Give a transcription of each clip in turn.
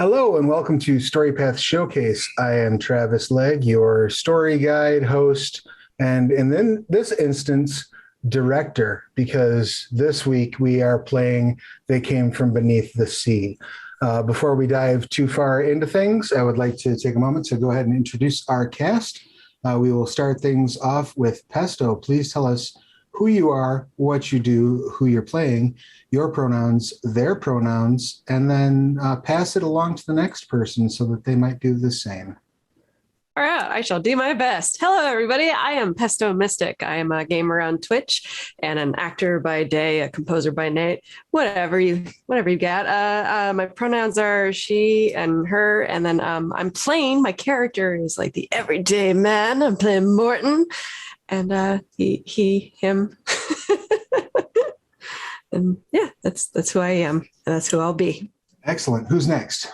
Hello and welcome to Storypath Showcase. I am Travis Legge, your story guide, host, and in this instance, director, because this week we are playing They Came From Beneath the Sea. Before we dive too far into things, I would like to take a moment to go ahead and introduce our cast. We will start things off with Pesto. Please tell us who you are, what you do, who you're playing, your pronouns, their pronouns, and then pass it along to the next person so that they might do the same. All right, I shall do my best. Hello, everybody. I am Pesto Mystic. I am a gamer on Twitch and an actor by day, a composer by night. Whatever you got. My pronouns are she and her, and then I'm playing. My character is like the everyday man. I'm playing Morton, and he, him, and yeah, that's who I am, and that's who I'll be. Excellent. Who's next?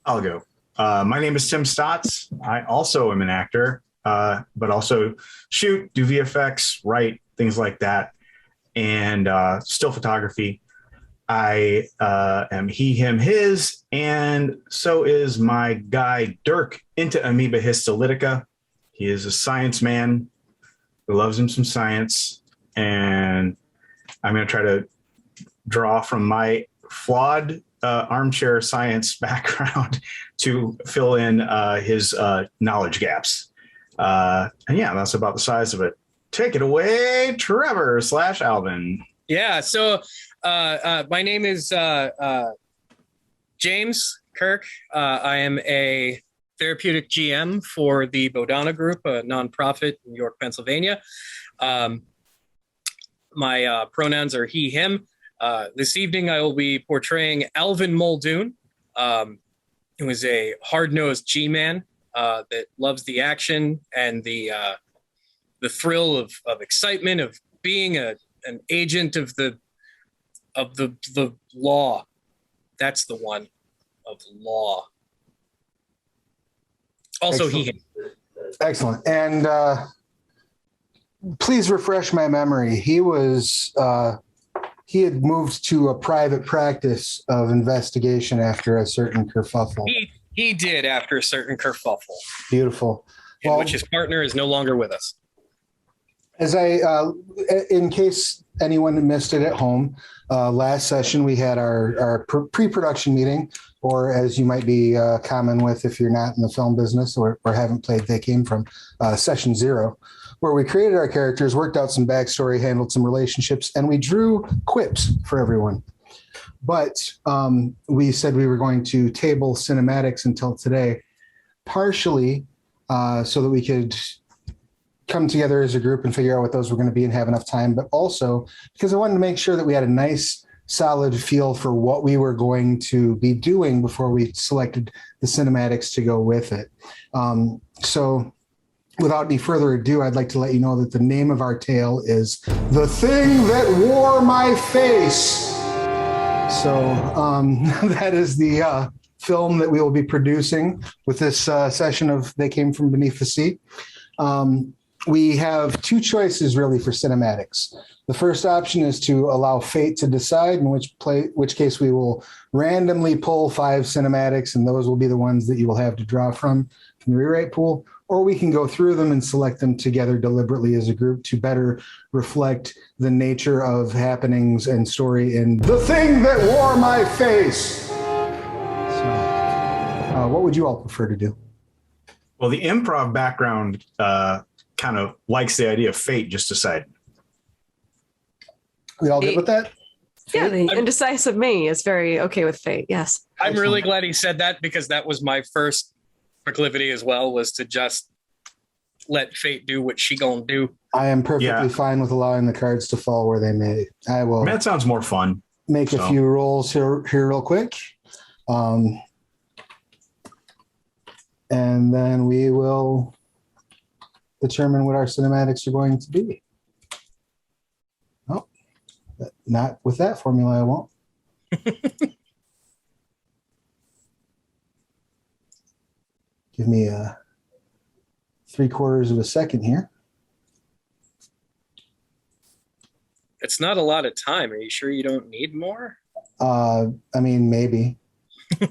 I'll go. My name is Tim Stotts. I also am an actor, but also shoot, do VFX, write, things like that, and still photography. I am he, him, his, and so is my guy Dirk into Amoeba histolytica. He is a science man who loves him some science, and I'm going to try to draw from my flawed armchair science background to fill in his knowledge gaps. And yeah, that's about the size of it. Take it away, Trevor / Alvin. Yeah, so my name is James Kirk. I am a therapeutic GM for the Bodana Group, a nonprofit in York, Pennsylvania. My pronouns are he, him. This evening, I will be portraying Alvin Muldoon, who is a hard-nosed G-man that loves the action and the thrill of excitement of being an agent of the law. That's the one, of law. Also, Excellent. Excellent. And please refresh my memory. He had moved to a private practice of investigation after a certain kerfuffle. He did after a certain kerfuffle. Beautiful. In which his partner is no longer with us. As in case anyone missed it at home, last session we had our pre-production meeting, or as you might be common with if you're not in the film business or haven't played They Came From, session 0, where we created our characters, worked out some backstory, handled some relationships, and we drew quips for everyone. But we said we were going to table cinematics until today, partially so that we could come together as a group and figure out what those were going to be and have enough time, but also because I wanted to make sure that we had a nice, solid feel for what we were going to be doing before we selected the cinematics to go with it. So without any further ado, I'd like to let you know that the name of our tale is The Thing That Wore My Face. So that is the film that we will be producing with this session of They Came From Beneath the Sea. We have two choices really for cinematics. The first option is to allow fate to decide, in which case we will randomly pull 5 cinematics, and those will be the ones that you will have to draw from the rewrite pool. Or we can go through them and select them together deliberately as a group to better reflect the nature of happenings and story in The Thing That Wore My Face. So, what would you all prefer to do? Well, the improv background kind of likes the idea of fate just decided. We all good with that? Yeah, the indecisive me is very okay with fate. Yes. I'm really glad he said that, because that was my first proclivity as well, was to just let fate do what she gonna do. I am perfectly fine with allowing the cards to fall where they may. I will. That sounds more fun. Make a few rolls here real quick. And then we will determine what our cinematics are going to be. Oh, not with that formula, I won't. Give me 3/4 of a second here. It's not a lot of time. Are you sure you don't need more? I mean, maybe.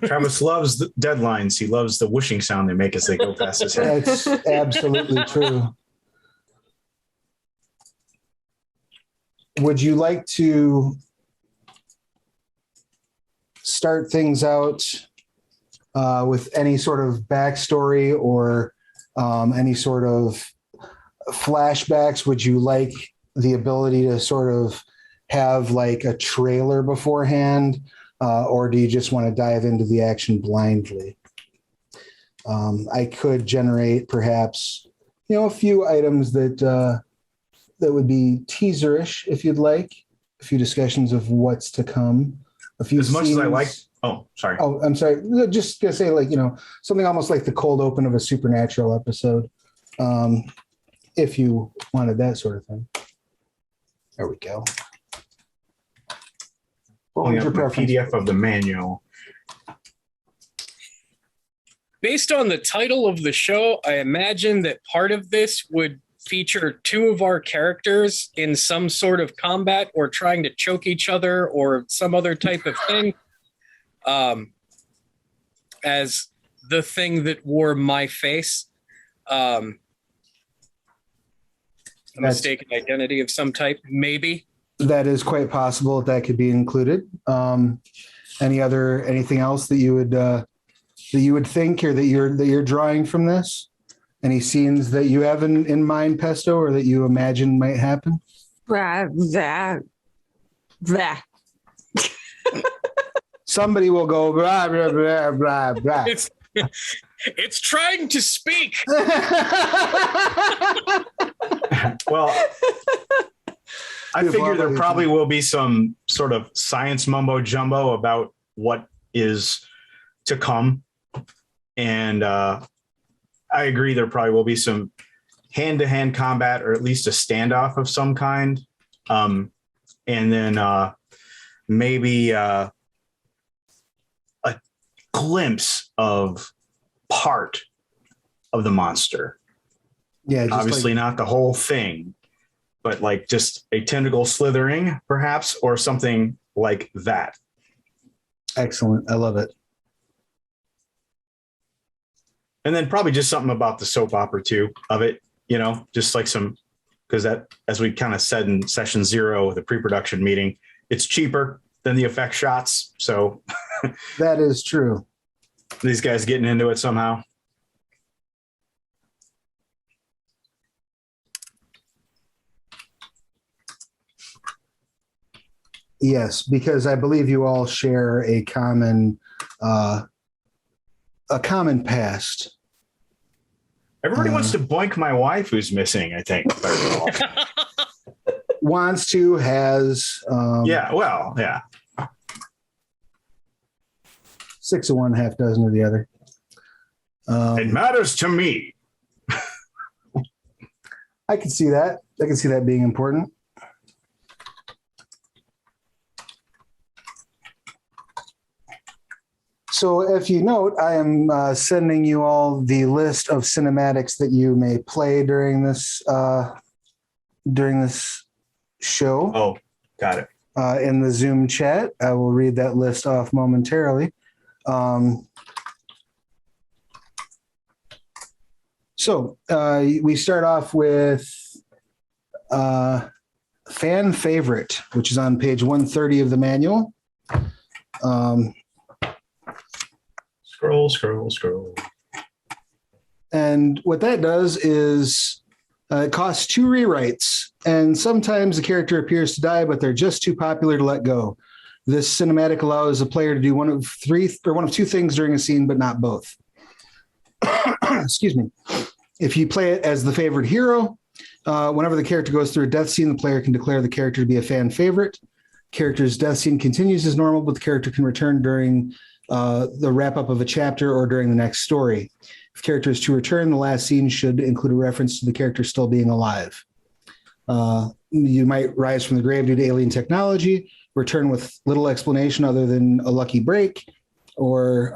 Travis loves the deadlines. He loves the whooshing sound they make as they go past his head. That's absolutely true. Would you like to start things out with any sort of backstory or any sort of flashbacks? Would you like the ability to sort of have like a trailer beforehand, or do you just want to dive into the action blindly? I could generate perhaps, a few items that would be teaserish if you'd like, a few discussions of what's to come. A few As much as I like. scenes. Oh, sorry. Oh, I'm sorry. Just gonna say, like, something almost like the cold open of a Supernatural episode, if you wanted that sort of thing. There we go. What Pulling was your up my preference? PDF of the manual. Based on the title of the show, I imagine that part of this would feature two of our characters in some sort of combat or trying to choke each other or some other type of thing. As the thing that wore my face. A mistaken identity of some type, maybe. That is quite possible that could be included. Anything else that you would think, or that you're drawing from this? Any scenes that you have in mind, Pesto, or that you imagine might happen? Somebody will go blah blah blah blah blah. It's trying to speak. Well, I figure there probably will be some sort of science mumbo jumbo about what is to come. And I agree, there probably will be some hand-to-hand combat, or at least a standoff of some kind. And then maybe a glimpse of part of the monster. Yeah, obviously not the whole thing, but like just a tentacle slithering, perhaps, or something like that. Excellent. I love it. And then probably just something about the soap opera too of it, just like some, because that, as we kind of said in session 0, the pre-production meeting, it's cheaper than the effect shots. So that is true. These guys getting into it somehow. Yes, because I believe you all share a common past. Everybody wants to boink my wife who's missing, I think. Wants to, has. Yeah, well, yeah. 6 of one, half dozen of the other. It matters to me. I can see that. I can see that being important. So if you note, I am sending you all the list of cinematics that you may play during this show. Oh, got it. In the Zoom chat. I will read that list off momentarily. So we start off with fan favorite, which is on page 130 of the manual. Scroll. And what that does is it costs 2 rewrites, and sometimes the character appears to die, but they're just too popular to let go. This cinematic allows a player to do one of 2 things during a scene, but not both. Excuse me. If you play it as the favorite hero, whenever the character goes through a death scene, the player can declare the character to be a fan favorite. Character's death scene continues as normal, but the character can return during the wrap up of a chapter or during the next story. If character is to return, the last scene should include a reference to the character still being alive. You might rise from the grave due to alien technology, return with little explanation other than a lucky break, or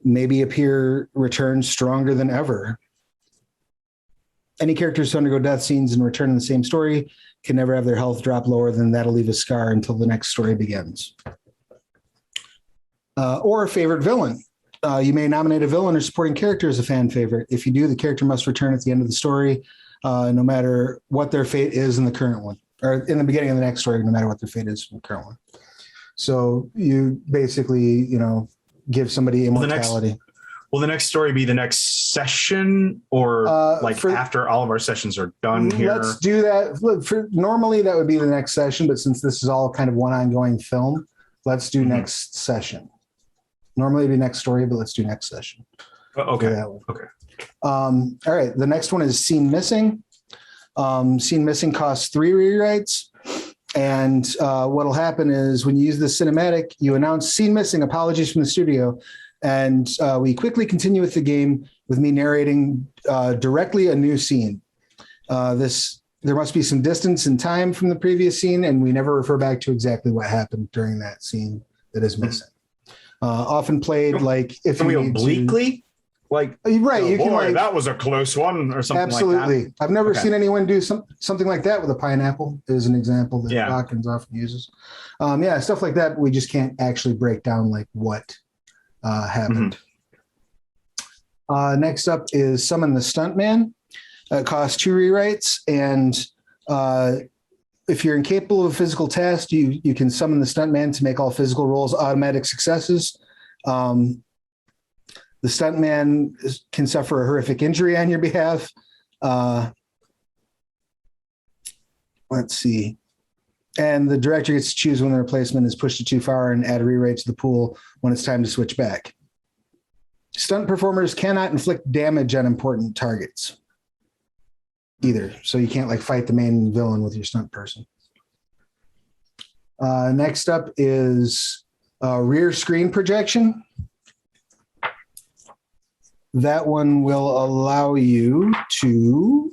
maybe return stronger than ever. Any characters who undergo death scenes and return in the same story can never have their health drop lower than that'll leave a scar until the next story begins. Or a favorite villain. You may nominate a villain or supporting character as a fan favorite. If you do, the character must return at the end of the story, no matter what their fate is in the current one, or in the beginning of the next story, no matter what their fate is in the current one. So you basically, give somebody immortality. Will the next story be the next session, or after all of our sessions are done here? Let's do that. Look, normally that would be the next session, but since this is all kind of one ongoing film, let's do next session. Normally it'd be next story, but let's do next session. Okay. Okay. All right. The next one is Scene Missing. Scene Missing costs 3 rewrites. And what'll happen is when you use the cinematic, you announce Scene Missing, apologies from the studio. And we quickly continue with the game with me narrating directly a new scene. There must be some distance in time from the previous scene, and we never refer back to exactly what happened during that scene that is missing. Often played like if can you we obliquely, right? Oh, you can that was a close one, or something absolutely. like that. I've never seen anyone do something like that with a pineapple. Is an example that Hawkins often uses. Stuff like that. We just can't actually break down like what happened. Next up is Summon the Stuntman. It costs 2 rewrites, and if you're incapable of a physical task, you can summon the Stuntman to make all physical rolls automatic successes. The Stuntman can suffer a horrific injury on your behalf. Let's see. And the director gets to choose when the replacement is pushed too far and add a rewrite to the pool when it's time to switch back. Stunt performers cannot inflict damage on important targets either. So you can't fight the main villain with your stunt person. Next up is rear screen projection. That one will allow you to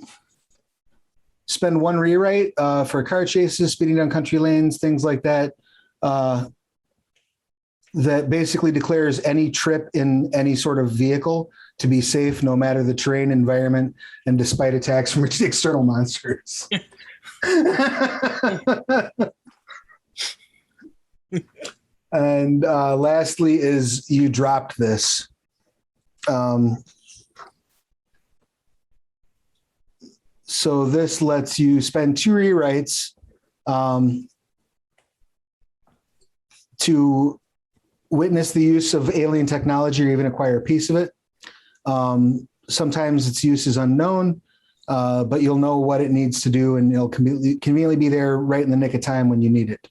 spend 1 rewrite for car chases, speeding down country lanes, things like that. That basically declares any trip in any sort of vehicle to be safe, no matter the terrain, environment, and despite attacks from external monsters. And lastly is you dropped this. So this lets you spend 2 rewrites to witness the use of alien technology or even acquire a piece of it. Sometimes its use is unknown, but you'll know what it needs to do, and it'll conveniently be there right in the nick of time when you need it.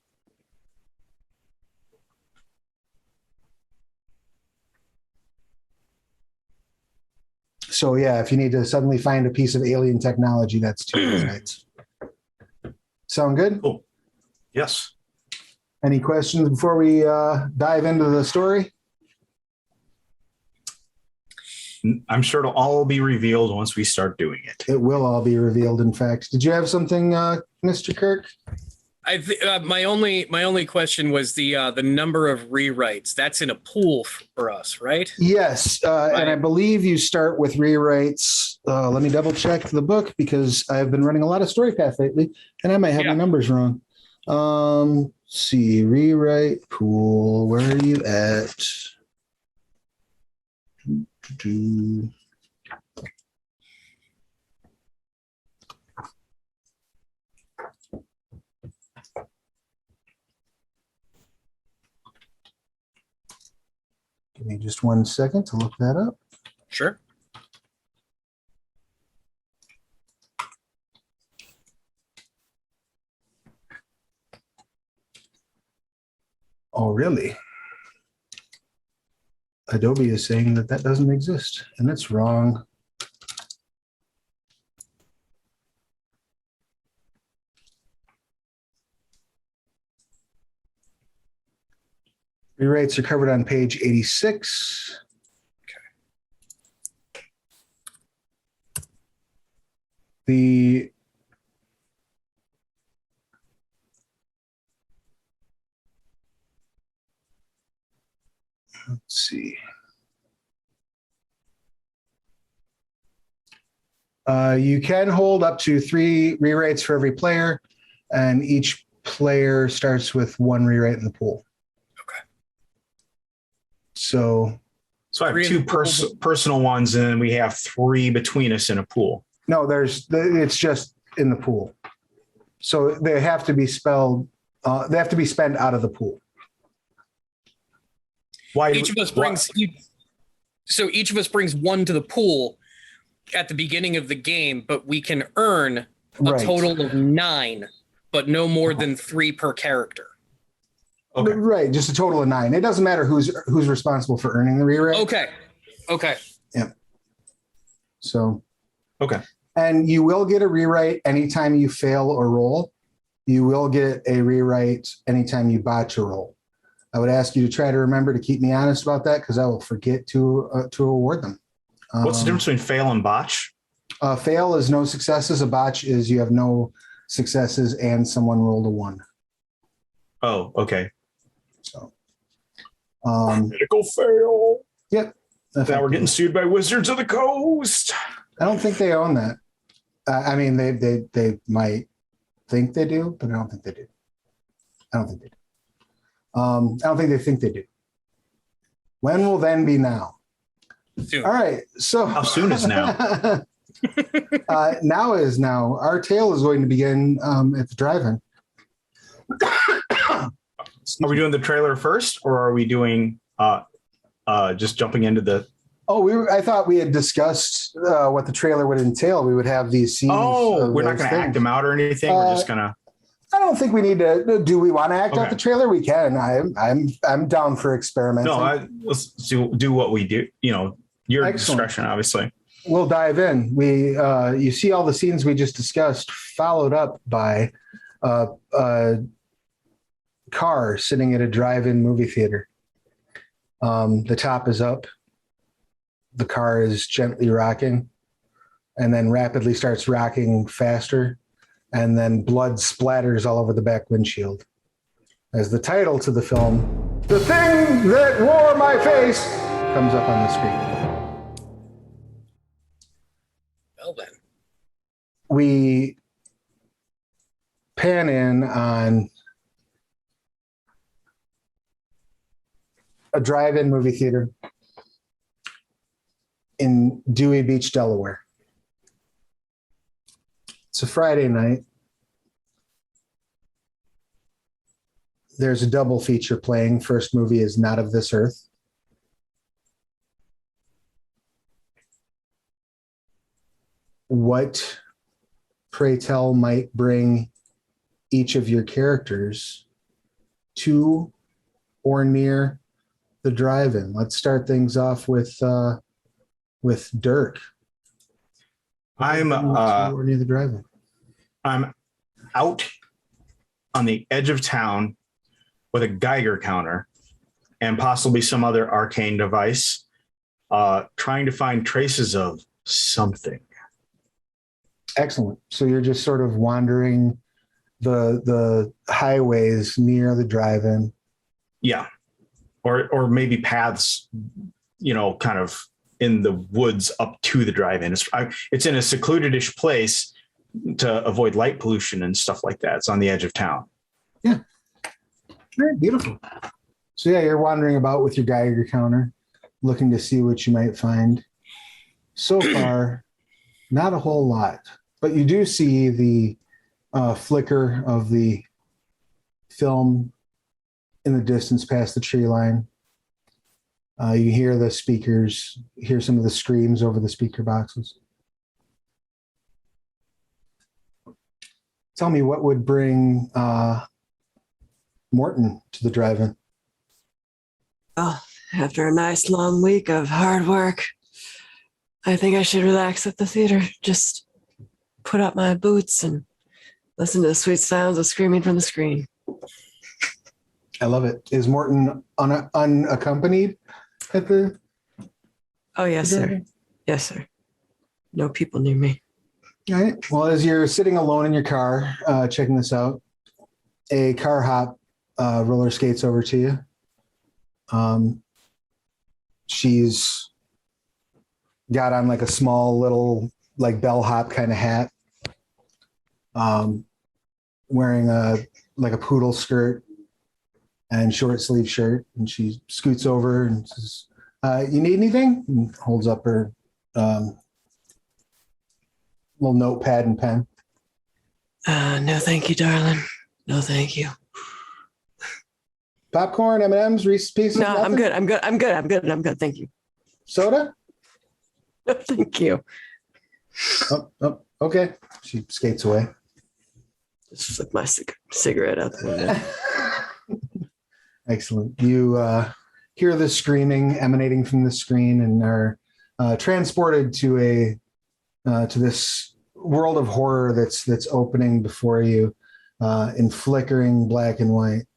So yeah, if you need to suddenly find a piece of alien technology, that's 2 rewrites. Sound good? Cool. Yes. Any questions before we dive into the story? I'm sure it'll all be revealed once we start doing it. It will all be revealed, in fact. Did you have something, Mr. Kirk? My only question was the number of rewrites. That's in a pool for us, right? Yes, and I believe you start with rewrites. Let me double check the book because I've been running a lot of Storypath lately, and I might have my numbers wrong. Let's see, rewrite pool. Where are you at? Give me just 1 second to look that up. Sure. Oh, really? Adobe is saying that doesn't exist, and that's wrong. Rewrites are covered on page 86. Okay. Let's see. You can hold up to 3 rewrites for every player. and each player starts with one rewrite in the pool. Okay. So I have two personal ones, and then we have 3 between us in a pool. no, it's just in the pool. So they have to be spelled. They have to be spent out of the pool. Why? Each of us brings one to the pool at the beginning of the game, but we can earn a total of 9, but no more than 3 per character. Okay. Right, just a total of 9. It doesn't matter who's responsible for earning the rewrite. Okay. Yeah. So. Okay. And you will get a rewrite anytime you fail or roll. You will get a rewrite anytime you botch a roll. I would ask you to try to remember to keep me honest about that, because I will forget to award them. What's the difference between fail and botch? Fail is no successes. A botch is you have no successes and someone rolled a 1. Oh, okay. So, critical fail. Yep. Now we're getting sued by Wizards of the Coast. I don't think they own that. I mean, they might think they do, but I don't think they do. I don't think they think they do. When will then be now? Soon. All right. So How soon is now? Now is now. Our tale is going to begin at the drive-in. Are we doing the trailer first, or are we doing just jumping into the? Oh, I thought we had discussed what the trailer would entail. We would have these scenes. Oh, we're not going to act them out or anything. We're just gonna. I don't think we need to. Do we want to act out the trailer? We can. I'm down for experimenting. No, let's do what we do. Your Excellent. discretion, obviously. We'll dive in. You see all the scenes we just discussed, followed up by a car sitting at a drive-in movie theater. The top is up. The car is gently rocking, and then rapidly starts rocking faster, and then blood splatters all over the back windshield. As the title to the film, "The Thing That Wore My Face," comes up on the screen. Well then. We pan in on a drive-in movie theater in Dewey Beach, Delaware. It's a Friday night. There's a double feature playing. First movie is Not of This Earth. What, pray tell, might bring each of your characters to or near the drive-in? Let's start things off with Dirk. I'm or near the drive-in. I'm out on the edge of town with a Geiger counter and possibly some other arcane device, trying to find traces of something. Excellent. So you're just sort of wandering the highways near the drive-in. Yeah. Or maybe paths, kind of in the woods up to the drive-in. It's in a secluded-ish place to avoid light pollution and stuff like that. It's on the edge of town. Yeah. Very beautiful. So yeah, you're wandering about with your Geiger counter, looking to see what you might find. So far, not a whole lot, but you do see the flicker of the film in the distance past the tree line. You hear the speakers, hear some of the screams over the speaker boxes. Tell me what would bring Morton to the drive-in. Oh, after a nice long week of hard work, I think I should relax at the theater. Just put up my boots and listen to the sweet sounds of screaming from the screen. I love it. Is Morton unaccompanied at the? Oh, yes, sir. Yes, sir. No people near me. All right. Well, as you're sitting alone in your car, checking this out, a car hop roller skates over to you. She's got on like a small little like bellhop kind of hat. wearing a poodle skirt and short sleeve shirt, and she scoots over and says, "You need anything?" And holds up her little notepad and pen. No, thank you, darling. No, thank you. Popcorn, M&Ms, Reese's Pieces. No, I'm nothing? good. I'm good. Thank you. Soda? No, thank you. Oh, okay. She skates away. Just flick my cigarette out the window. Excellent. You hear the screaming emanating from the screen and are transported to this world of horror that's opening before you in flickering black and white.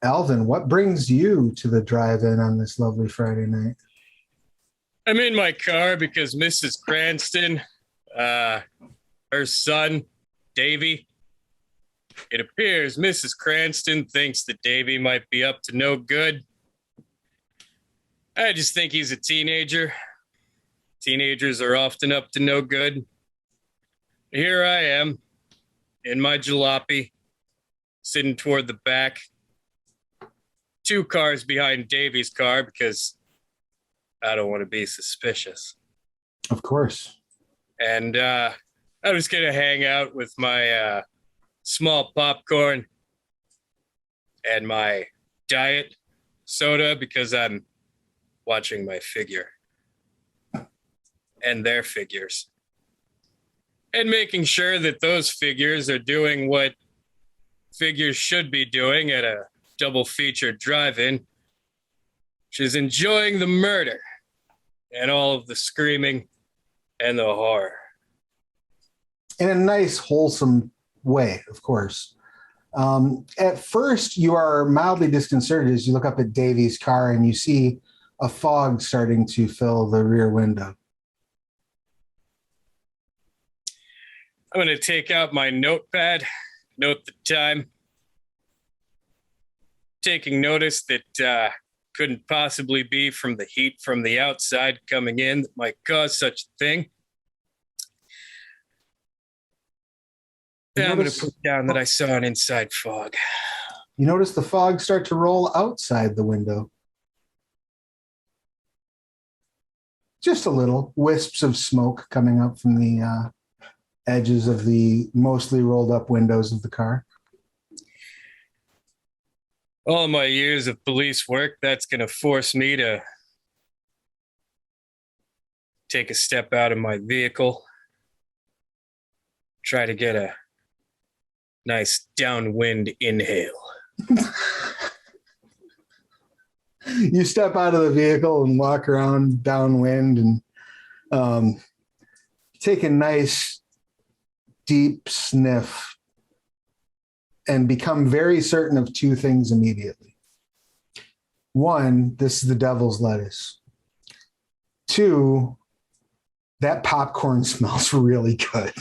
Alvin, what brings you to the drive-in on this lovely Friday night? I'm in my car because Mrs. Cranston, her son, Davy. It appears Mrs. Cranston thinks that Davy might be up to no good. I just think he's a teenager. Teenagers are often up to no good. Here I am, in my jalopy, sitting toward the back. 2 cars behind Davy's car because I don't want to be suspicious. Of course. And I'm just going to hang out with my small popcorn and my diet soda because I'm watching my figure and their figures and making sure that those figures are doing what figures should be doing at a double feature drive-in, which is enjoying the murder and all of the screaming and the horror. In a nice, wholesome way, of course. At first, you are mildly disconcerted as you look up at Davy's car and you see a fog starting to fill the rear window. I'm going to take out my notepad, note the time. Taking notice that couldn't possibly be from the heat from the outside coming in that might cause such a thing. I'm going to put down that I saw an inside fog. You notice the fog start to roll outside the window. Just a little. Wisps of smoke coming up from the edges of the mostly rolled up windows of the car. All my years of police work, that's going to force me to take a step out of my vehicle, try to get a nice downwind inhale. You step out of the vehicle and walk around downwind and take a nice deep sniff and become very certain of 2 things immediately. 1, this is the devil's lettuce. 2, that popcorn smells really good.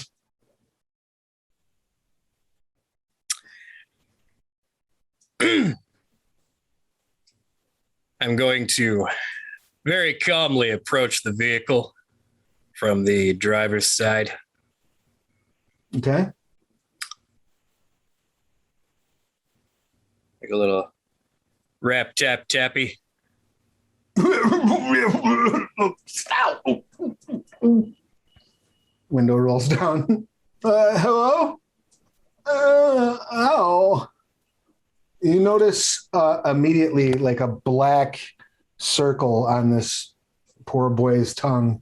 I'm going to very calmly approach the vehicle from the driver's side. Okay. Like a little rap tap tappy. Window rolls down. Hello? Oh. You notice immediately like a black circle on this poor boy's tongue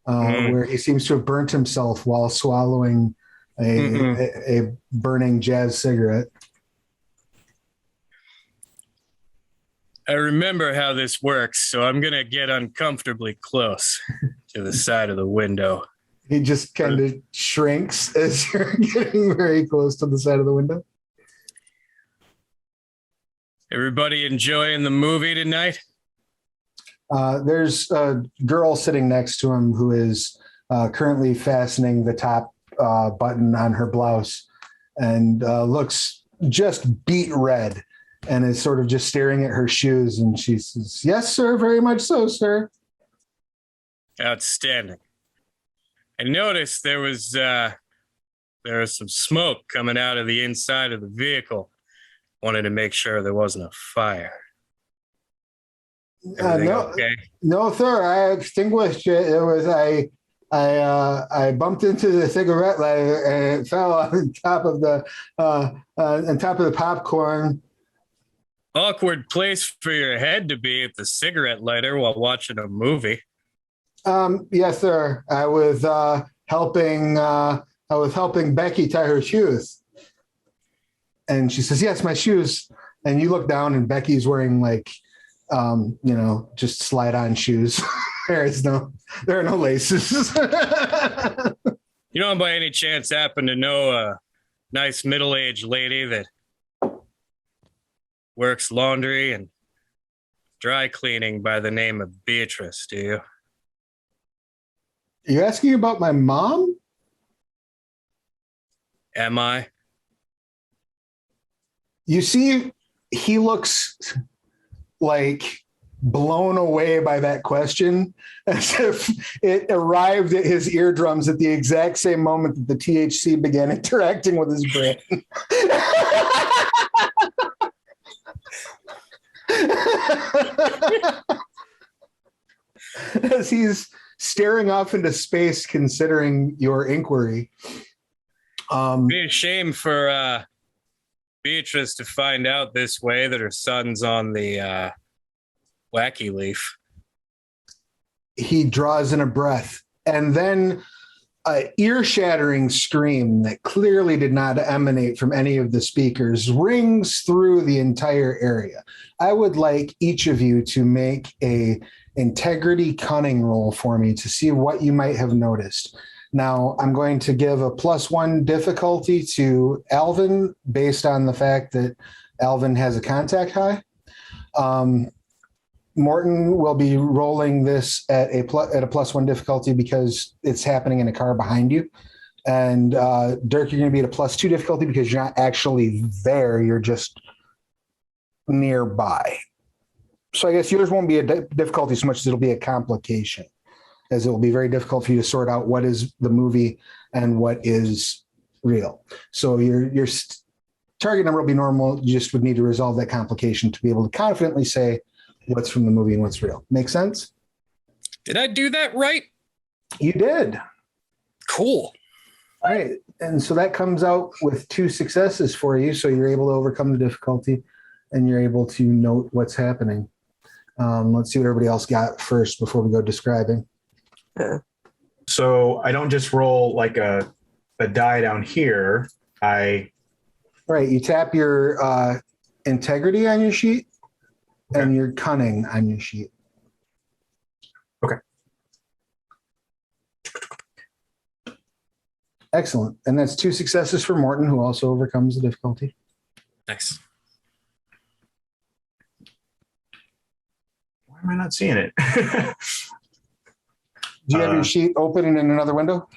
where he seems to have burnt himself while swallowing a burning jazz cigarette. I remember how this works, so I'm going to get uncomfortably close to the side of the window. He just kind of shrinks as you're getting very close to the side of the window. Everybody enjoying the movie tonight? There's a girl sitting next to him who is currently fastening the top button on her blouse and looks just beet red and is sort of just staring at her shoes. And she says, "Yes, sir, very much so, sir." Outstanding. I noticed there was there was some smoke coming out of the inside of the vehicle. Wanted to make sure there wasn't a fire. Everything okay? No, sir. I extinguished it. It was I bumped into the cigarette lighter and it fell on top of the popcorn. Awkward place for your head to be at the cigarette lighter while watching a movie. Yes, sir. I was helping Becky tie her shoes. And she says, "Yes, my shoes." And you look down and Becky's wearing just slide on shoes. There are no laces. You don't by any chance happen to know a nice middle-aged lady that works laundry and dry cleaning by the name of Beatrice, do you? Are you asking about my mom? Am I? You see, he looks like blown away by that question, as if it arrived at his eardrums at the exact same moment that the THC began interacting with his brain. As he's staring off into space, considering your inquiry. Be a shame for Beatrice to find out this way that her son's on the wacky leaf. He draws in a breath, and then an ear-shattering scream that clearly did not emanate from any of the speakers rings through the entire area. I would like each of you to make a integrity cunning roll for me to see what you might have noticed. Now, I'm going to give a +1 difficulty to Alvin based on the fact that Alvin has a contact high. Morton will be rolling this at a +1 difficulty because it's happening in a car behind you. And Dirk, you're going to be at a +2 difficulty because you're not actually there. You're just nearby. So I guess yours won't be a difficulty so much as it'll be a complication, as it will be very difficult for you to sort out what is the movie and what is real. So your target number will be normal. You just would need to resolve that complication to be able to confidently say what's from the movie and what's real. Make sense? Did I do that right? You did. Cool. All right. And so that comes out with 2 successes for you. So you're able to overcome the difficulty and you're able to note what's happening. Let's see what everybody else got first before we go describing. So I don't just roll like a die down here. Right. You tap your integrity on your sheet and your cunning on your sheet. Okay. Excellent. And that's 2 successes for Morton, who also overcomes the difficulty. Nice. Why am I not seeing it? Do you have your sheet open in another window?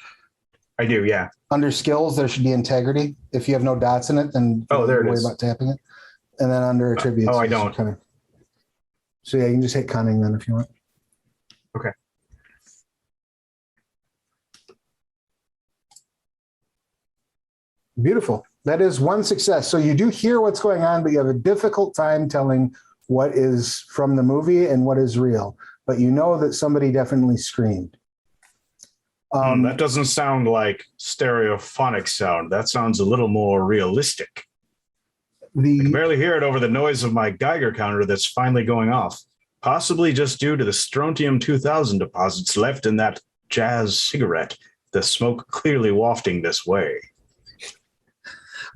I do, yeah. Under skills, there should be integrity. If you have no dots in it, then there it worry is. about tapping it. And then under attributes. I don't. Cunning. So yeah, you can just hit cunning then if you want. Okay. Beautiful. That is 1 success. So you do hear what's going on, but you have a difficult time telling what is from the movie and what is real. But you know that somebody definitely screamed. That doesn't sound like stereophonic sound. That sounds a little more realistic. I can barely hear it over the noise of my Geiger counter that's finally going off, possibly just due to the strontium 2000 deposits left in that jazz cigarette, the smoke clearly wafting this way.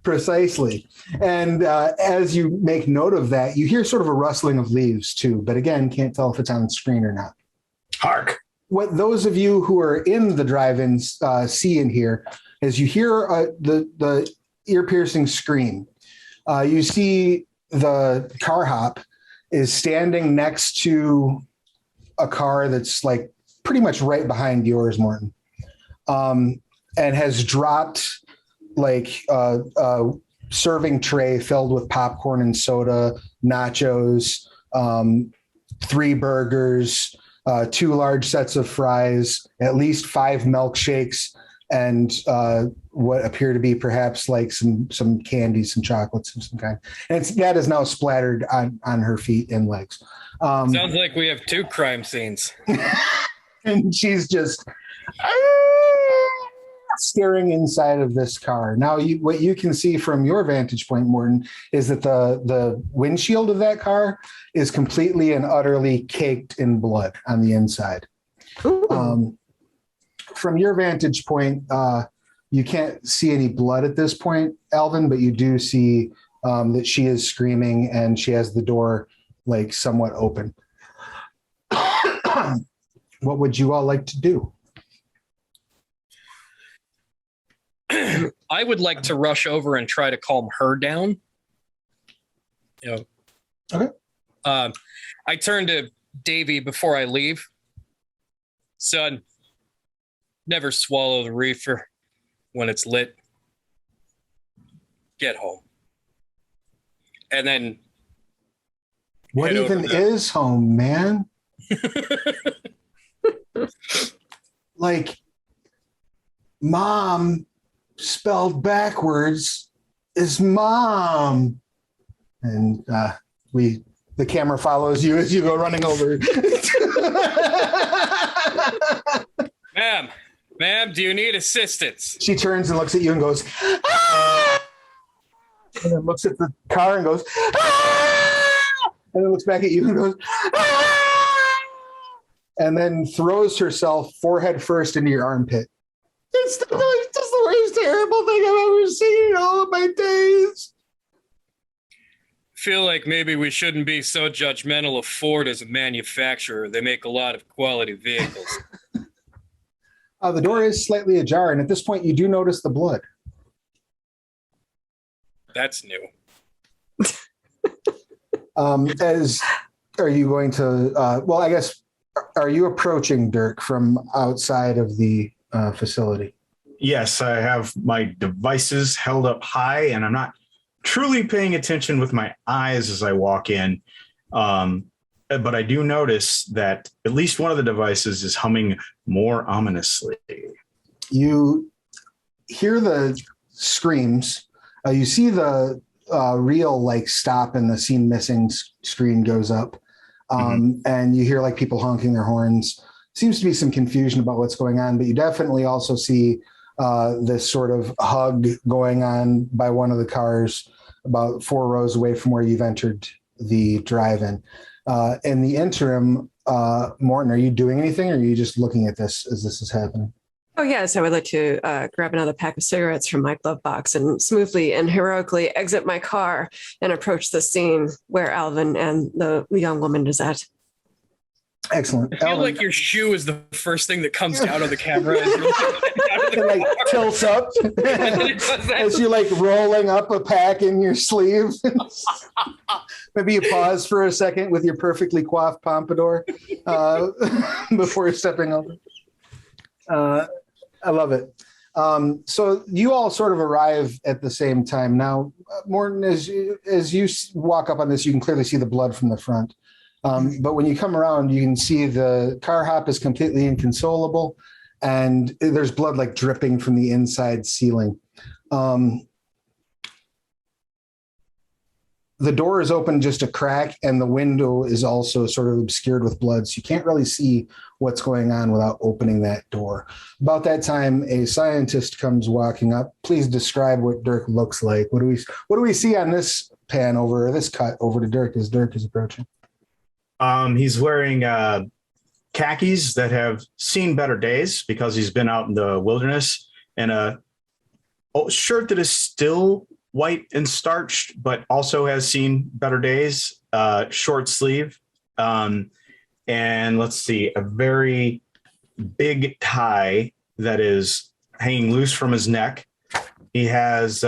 Precisely. And as you make note of that, you hear sort of a rustling of leaves too, but again, can't tell if it's on the screen or not. Hark! What those of you who are in the drive-in see and hear is you hear the ear-piercing scream. You see the car hop is standing next to a car that's like pretty much right behind yours, Morton, and has dropped like a serving tray filled with popcorn and soda, nachos, 3 burgers, 2 large sets of fries, at least 5 milkshakes, and what appear to be perhaps like some candies, some chocolates of some kind. And that is now splattered on her feet and legs. Sounds like we have 2 crime scenes. And she's just staring inside of this car. Now, what you can see from your vantage point, Morton, is that the windshield of that car is completely and utterly caked in blood on the inside. From your vantage point, you can't see any blood at this point, Alvin, but you do see that she is screaming and she has the door like somewhat open. What would you all like to do? I would like to rush over and try to calm her down. Okay. I turn to Davey before I leave. Son, never swallow the reefer when it's lit. Get home. And then what even is home, man? Like, mom spelled backwards is mom. And the camera follows you as you go running over. Ma'am, do you need assistance? She turns and looks at you and goes, ah! And then looks at the car and goes, ah! And then looks back at you and goes, ah! And then throws herself forehead first into your armpit. It's just the worst terrible thing I've ever seen in all of my days. Feel like maybe we shouldn't be so judgmental of Ford as a manufacturer. They make a lot of quality vehicles. The door is slightly ajar, and at this point, you do notice the blood. That's new. Are you going to? Well, I guess. Are you approaching Dirk from outside of the facility? Yes, I have my devices held up high, and I'm not truly paying attention with my eyes as I walk in. But I do notice that at least one of the devices is humming more ominously. You hear the screams. You see the reel like stop and the scene missing screen goes up. And you hear like people honking their horns. Seems to be some confusion about what's going on, but you definitely also see this sort of hug going on by one of the cars about 4 rows away from where you've entered the drive-in. In the interim, Morton, are you doing anything, or are you just looking at this as this is happening? Oh, yes. I would like to grab another pack of cigarettes from my glove box and smoothly and heroically exit my car and approach the scene where Alvin and the young woman is at. Excellent. I feel like your shoe is the first thing that comes out of the camera. It like tilts up as you're like rolling up a pack in your sleeve. Maybe you pause for a second with your perfectly coiffed pompadour before stepping over. I love it. So you all sort of arrive at the same time. Now, Morton, as you walk up on this, you can clearly see the blood from the front. But when you come around, you can see the car hop is completely inconsolable, and there's blood like dripping from the inside ceiling. The door is open just a crack, and the window is also sort of obscured with blood, so you can't really see what's going on without opening that door. About that time, a scientist comes walking up. Please describe what Dirk looks like. What do we see on this pan over, or this cut over to Dirk as Dirk is approaching? He's wearing khakis that have seen better days because he's been out in the wilderness, and a shirt that is still white and starched, but also has seen better days, short sleeve. And let's see, a very big tie that is hanging loose from his neck. He has,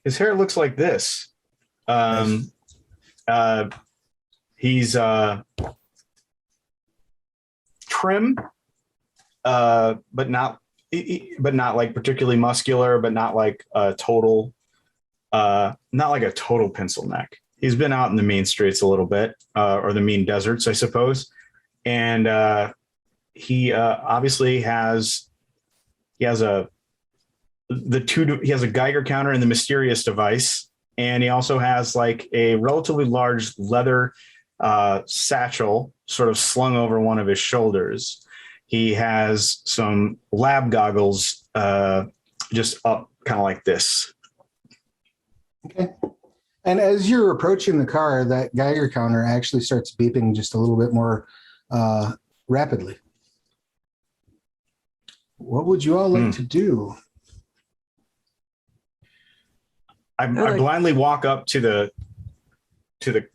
his hair looks like this. He's trim, but not like particularly muscular, but not like a total, not like a total pencil neck. He's been out in the mean streets a little bit, or the mean deserts, I suppose. And he obviously has He has a Geiger counter and the mysterious device, and he also has like a relatively large leather satchel sort of slung over one of his shoulders. He has some lab goggles just up kind of like this. Okay. And as you're approaching the car, that Geiger counter actually starts beeping just a little bit more rapidly. What would you all like to do? I blindly walk up to the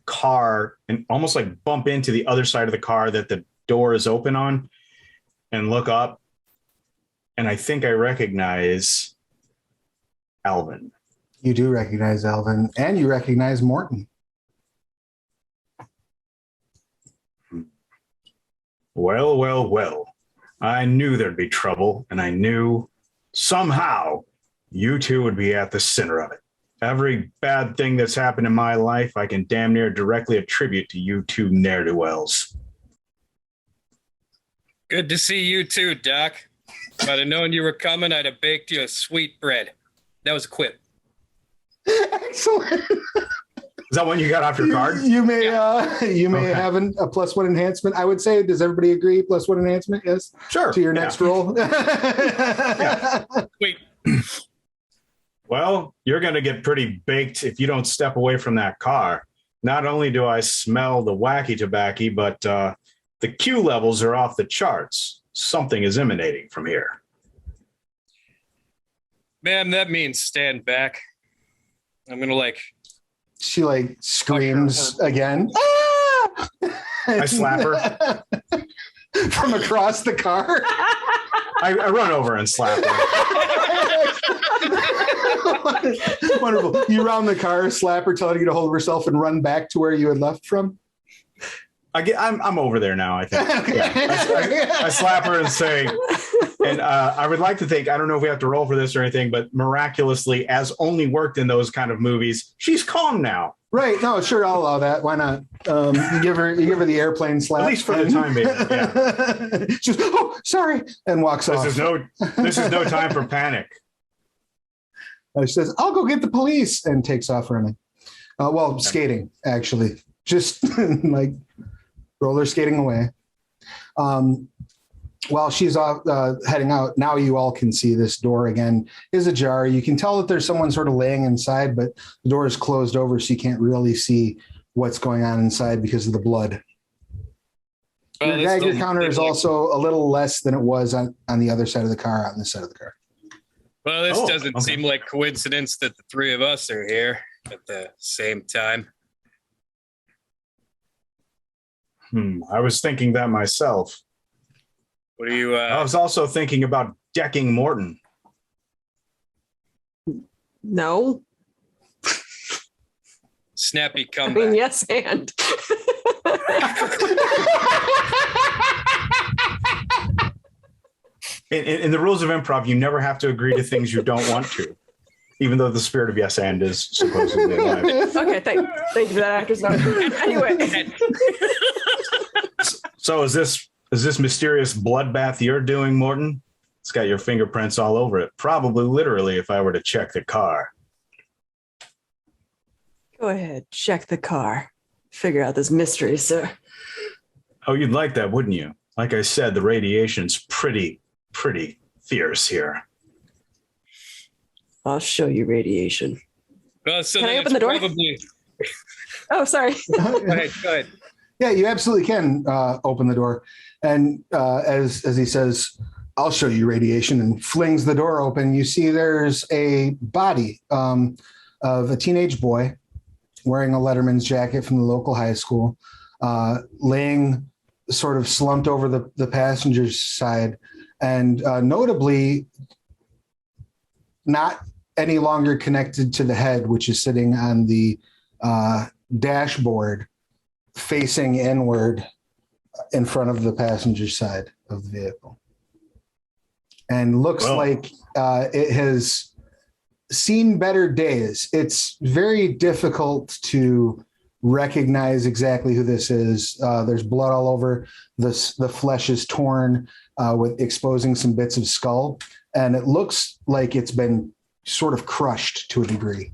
car and almost like bump into the other side of the car that the door is open on, and look up, and I think I recognize Alvin. You do recognize Alvin, and you recognize Morton. Well. I knew there'd be trouble, and I knew somehow you two would be at the center of it. Every bad thing that's happened in my life, I can damn near directly attribute to you two ne'er-do-wells. Good to see you too, Doc. If I'd have known you were coming, I'd have baked you a sweet bread. That was a quip. Excellent. Is that one you got off your card? You may have a +1 enhancement. I would say, does everybody agree? +1 enhancement, yes? Sure. To your next roll. Wait. Well, you're going to get pretty baked if you don't step away from that car. Not only do I smell the wacky tobacco, but the Q levels are off the charts. Something is emanating from here. Ma'am, that means stand back. I'm going to She screams again. Ah! I slap her. From across the car. I run over and slap her. Wonderful. You round the car, slap her, telling you to hold herself, and run back to where you had left from. I'm over there now, I think. Okay. Yeah. I slap her and say, and I would like to think, I don't know if we have to roll for this or anything, but miraculously, as only worked in those kind of movies, she's calm now. Right. No, sure. I'll allow that. Why not? You give her the airplane slap. At least for the time being. Yeah. She's, oh, sorry. And walks off. This is no time for panic. She says, I'll go get the police, and takes off running. Skating, actually. Just like roller skating away. While she's off heading out, now you all can see this door again is ajar. You can tell that there's someone sort of laying inside, but the door is closed over, so you can't really see what's going on inside because of the blood. Your Geiger counter is also a little less than it was on the other side of the car, on this side of the car. Well, this doesn't seem like coincidence that the three of us are here at the same time. I was thinking that myself. What are you? I was also thinking about decking Morton. No. Snappy I comeback. mean, yes, and. In the rules of improv, you never have to agree to things you don't want to, even though the spirit of yes and is supposedly alive. Okay, thank you for that, actor's note. Anyway. So is this mysterious bloodbath you're doing, Morton? It's got your fingerprints all over it. Probably literally if I were to check the car. Go ahead, check the car. Figure out this mystery, sir. Oh, you'd like that, wouldn't you? Like I said, the radiation's pretty fierce here. I'll show you radiation. Well, so Can I then open the door? Probably... Oh, sorry. Go ahead. Yeah, you absolutely can open the door. And as he says, I'll show you radiation, and flings the door open, you see there's a body of a teenage boy wearing a Letterman's jacket from the local high school, laying sort of slumped over the passenger's side, and notably not any longer connected to the head, which is sitting on the dashboard facing inward in front of the passenger side of the vehicle. And looks like it has seen better days. It's very difficult to recognize exactly who this is. There's blood all over. The flesh is torn with exposing some bits of skull. and it looks like it's been sort of crushed to a degree.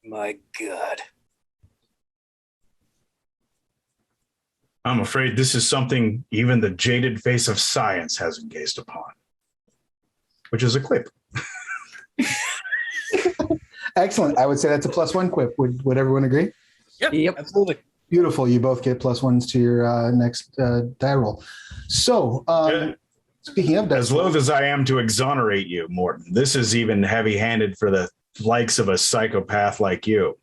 My God. I'm afraid this is something even the jaded face of science hasn't gazed upon, which is a quip. Excellent. I would say that's a +1 quip. Would everyone agree? Yep. Absolutely. Beautiful. You both get +1s to your next die roll. So, speaking of As loath as I am to exonerate you, Morton, this is even heavy-handed for the likes of a psychopath like you.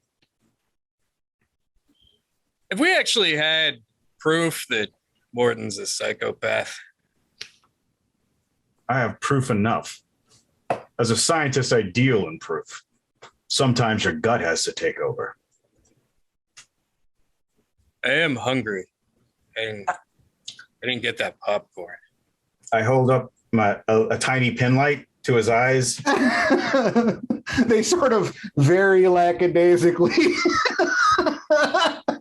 If we actually had proof that Morton's a psychopath, I have proof enough. As a scientist, I deal in proof. Sometimes your gut has to take over. I am hungry, and I didn't get that popcorn. I hold up a tiny pin light to his eyes. they sort of very lackadaisically.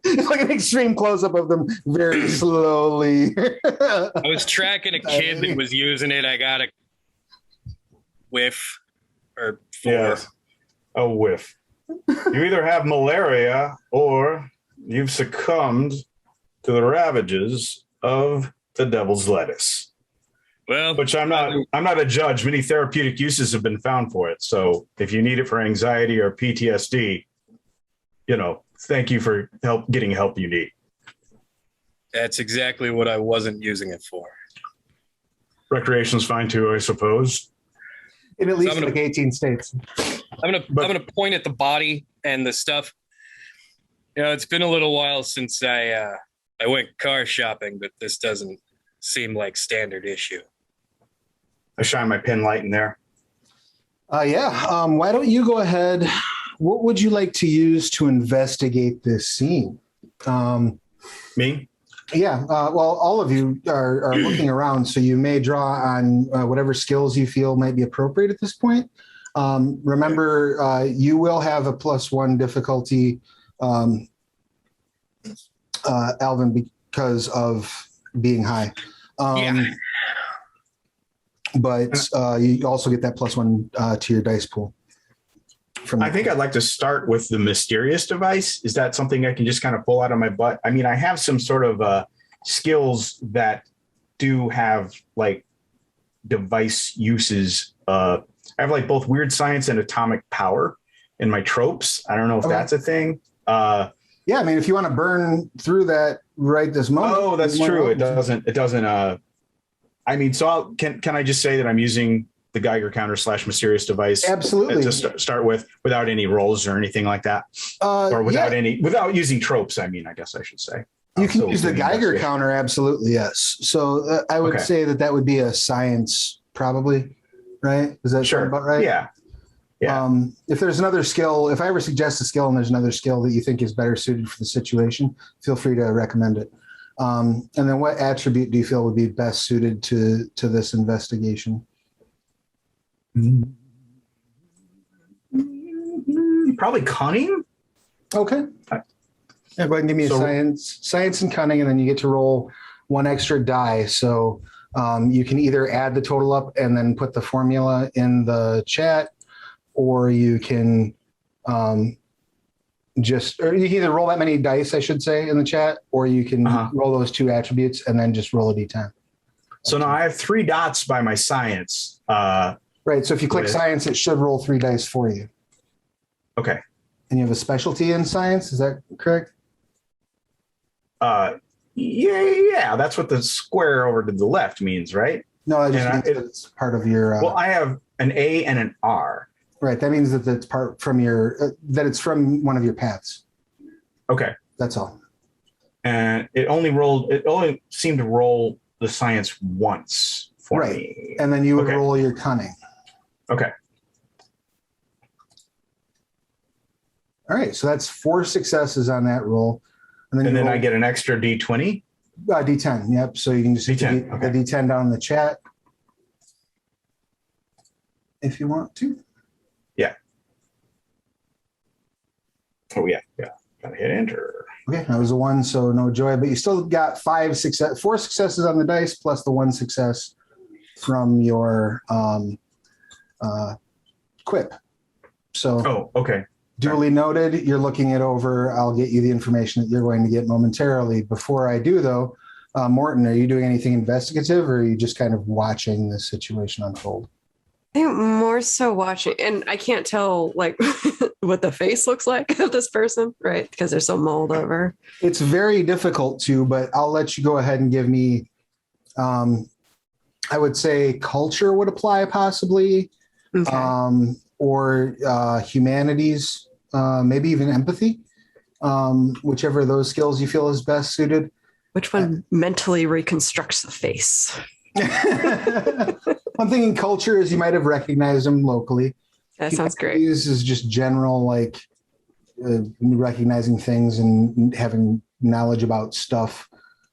It's like an extreme close-up of them very slowly. I was tracking a kid that was using it. I got a whiff or 4. Yes, a whiff. You either have malaria or you've succumbed to the ravages of the devil's lettuce. Well, Which I'm not a judge. Many therapeutic uses have been found for it. So if you need it for anxiety or PTSD, thank you for getting help you need. that's exactly what I wasn't using it for. Recreation's fine too, I suppose. In at least I'm gonna- like 18 states. I'm gonna point at the body and the stuff. It's been a little while since I went car shopping, but this doesn't seem like standard issue. I shine my pin light in there. Why don't you go ahead? What would you like to use to investigate this scene? Me? Well, all of you are looking around, so you may draw on whatever skills you feel might be appropriate at this point. Remember, you will have a +1 difficulty, Alvin, because of being high. But you also get that +1 to your dice pool. I think I'd like to start with the mysterious device. Is that something I can just kind of pull out of my butt? I mean, I have some sort of skills that do have like device uses. I have like both weird science and atomic power in my tropes. I don't know if that's a thing. I mean, if you want to burn through that right this moment. Oh, that's true. It doesn't. Can I just say that I'm using the Geiger counter / mysterious device? Absolutely. To start with, without any rolls or anything like that, or without using tropes. I guess I should say. You can use the Geiger counter. Absolutely. Yes. So I would say that would be a science, probably. Right. Does that sound about right? Yeah. Yeah. If there's another skill, if I ever suggest a skill and there's another skill that you think is better suited for the situation, feel free to recommend it. And then what attribute do you feel would be best suited to this investigation? Probably cunning. Okay. Yeah, go ahead and give me a science and cunning, and then you get to roll 1 extra die. So you can either add the total up and then put the formula in the chat, or you can you can either roll that many dice, I should say, in the chat, or you can roll those 2 attributes and then just roll a d10. So now I have 3 dots by my science. Right. So if you click science, it should roll 3 dice for you. Okay. And you have a specialty in science. Is that correct? Yeah. That's what the square over to the left means, right? No, that just means that it's part of your. Well, I have an A and an R. Right. That means that it's part from your that it's from one of your paths. Okay. That's all. And it only seemed to roll the science once for me. And then you would roll your cunning. Okay. All right. So that's 4 successes on that roll. And then I get an extra D20? D10. Yep. So you can just D10. put the D10 down in the chat if you want to. Yeah. Oh, yeah. Yeah. Gotta hit enter. Okay. That was a 1, so no joy, but you still got 4 successes on the dice plus the 1 success from your quip. So Oh, okay. duly noted. You're looking it over. I'll get you the information that you're going to get momentarily. Before I do, though, Morton, are you doing anything investigative, or are you just kind of watching the situation unfold? I think more so watching, and I can't tell like what the face looks like of this person, right? Because they're so mulled over. It's very difficult to, but I'll let you go ahead and give me, I would say culture would apply possibly, Okay. or humanities, maybe even empathy, whichever of those skills you feel is best suited. Which one mentally reconstructs the face? I'm thinking culture is you might have recognized them locally. That sounds great. Humanities is just general, like recognizing things and having knowledge about stuff.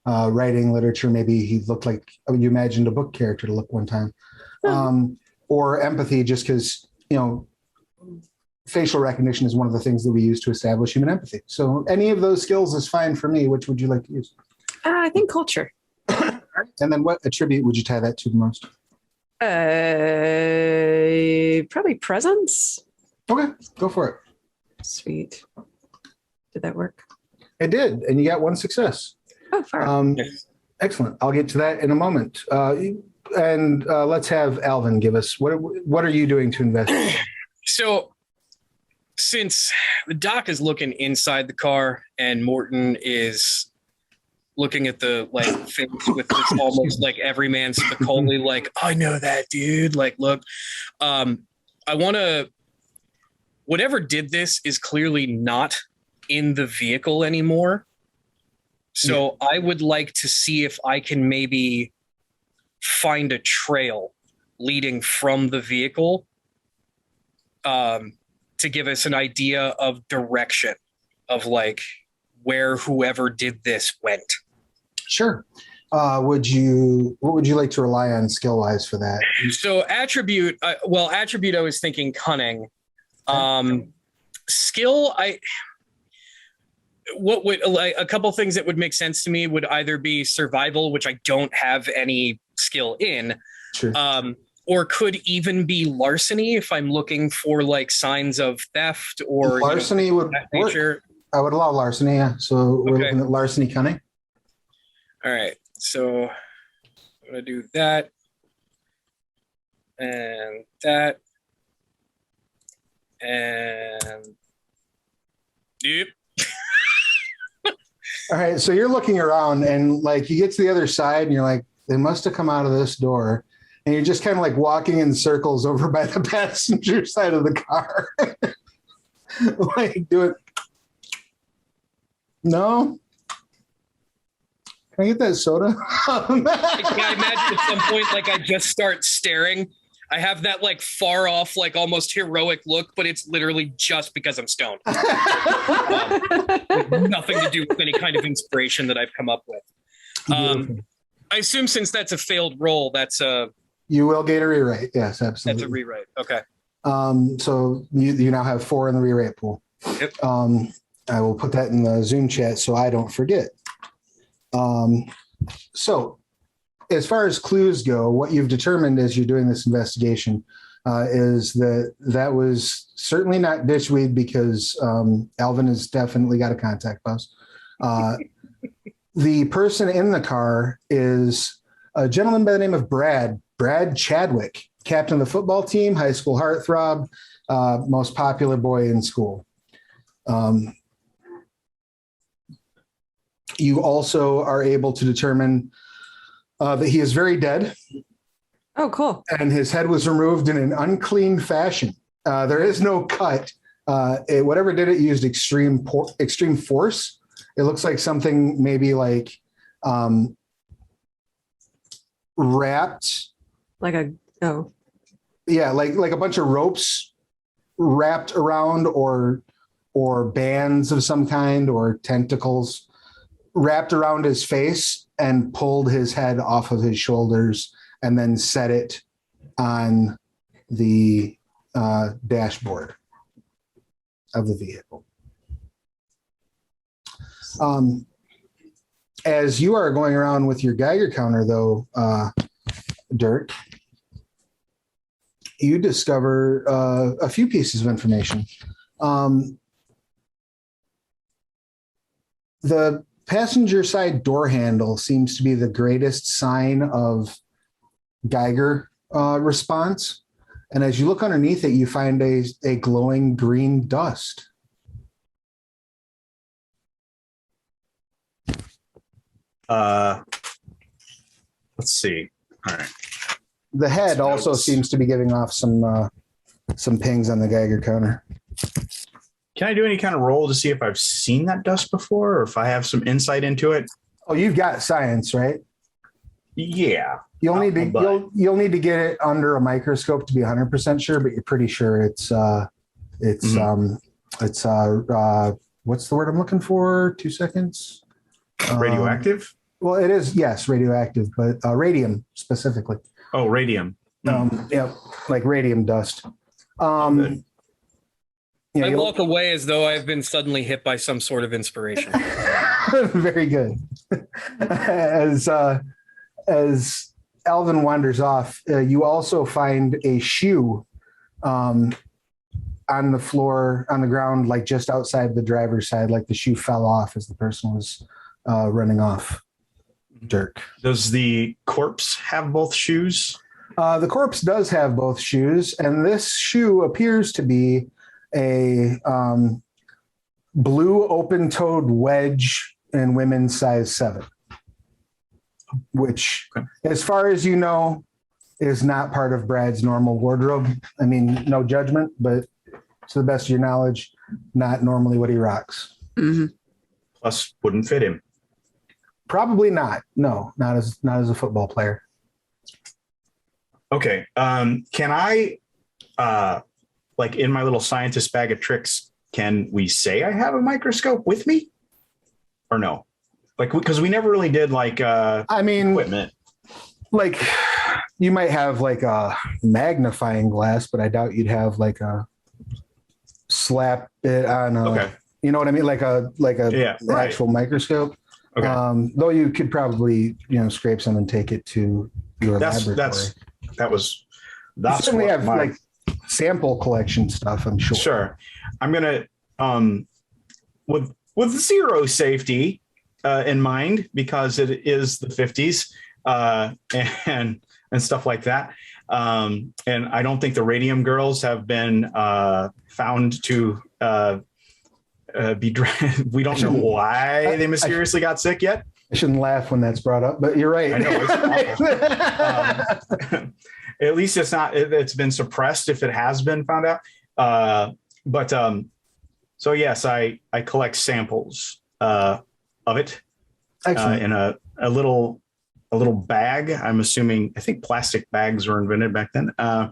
Writing, literature, maybe he looked like you imagined a book character to look one time. Or empathy, just because, facial recognition is one of the things that we use to establish human empathy. So any of those skills is fine for me. Which would you like to use? I think culture. And then what attribute would you tie that to the most? Probably presence. Okay, go for it. Sweet. Did that work? It did, and you got one success. Oh, far. Excellent. I'll get to that in a moment. And let's have Alvin give us what are you doing to invest? So, since Doc is looking inside the car and Morton is looking at the face with this almost like everyman Spicoli, like, I know that dude. Like, look, I want to. Whatever did this is clearly not in the vehicle anymore. So I would like to see if I can maybe find a trail leading from the vehicle to give us an idea of direction of like where whoever did this went. Sure. What would you like to rely on skill wise for that? So attribute, I was thinking cunning. Skill, what would like a couple things that would make sense to me would either be survival, which I don't have any skill in, Sure. Or could even be larceny if I'm looking for like signs of theft or larceny would work. I would allow larceny. Yeah. So we're looking at larceny cunning. All right. So I'm gonna do that and that and yep. All right, so you're looking around and like you get to the other side and you're like, they must have come out of this door. And you're just kind of like walking in circles over by the passenger side of the car. Like, do it. No? Can I get that soda? I imagine at some point, like I just start staring. I have that like far off, like almost heroic look, but it's literally just because I'm stoned. Nothing to do with any kind of inspiration that I've come up with. I assume since that's a failed roll, that's a... You will get a rewrite. Yes, absolutely. That's a rewrite. Okay. So you now have 4 in the rewrite pool. Yep. I will put that in the Zoom chat so I don't forget. So as far as clues go, what you've determined as you're doing this investigation is that was certainly not ditchweed because Alvin has definitely got a contact bus. The person in the car is a gentleman by the name of Brad Chadwick, captain of the football team, high school heartthrob, most popular boy in school. You also are able to determine that he is very dead. Oh, cool. And his head was removed in an unclean fashion. There is no cut. Whatever did it used extreme force. It looks like something maybe like wrapped. Like a like a bunch of ropes wrapped around or bands of some kind or tentacles wrapped around his face and pulled his head off of his shoulders and then set it on the dashboard of the vehicle. As you are going around with your Geiger counter, though, Dirk, you discover a few pieces of information. The passenger side door handle seems to be the greatest sign of Geiger response. And as you look underneath it, you find a glowing green dust. Let's see. All right. The head also Notes. seems to be giving off some pings on the Geiger counter. Can I do any kind of roll to see if I've seen that dust before, or if I have some insight into it? Oh, you've got science, right? Yeah. You'll need to But- you'll need to get it under a microscope to be 100% sure, but you're pretty sure it's what's the word I'm looking for? 2 seconds. Radioactive? Well, it is, yes, radioactive, but radium specifically. Oh, radium. Yeah, like radium dust. Good. Yeah, I walk away as though I've been suddenly hit by some sort of inspiration. very good. As Alvin wanders off, you also find a shoe on the floor, on the ground, like just outside the driver's side, like the shoe fell off as the person was running off. Dirk. Does the corpse have both shoes? The corpse does have both shoes, and this shoe appears to be a blue open-toed wedge in women's size 7, which, Okay. as far as you know, is not part of Brad's normal wardrobe. I mean, no judgment, but to the best of your knowledge, not normally what he rocks. Mhm. Plus, wouldn't fit him. Probably not. No, not as a football player. Okay. Can I, like in my little scientist bag of tricks, can we say I have a microscope with me, or no? Like, because we never really did like I mean, equipment. like you might have like a magnifying glass, but I doubt you'd have like a slap it on a, Okay. you know what I mean? Like a Yeah, right. actual microscope. Okay. Though you could probably, scrape some and take it to your laboratory. That's You certainly what have like sample collection stuff, I'm sure. Sure. I'm gonna with zero safety in mind, because it is the 50s and stuff like that. And I don't think the radium girls have been found to be we don't know why they mysteriously got sick yet. I shouldn't laugh when that's brought up, but you're right. I know, it's at least it's been suppressed if it has been found out. So yes, I collect samples of it Excellent. in a little bag. I think plastic bags were invented back then. Yeah,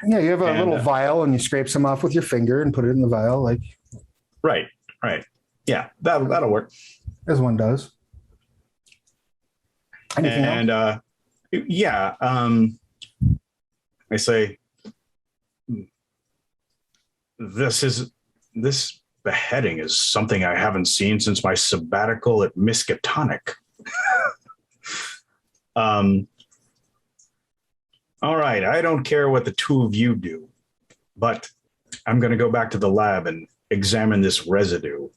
you have a little vial and you scrape some off with your finger and put it in the vial, like Right. Yeah, that'll work. as one does. Anything else? And I say this beheading is something I haven't seen since my sabbatical at Miskatonic. All right, I don't care what the two of you do, but I'm going to go back to the lab and examine this residue.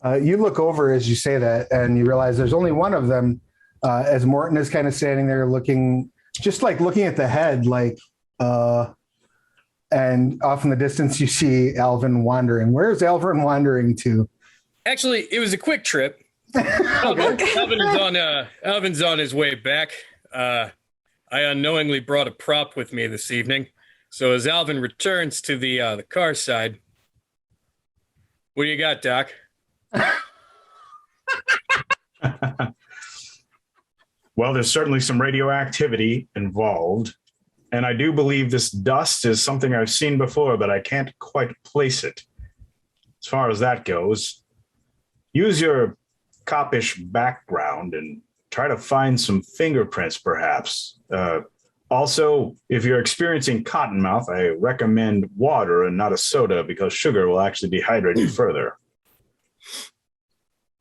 You look over as you say that, and you realize there's only one of them. As Morton is kind of standing there looking at the head, and off in the distance, you see Alvin wandering. Where's Alvin wandering to? Actually, it was a quick trip. Alvin's on his way back. I unknowingly brought a prop with me this evening. So as Alvin returns to the car side, what do you got, Doc? Well, there's certainly some radioactivity involved, and I do believe this dust is something I've seen before, but I can't quite place it. As far as that goes, use your coppish background and try to find some fingerprints, perhaps. Also, if you're experiencing cottonmouth, I recommend water and not a soda, because sugar will actually dehydrate you further.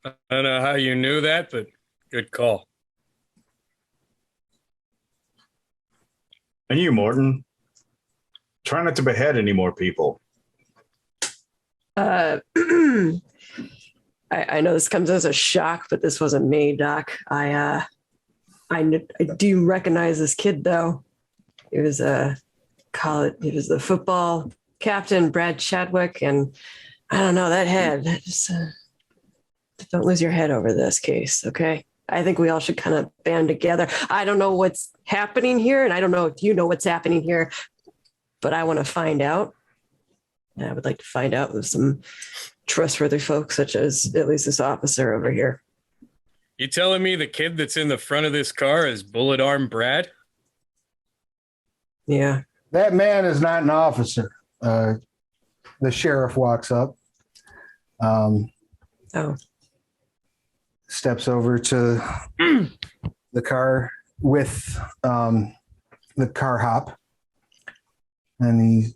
I don't know how you knew that, but good call. And you, Morton, try not to behead any more people. I know this comes as a shock, but this wasn't me, Doc. I do recognize this kid, though. He was he was the football captain, Brad Chadwick, and I don't know that head. Just don't lose your head over this case, okay? I think we all should kind of band together. I don't know what's happening here, and I don't know if you know what's happening here, but I want to find out. And I would like to find out with some trustworthy folks, such as at least this officer over here. You telling me the kid that's in the front of this car is Bullet Arm Brad? Yeah. That man is not an officer. The sheriff walks up. Steps over to the car with the car hop. And he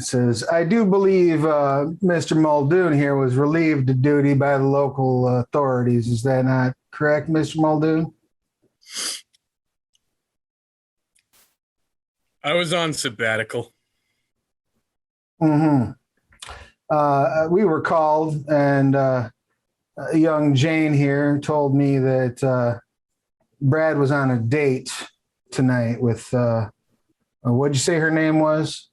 says, I do believe Mr. Muldoon here was relieved of duty by the local authorities. Is that not correct, Mr. Muldoon? I was on sabbatical. Mm-hmm. We were called, and young Jane here told me that Brad was on a date tonight with, what'd you say her name was?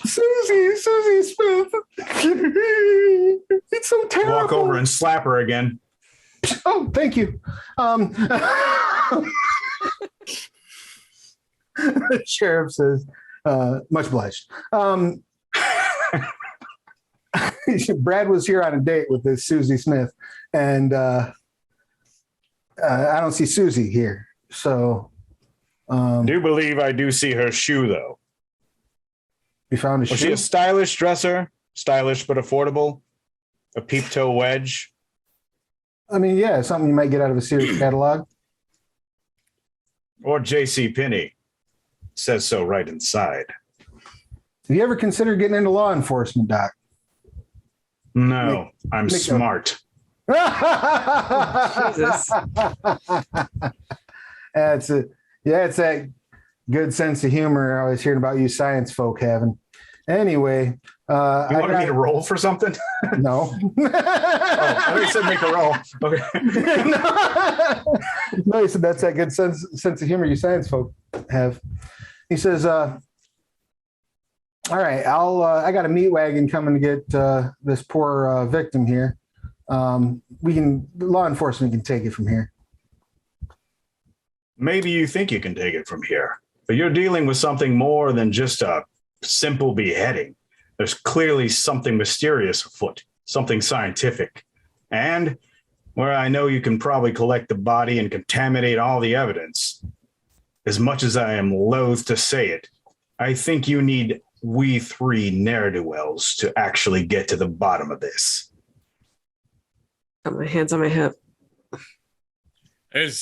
Susie Smith. It's so terrible. Walk over and slap her again. Oh, thank you. The sheriff says, much obliged. Brad was here on a date with this Susie Smith, and I don't see Susie here. So, Do believe I do see her shoe, though. you found a Was she shoe? a stylish dresser? Stylish but affordable? A peep toe wedge? I mean, yeah, something you might get out of a Sears catalog. Or J.C. Penney? Says so right inside. Have you ever considered getting into law enforcement, Doc? No, I'm make a- smart. Jesus. It's that good sense of humor I was hearing about you science folk having. Anyway, You wanted me to roll for something? no. Oh, I thought you said make a roll. Okay. No, he said that's that good sense of humor you science folk have. He says, all right, I got a meat wagon coming to get this poor victim here. Law enforcement can take it from here. Maybe you think you can take it from here, but you're dealing with something more than just a simple beheading. There's clearly something mysterious afoot, something scientific. And where I know you can probably collect the body and contaminate all the evidence, as much as I am loath to say it, I think you need we three ne'er-do-wells to actually get to the bottom of this. Got my hands on my hip. There's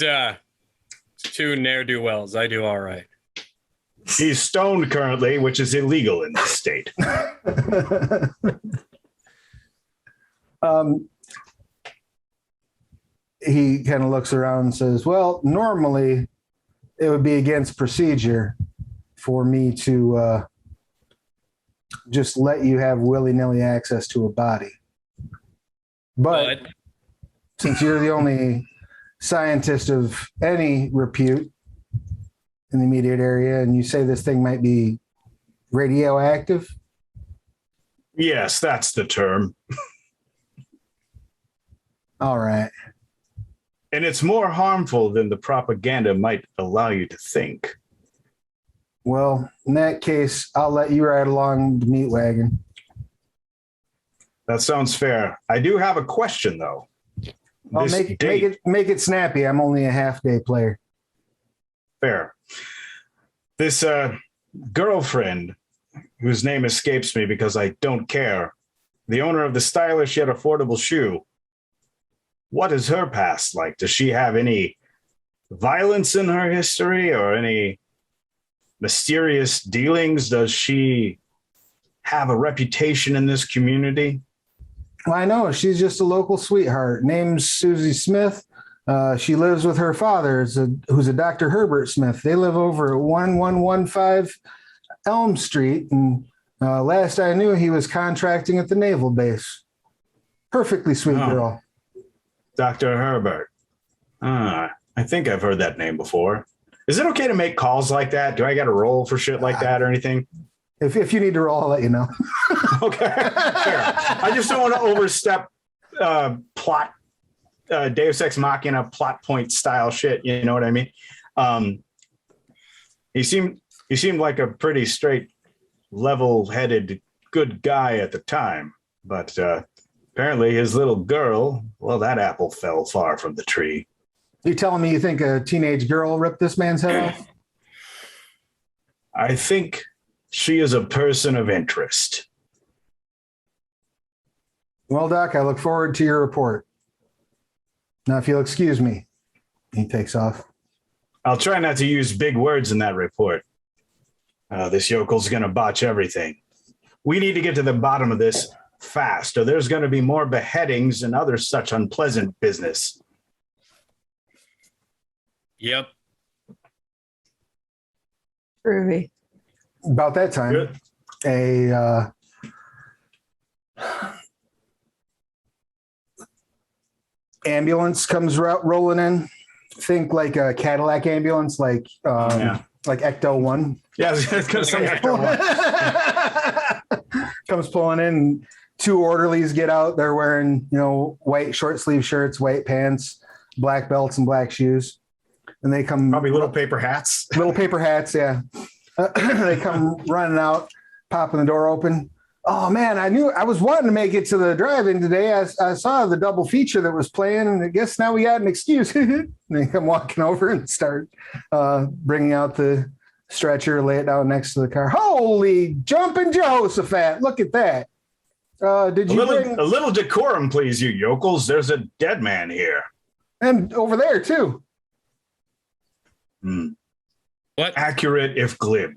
two ne'er-do-wells. I do all right. He's stoned currently, which is illegal in this state. He kind of looks around and says, well, normally it would be against procedure for me to just let you have willy-nilly access to a body. But since you're the only scientist of any repute in the immediate area, and you say this thing might be radioactive? Yes, that's the term. All right. And it's more harmful than the propaganda might allow you to think. Well, in that case, I'll let you ride along the meat wagon. That sounds fair. I do have a question, though. I'll This make date- it snappy. I'm only a half-day player. Fair. This girlfriend, whose name escapes me because I don't care, the owner of the stylish yet affordable shoe, what is her past like? Does she have any violence in her history or any mysterious dealings? Does she have a reputation in this community? Well, I know she's just a local sweetheart. Name's Susie Smith. She lives with her father, who's a Dr. Herbert Smith. They live over at 1115 Elm Street. And last I knew, he was contracting at the naval base. Perfectly sweet girl. Dr. Herbert. I think I've heard that name before. Is it okay to make calls like that? Do I got to roll for shit like that or anything? If you need to roll, I'll let you know. Okay. Fair. I just don't want to overstep plot, Deus Ex Machina plot point style shit. You know what I mean? He seemed like a pretty straight, level-headed, good guy at the time, but apparently his little girl, well, that apple fell far from the tree. You telling me you think a teenage girl ripped this man's head off? I think she is a person of interest. Well, Doc, I look forward to your report. Now, if you'll excuse me, he takes off. I'll try not to use big words in that report. This yokel's going to botch everything. We need to get to the bottom of this fast, or there's going to be more beheadings and other such unpleasant business. Yep. Groovy. About that time, Good. a ambulance comes rolling in. Think like a Cadillac ambulance, like Ecto One. Yeah, Comes pulling in. Two orderlies get out. They're wearing, white short sleeve shirts, white pants, black belts, and black shoes. And they come probably little paper hats. Little paper hats, yeah. They come running out, popping the door open. Oh man, I was wanting to make it to the drive-in today. I saw the double feature that was playing, and I guess now we got an excuse. And they come walking over and start bringing out the stretcher, lay it down next to the car. Holy jumping Jehoshaphat! Look at that. Did you a little decorum, please, you yokels? There's a dead man here, and over there too. What? Accurate if glib.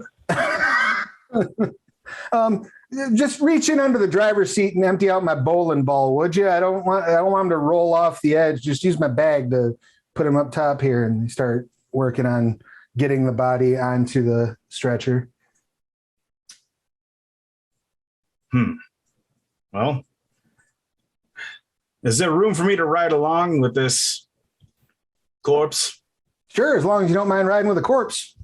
Just reach in under the driver's seat and empty out my bowling ball, would you? I don't want him to roll off the edge. Just use my bag to put him up top here, and start working on getting the body onto the stretcher. Well, is there room for me to ride along with this corpse? Sure, as long as you don't mind riding with a corpse.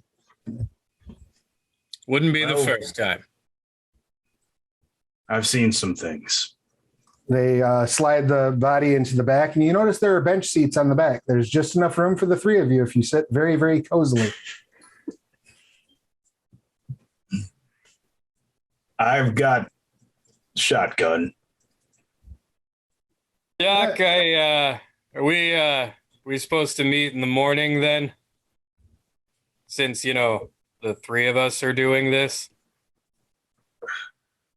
Wouldn't be the first time. I've seen some things. They slide the body into the back, and you notice there are bench seats on the back. There's just enough room for the three of you if you sit very, very cozily. I've got shotgun. Doc, are we supposed to meet in the morning then? Since, the three of us are doing this?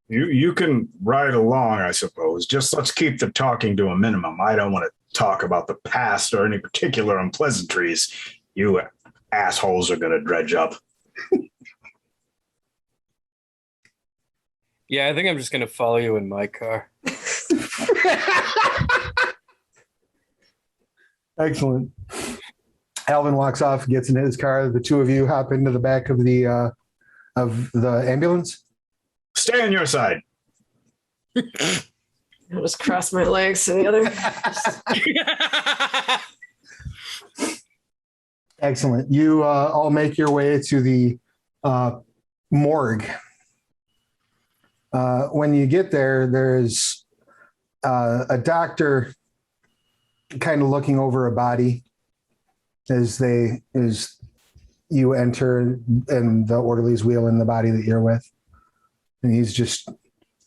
You can ride along, I suppose. Just let's keep the talking to a minimum. I don't want to talk about the past or any particular unpleasantries you assholes are going to dredge up. Yeah, I think I'm just going to follow you in my car. Excellent. Alvin walks off, gets in his car. The two of you hop into the back of the ambulance. Stay on your side. I'll just cross my legs to the other. Excellent. You all make your way to the morgue. When you get there, there's a doctor kind of looking over a body as you enter, and the orderlies wheel in the body that you're with. And he's just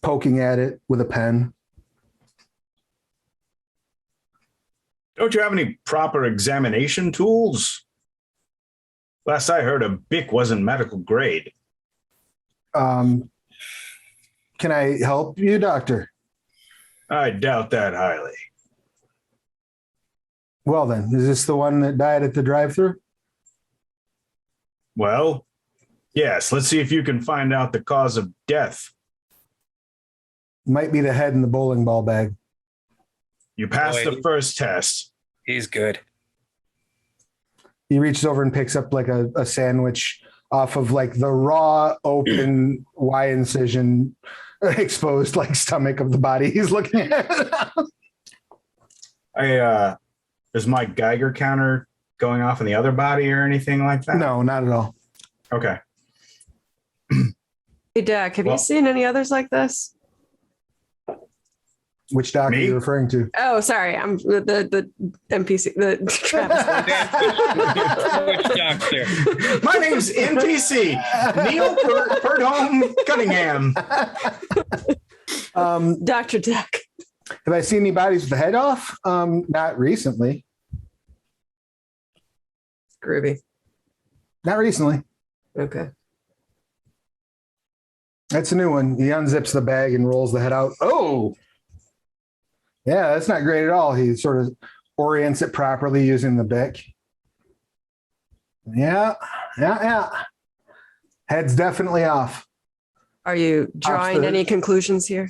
poking at it with a pen. Don't you have any proper examination tools? Last I heard, a BIC wasn't medical grade. Can I help you, doctor? I doubt that highly. Well then, is this the one that died at the drive-thru? Well, yes. Let's see if you can find out the cause of death. Might be the head in the bowling ball bag. You passed the first test. He's good. He reaches over and picks up like a sandwich off of like the raw, open Y incision, exposed like stomach of the body he's looking at. Is my Geiger counter going off in the other body or anything like that? No, not at all. Okay. Hey, Dak, have Well- you seen any others like this? Which doctor are Me? you referring to? Oh, sorry. I'm the NPC, the Travis. Which doctor? My name's NPC Neil Perdome Cunningham. Dr. Dak. Have I seen any bodies with the head off? Not recently. Groovy. Not recently. Okay. That's a new one. He unzips the bag and rolls the head out. Oh, yeah, that's not great at all. He sort of orients it properly using the Bic. Yeah. Head's definitely off. Are you drawing the- any conclusions here?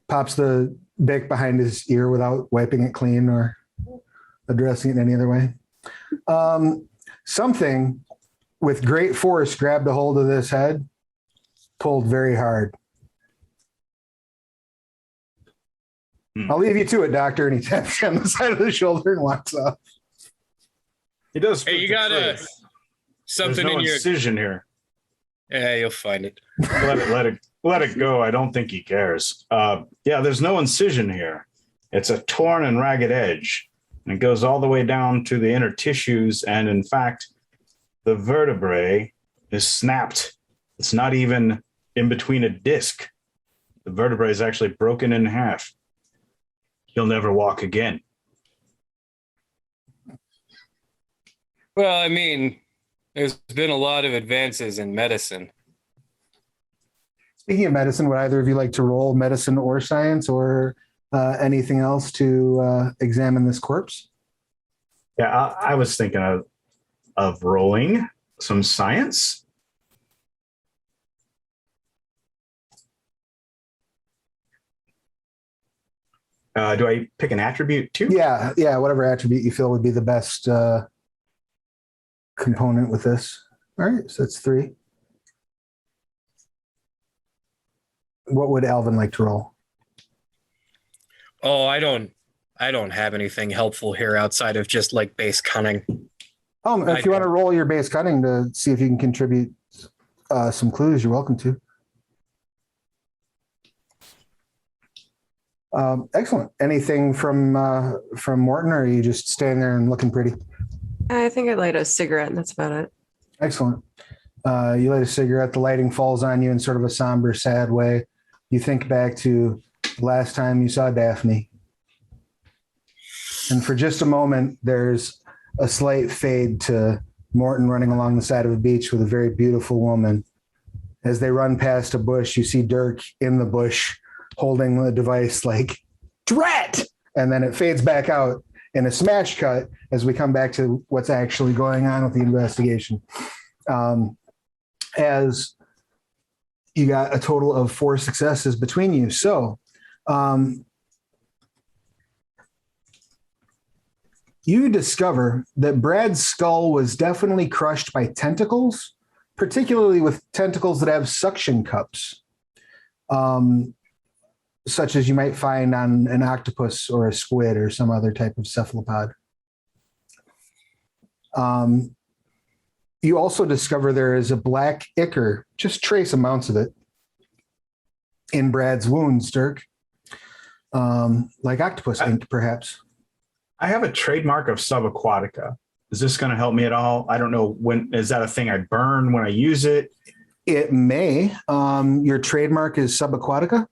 Pops the Bic behind his ear without wiping it clean or addressing it in any other way. Something with great force grabbed a hold of this head, pulled very hard. I'll leave you to it, doctor. And he taps you on the side of the shoulder and walks off. He does. Hey, you speak the got truth. something There's no in your. incision here. Yeah, you'll find it. Let it go. I don't think he cares. Yeah, there's no incision here. It's a torn and ragged edge, and it goes all the way down to the inner tissues. And in fact, the vertebrae is snapped. It's not even in between a disc. The vertebrae is actually broken in half. He'll never walk again. Well, I mean, there's been a lot of advances in medicine. Speaking of medicine, would either of you like to roll medicine or science or anything else to examine this corpse? Yeah, I was thinking of rolling some science. Do I pick an attribute too? Yeah, whatever attribute you feel would be the best component with this. All right, so that's 3. What would Alvin like to roll? Oh, I don't have anything helpful here outside of just like base cunning. If you want to roll your base cunning to see if you can contribute some clues, you're welcome to. Excellent. Anything from Morton, or are you just standing there and looking pretty? I think I light a cigarette and that's about it. Excellent. You light a cigarette. The lighting falls on you in sort of a somber, sad way. You think back to the last time you saw Daphne. And for just a moment, there's a slight fade to Morton running along the side of a beach with a very beautiful woman. As they run past a bush, you see Dirk in the bush holding the device like, drat! And then it fades back out in a smash cut as we come back to what's actually going on with the investigation. As you got a total of 4 successes between you. So you discover that Brad's skull was definitely crushed by tentacles, particularly with tentacles that have suction cups. Such as you might find on an octopus or a squid or some other type of cephalopod. You also discover there is a black ichor, just trace amounts of it, in Brad's wounds, Dirk. Like octopus ink, perhaps. I have a trademark of subaquatica. Is this going to help me at all? I don't know. Is that a thing I burn when I use it? It may. Your trademark is subaquatica?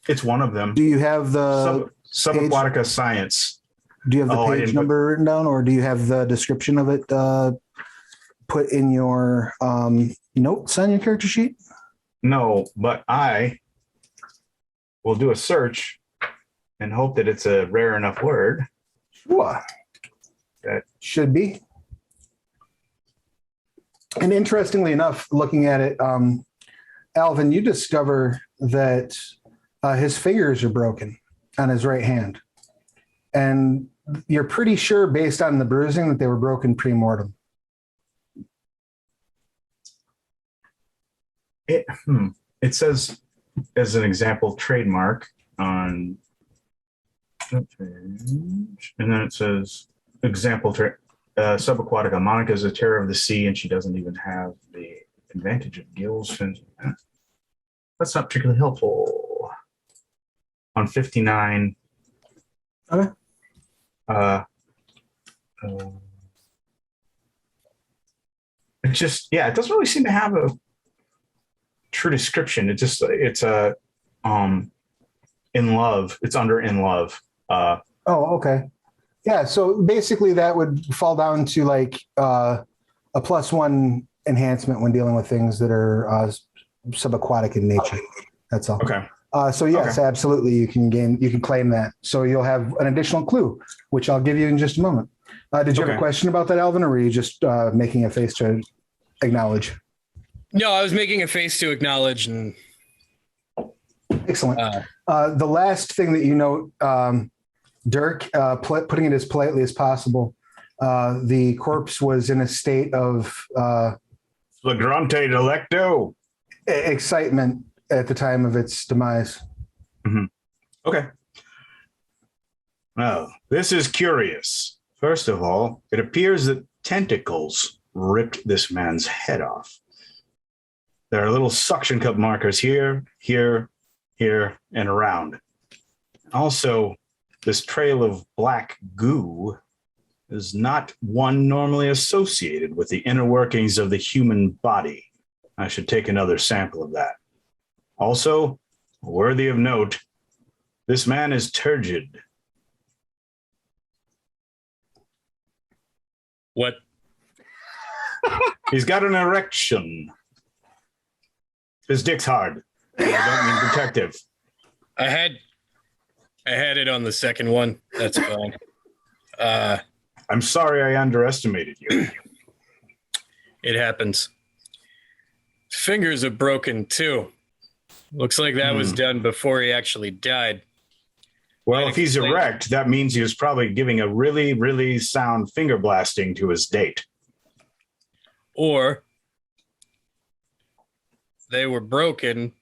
It's one of them. Do you have the subaquatica science? Do you have the page number written down, or do you have the description of it put in your notes on your character sheet? No, but I will do a search and hope that it's a rare enough word. Sure. That should be. And interestingly enough, looking at it, Alvin, you discover that his fingers are broken on his right hand. And you're pretty sure, based on the bruising, that they were broken pre-mortem. It says as an example trademark on that page, and then it says example subaquatic. A Monica is a terror of the sea, and she doesn't even have the advantage of gills. That's not particularly helpful. On 59. Okay. It just, it doesn't really seem to have a true description. It's in love. It's under in love. Oh, okay. Yeah. So basically, that would fall down to like a +1 enhancement when dealing with things that are subaquatic in nature. That's all. Okay. So yes, Okay. absolutely, you can claim that. So you'll have an additional clue, which I'll give you in just a moment. Did you have a Okay. question about that, Alvin, or were you just making a face to acknowledge? No, I was making a face to acknowledge, and Excellent. The last thing that you note, Dirk, putting it as politely as possible, the corpse was in a state of Flagrante delicto. excitement at the time of its demise. Okay. Now, this is curious. First of all, it appears that tentacles ripped this man's head off. There are little suction cup markers here, here, here, and around. Also, this trail of black goo is not one normally associated with the inner workings of the human body. I should take another sample of that. Also, worthy of note, this man is turgid. what? He's got an erection. His dick's hard. I don't mean protective. I had it on the second one. That's fine. I'm sorry I underestimated you. It happens. Fingers are broken too. Looks like that was done before he actually died. Well, if he's erect, that means he was probably giving a really, really sound finger blasting to his date. Or they were broken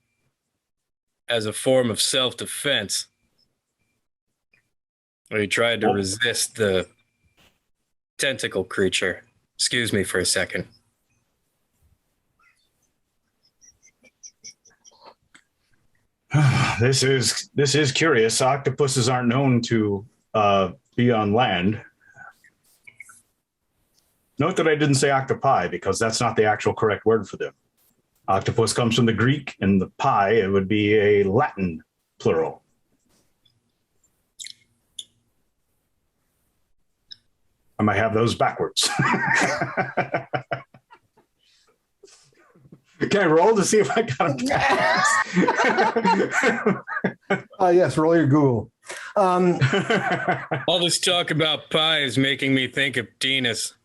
as a form of self-defense. Or he tried to resist the tentacle creature. Excuse me for a second. This is curious. Octopuses aren't known to be on land. Note that I didn't say octopi because that's not the actual correct word for them. Octopus comes from the Greek, and the pi, it would be a Latin plural. I might have those backwards. Can I roll to see if I got them? Yes, roll your Google. All this talk about pie is making me think of Dina's.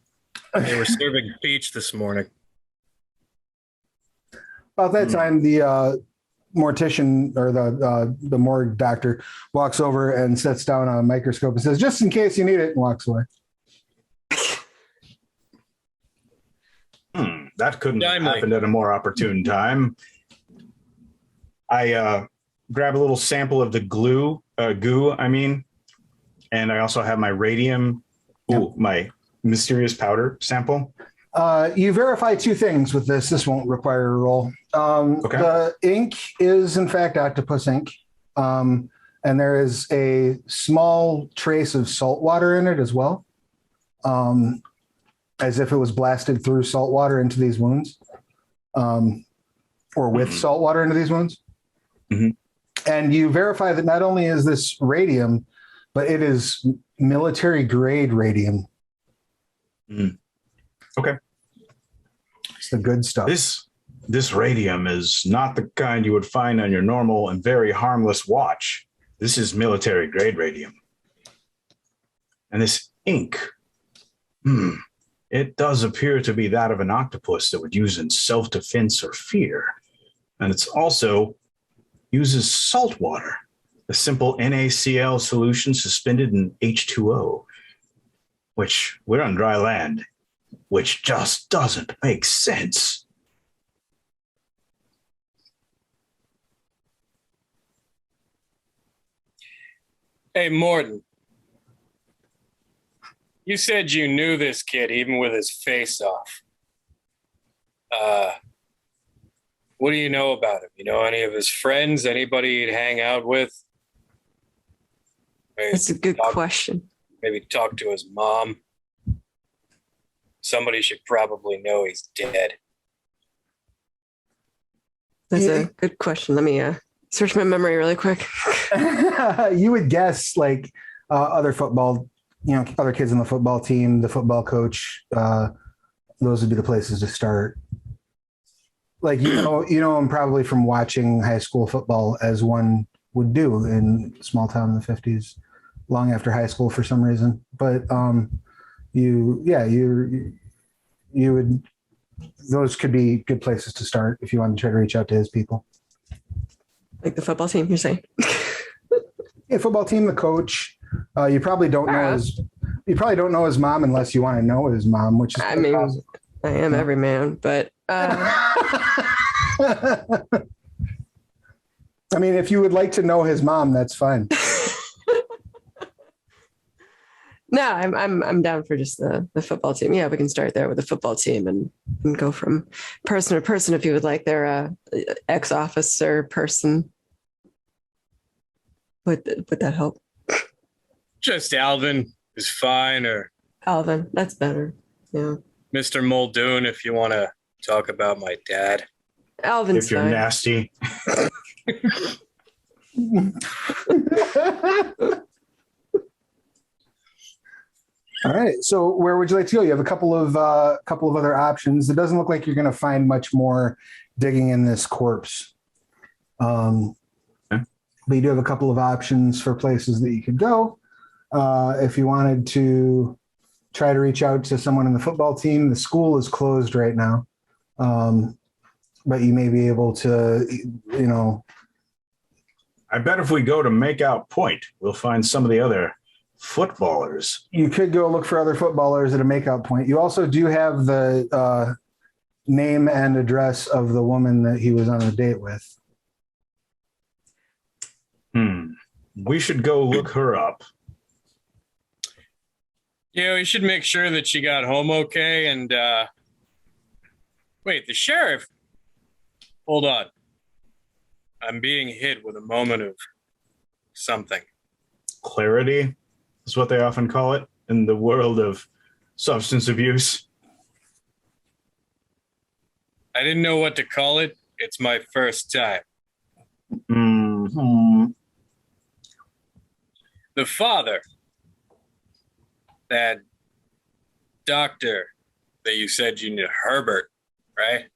They were serving peach this morning. About that time, the mortician or the morgue doctor walks over and sets down a microscope and says, "Just in case you need it," and walks away. That couldn't have happened at a more opportune time. I grab a little sample of the goo, and I also have my radium, my mysterious powder sample. You verify two things with this. This won't require a roll. The ink is, in fact, octopus ink. And there is a small trace of salt water in it as well. As if it was blasted through salt water into these wounds, or with salt water into these wounds. And you verify that not only is this radium, but it is military grade radium. Okay. It's the good stuff. This radium is not the kind you would find on your normal and very harmless watch. This is military grade radium. And this ink, it does appear to be that of an octopus that would use in self-defense or fear. And it's also uses salt water, a simple NaCl solution suspended in H2O, which we're on dry land, which just doesn't make sense. Hey, Morton. You said you knew this kid even with his face off. What do you know about him? You know any of his friends? Anybody he'd hang out with? That's a good question. Maybe talk to his mom. Somebody should probably know he's dead. That's a good question. Let me search my memory really quick. You would guess like other football, other kids on the football team, the football coach. Those would be the places to start. Like you know him probably from watching high school football, as one would do in a small town in the 50s, long after high school for some reason. But you would. Those could be good places to start if you want to try to reach out to his people. Like the football team, you're saying? Yeah, football team, the coach. You probably don't know his mom unless you want to know his mom, which is awesome. I am every man, but I mean, if you would like to know his mom, that's fine. no, I'm down for just the football team. Yeah, we can start there with the football team and go from person to person if you would like. Their ex-officer person. Would that help? Just Alvin is fine, or Alvin, that's better. Yeah. Mr. Muldoon, if you want to talk about my dad. Alvin's if you're fine. nasty. All right. So where would you like to go? You have a couple of other options. It doesn't look like you're going to find much more digging in this corpse. But you do have a couple of options for places that you could go. If you wanted to try to reach out to someone in the football team, the school is closed right now. But you may be able to, I bet if we go to Makeout Point, we'll find some of the other footballers. You could go look for other footballers at a Makeout Point. You also do have the name and address of the woman that he was on a date with. We should go look her up. Yeah, we should make sure that she got home okay. And wait, the sheriff. Hold on. I'm being hit with a moment of something. Clarity is what they often call it in the world of substance abuse. I didn't know what to call it. It's my first time. Mm-hmm. The father, that doctor that you said you knew, Herbert, right?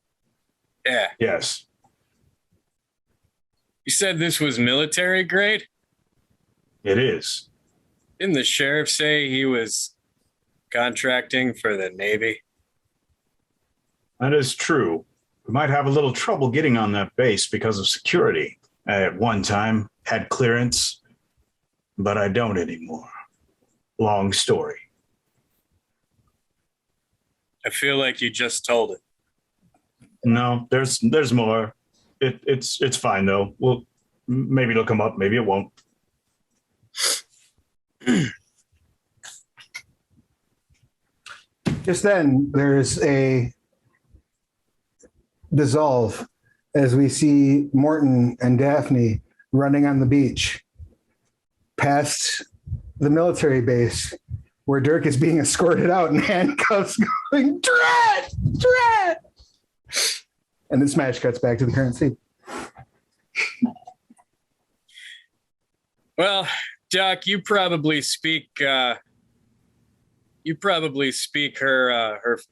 Yeah. Yes. You said this was military grade? It is. Didn't the sheriff say he was contracting for the Navy? That is true. We might have a little trouble getting on that base because of security. I at one time had clearance, but I don't anymore. Long story. I feel like you just told it. No, there's more. It's fine though. Well, maybe it'll come up, maybe it won't. Just then, there's a dissolve as we see Morton and Daphne running on the beach past the military base where Dirk is being escorted out in handcuffs going, Drat! And the smash cuts back to the current scene. Well, Doc, you probably speak her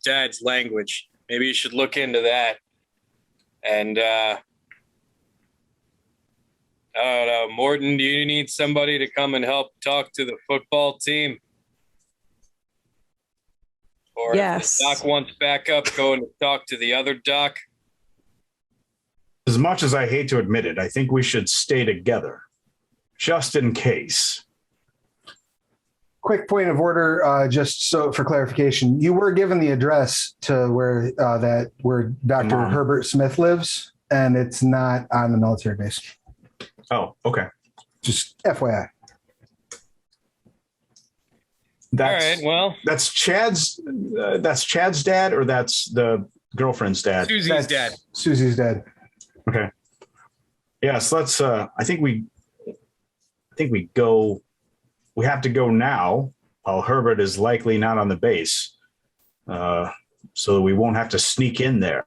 dad's language. Maybe you should look into that. And I don't know, Morton, do you need somebody to come and help talk to the football team? Or Yes. if the doc wants backup, going to talk to the other doc. As much as I hate to admit it, I think we should stay together, just in case. Quick point of order, just so for clarification, you were given the address to where Dr. Herbert Smith lives, and it's not on the military base. Oh, okay. Just FYI. That's All right. Well, that's Chad's dad, or that's the girlfriend's dad. Susie's dad. Susie's dad. Okay. Yeah. So let's. I think we go. We have to go now. While Herbert is likely not on the base, so we won't have to sneak in there.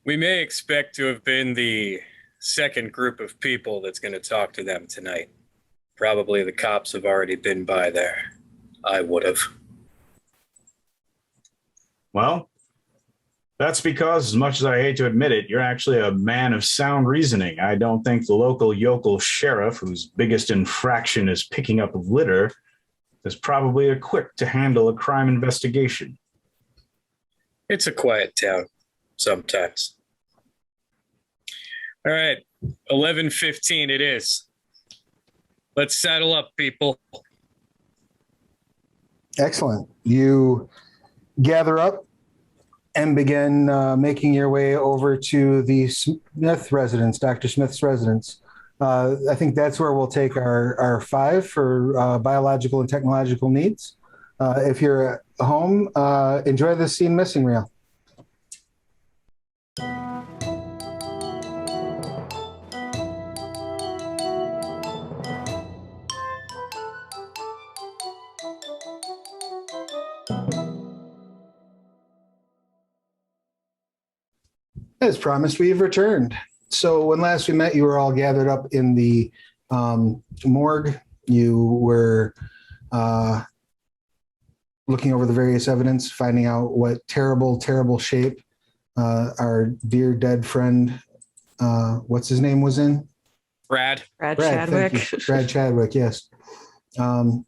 We may expect to have been the second group of people that's going to talk to them tonight. Probably the cops have already been by there. I would have. Well, that's because, as much as I hate to admit it, you're actually a man of sound reasoning. I don't think the local yokel sheriff, whose biggest infraction is picking up litter, is probably equipped to handle a crime investigation. It's a quiet town sometimes. All right, 11:15 it is. Let's saddle up, people. Excellent. You gather up and begin making your way over to the Smith residence, Dr. Smith's residence. I think that's where we'll take our 5 for biological and technological needs. If you're at home, enjoy the scene missing reel. As promised, we've returned. So when last we met, you were all gathered up in the morgue. You were looking over the various evidence, finding out what terrible, terrible shape our dear dead friend, what's his name, was in? Brad Thank Chadwick. you. Brad Chadwick, yes. And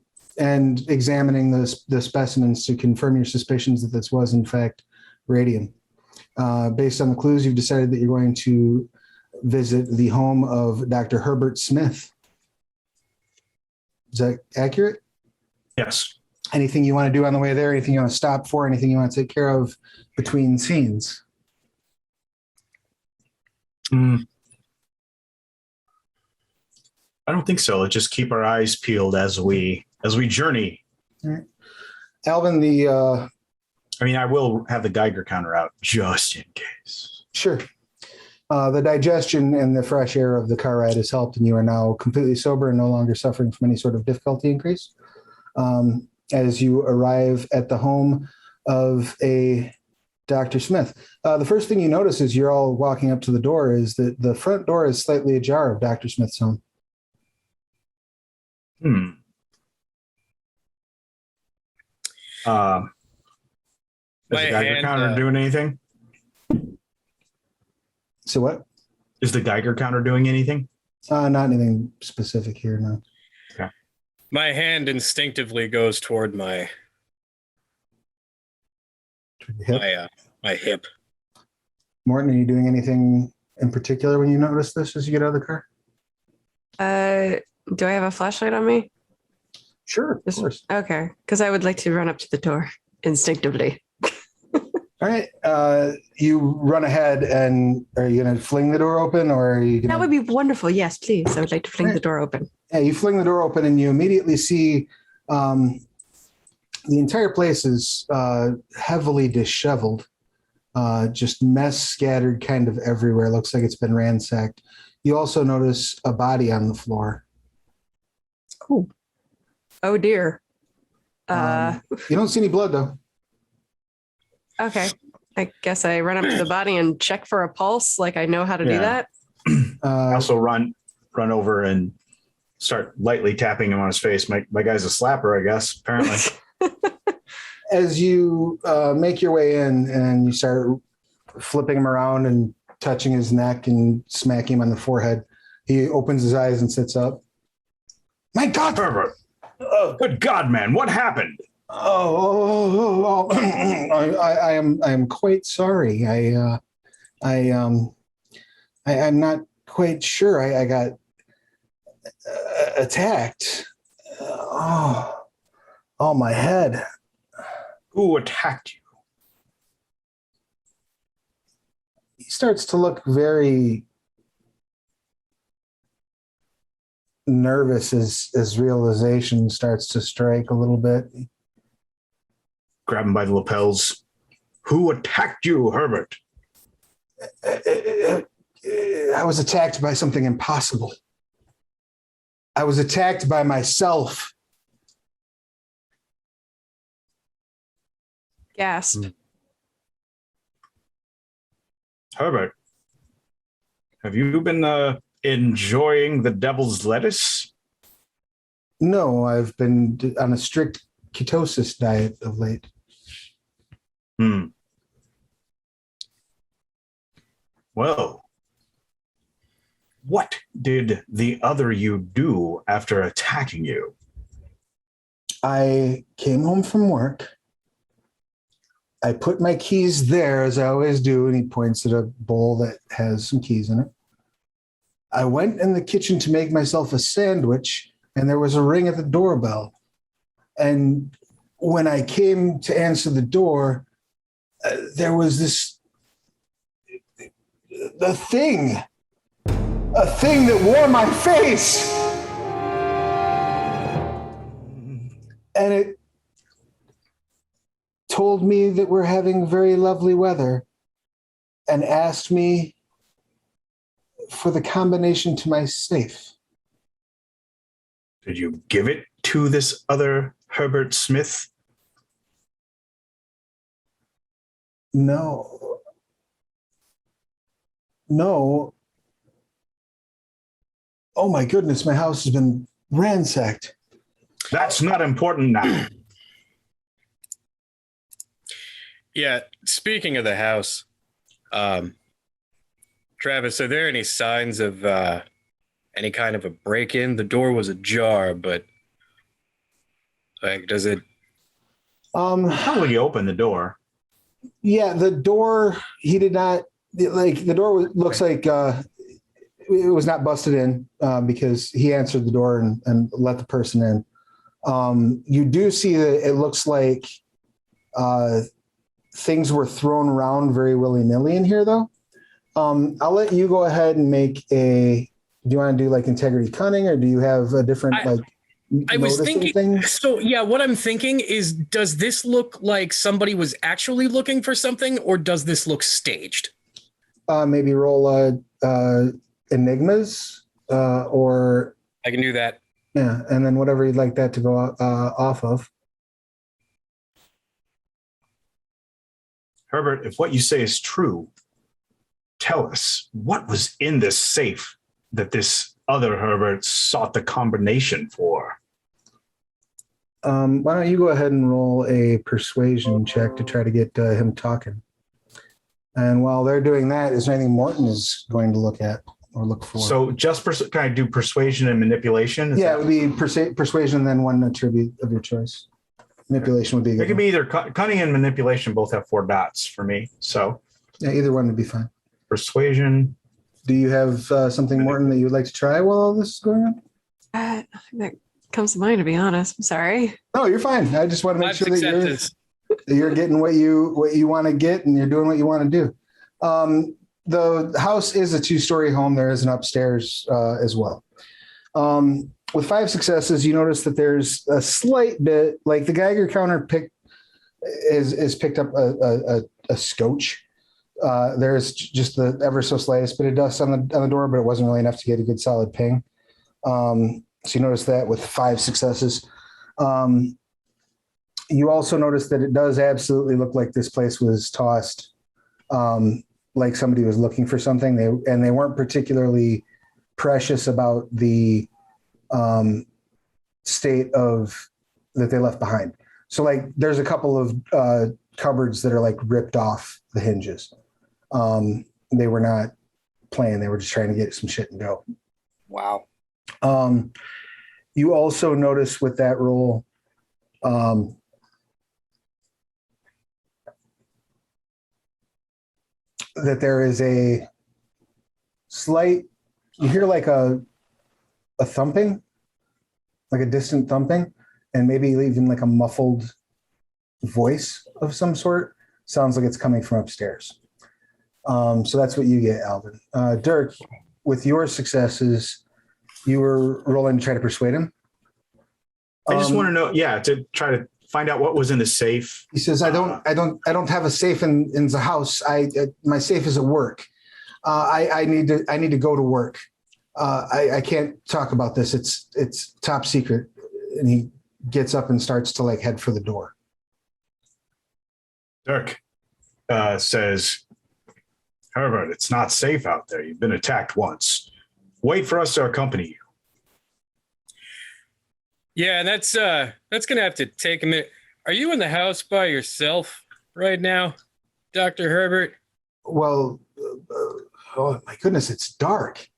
examining the specimens to confirm your suspicions that this was, in fact, radium. Based on the clues, you've decided that you're going to visit the home of Dr. Herbert Smith. Is that accurate? Yes. Anything you want to do on the way there? Anything you want to stop for? Anything you want to take care of between scenes? I don't think so. Let's just keep our eyes peeled as we journey. All right. Alvin, I mean, I will have the Geiger counter out just in case. sure. The digestion and the fresh air of the car ride has helped, and you are now completely sober and no longer suffering from any sort of difficulty increase. As you arrive at the home of a Dr. Smith, the first thing you notice as you're all walking up to the door is that the front door is slightly ajar of Dr. Smith's home. Is the Geiger counter doing anything? So what? Is the Geiger counter doing anything? Not anything specific here, no. Okay. My hand instinctively goes toward my Hip. my hip. Morton, are you doing anything in particular when you notice this as you get out of the car? Do I have a flashlight on me? Sure, of course. Okay, because I would like to run up to the door instinctively. All right. You run ahead, and are you going to fling the door open, or are you going to... That would be wonderful. Yes, please. I would like to fling the door open. Yeah, you fling the door open, and you immediately see the entire place is heavily disheveled, just mess scattered kind of everywhere. Looks like it's been ransacked. You also notice a body on the floor. Oh dear. You don't see any blood, though. Okay. I guess I run up to the body and check for a pulse. Like I know how to do that. I also run over and start lightly tapping him on his face. My guy's a slapper, I guess, apparently. As you make your way in and you start flipping him around and touching his neck and smacking him on the forehead, he opens his eyes and sits up. My God! Herbert! Good God, man! What happened? I am quite sorry. I'm not quite sure. I got attacked. My head. Who attacked you? He starts to look very nervous as realization starts to strike a little bit. Grab him by the lapels. Who attacked you, Herbert? I was attacked by something impossible. I was attacked by myself. Gasp. Herbert, have you been enjoying the devil's lettuce? No, I've been on a strict ketosis diet of late. Well, what did the other you do after attacking you? I came home from work. I put my keys there, as I always do, and he points at a bowl that has some keys in it. I went in the kitchen to make myself a sandwich, and there was a ring at the doorbell. And when I came to answer the door, there was a thing that wore my face. And it told me that we're having very lovely weather and asked me for the combination to my safe. Did you give it to this other Herbert Smith? No. Oh my goodness, my house has been ransacked. That's not important now. Yeah, speaking of the house, Travis, are there any signs of any kind of a break-in? The door was ajar, but like, does it? Probably open the door. Yeah, the door, he did not, like, the door looks like it was not busted in because he answered the door and let the person in. You do see that it looks like things were thrown around very willy-nilly in here, though. I'll let you go ahead and make do you want to do like integrity cunning, or do you have a different I was thinking, things? so yeah, what I'm thinking is, does this look like somebody was actually looking for something, or does this look staged? Maybe roll enigmas or I can do that. yeah, and then whatever you'd like that to go off of. Herbert, if what you say is true, tell us what was in this safe that this other Herbert sought the combination for. Why don't you go ahead and roll a persuasion check to try to get him talking? And while they're doing that, is there anything Morton is going to look at or look for? So just can I do persuasion and manipulation? Yeah, it would be persuasion, then one attribute of your choice. Manipulation would be good. It could be either cunning and manipulation both have 4 dots for me. So yeah, either one would be fine. Persuasion. Do you have something, Morton, that you would like to try while all this is going on? Nothing that comes to mind, to be honest. I'm sorry. No, you're fine. I just want to make 5 sure that successes. you're getting what you want to get, and you're doing what you want to do. The house is a 2-story home. There is an upstairs as well. With 5 successes, you notice that there's a slight bit, like the Geiger counter is picked up a scotch. There's just the ever so slightest bit of dust on the door, but it wasn't really enough to get a good solid ping. So you notice that with 5 successes. You also notice that it does absolutely look like this place was tossed, like somebody was looking for something. They weren't particularly precious about the state of that they left behind. So like there's a couple of cupboards that are like ripped off the hinges. They were not playing. They were just trying to get some shit and go. Wow. You also notice with that roll, that there is a slight, you hear like a thumping, like a distant thumping, and maybe even like a muffled voice of some sort. Sounds like it's coming from upstairs. So that's what you get, Alvin. Dirk, with your successes, You were rolling to try to persuade him? I just want to know, to try to find out what was in the safe. He says, I don't have a safe in the house. My safe is at work. I need to go to work. I can't talk about this. It's top secret. And he gets up and starts to head for the door. Dirk says, Herbert, it's not safe out there. You've been attacked once. Wait for us to accompany you. Yeah, that's gonna have to take a minute. Are you in the house by yourself right now, Dr. Herbert? Well, oh my goodness, it's dark.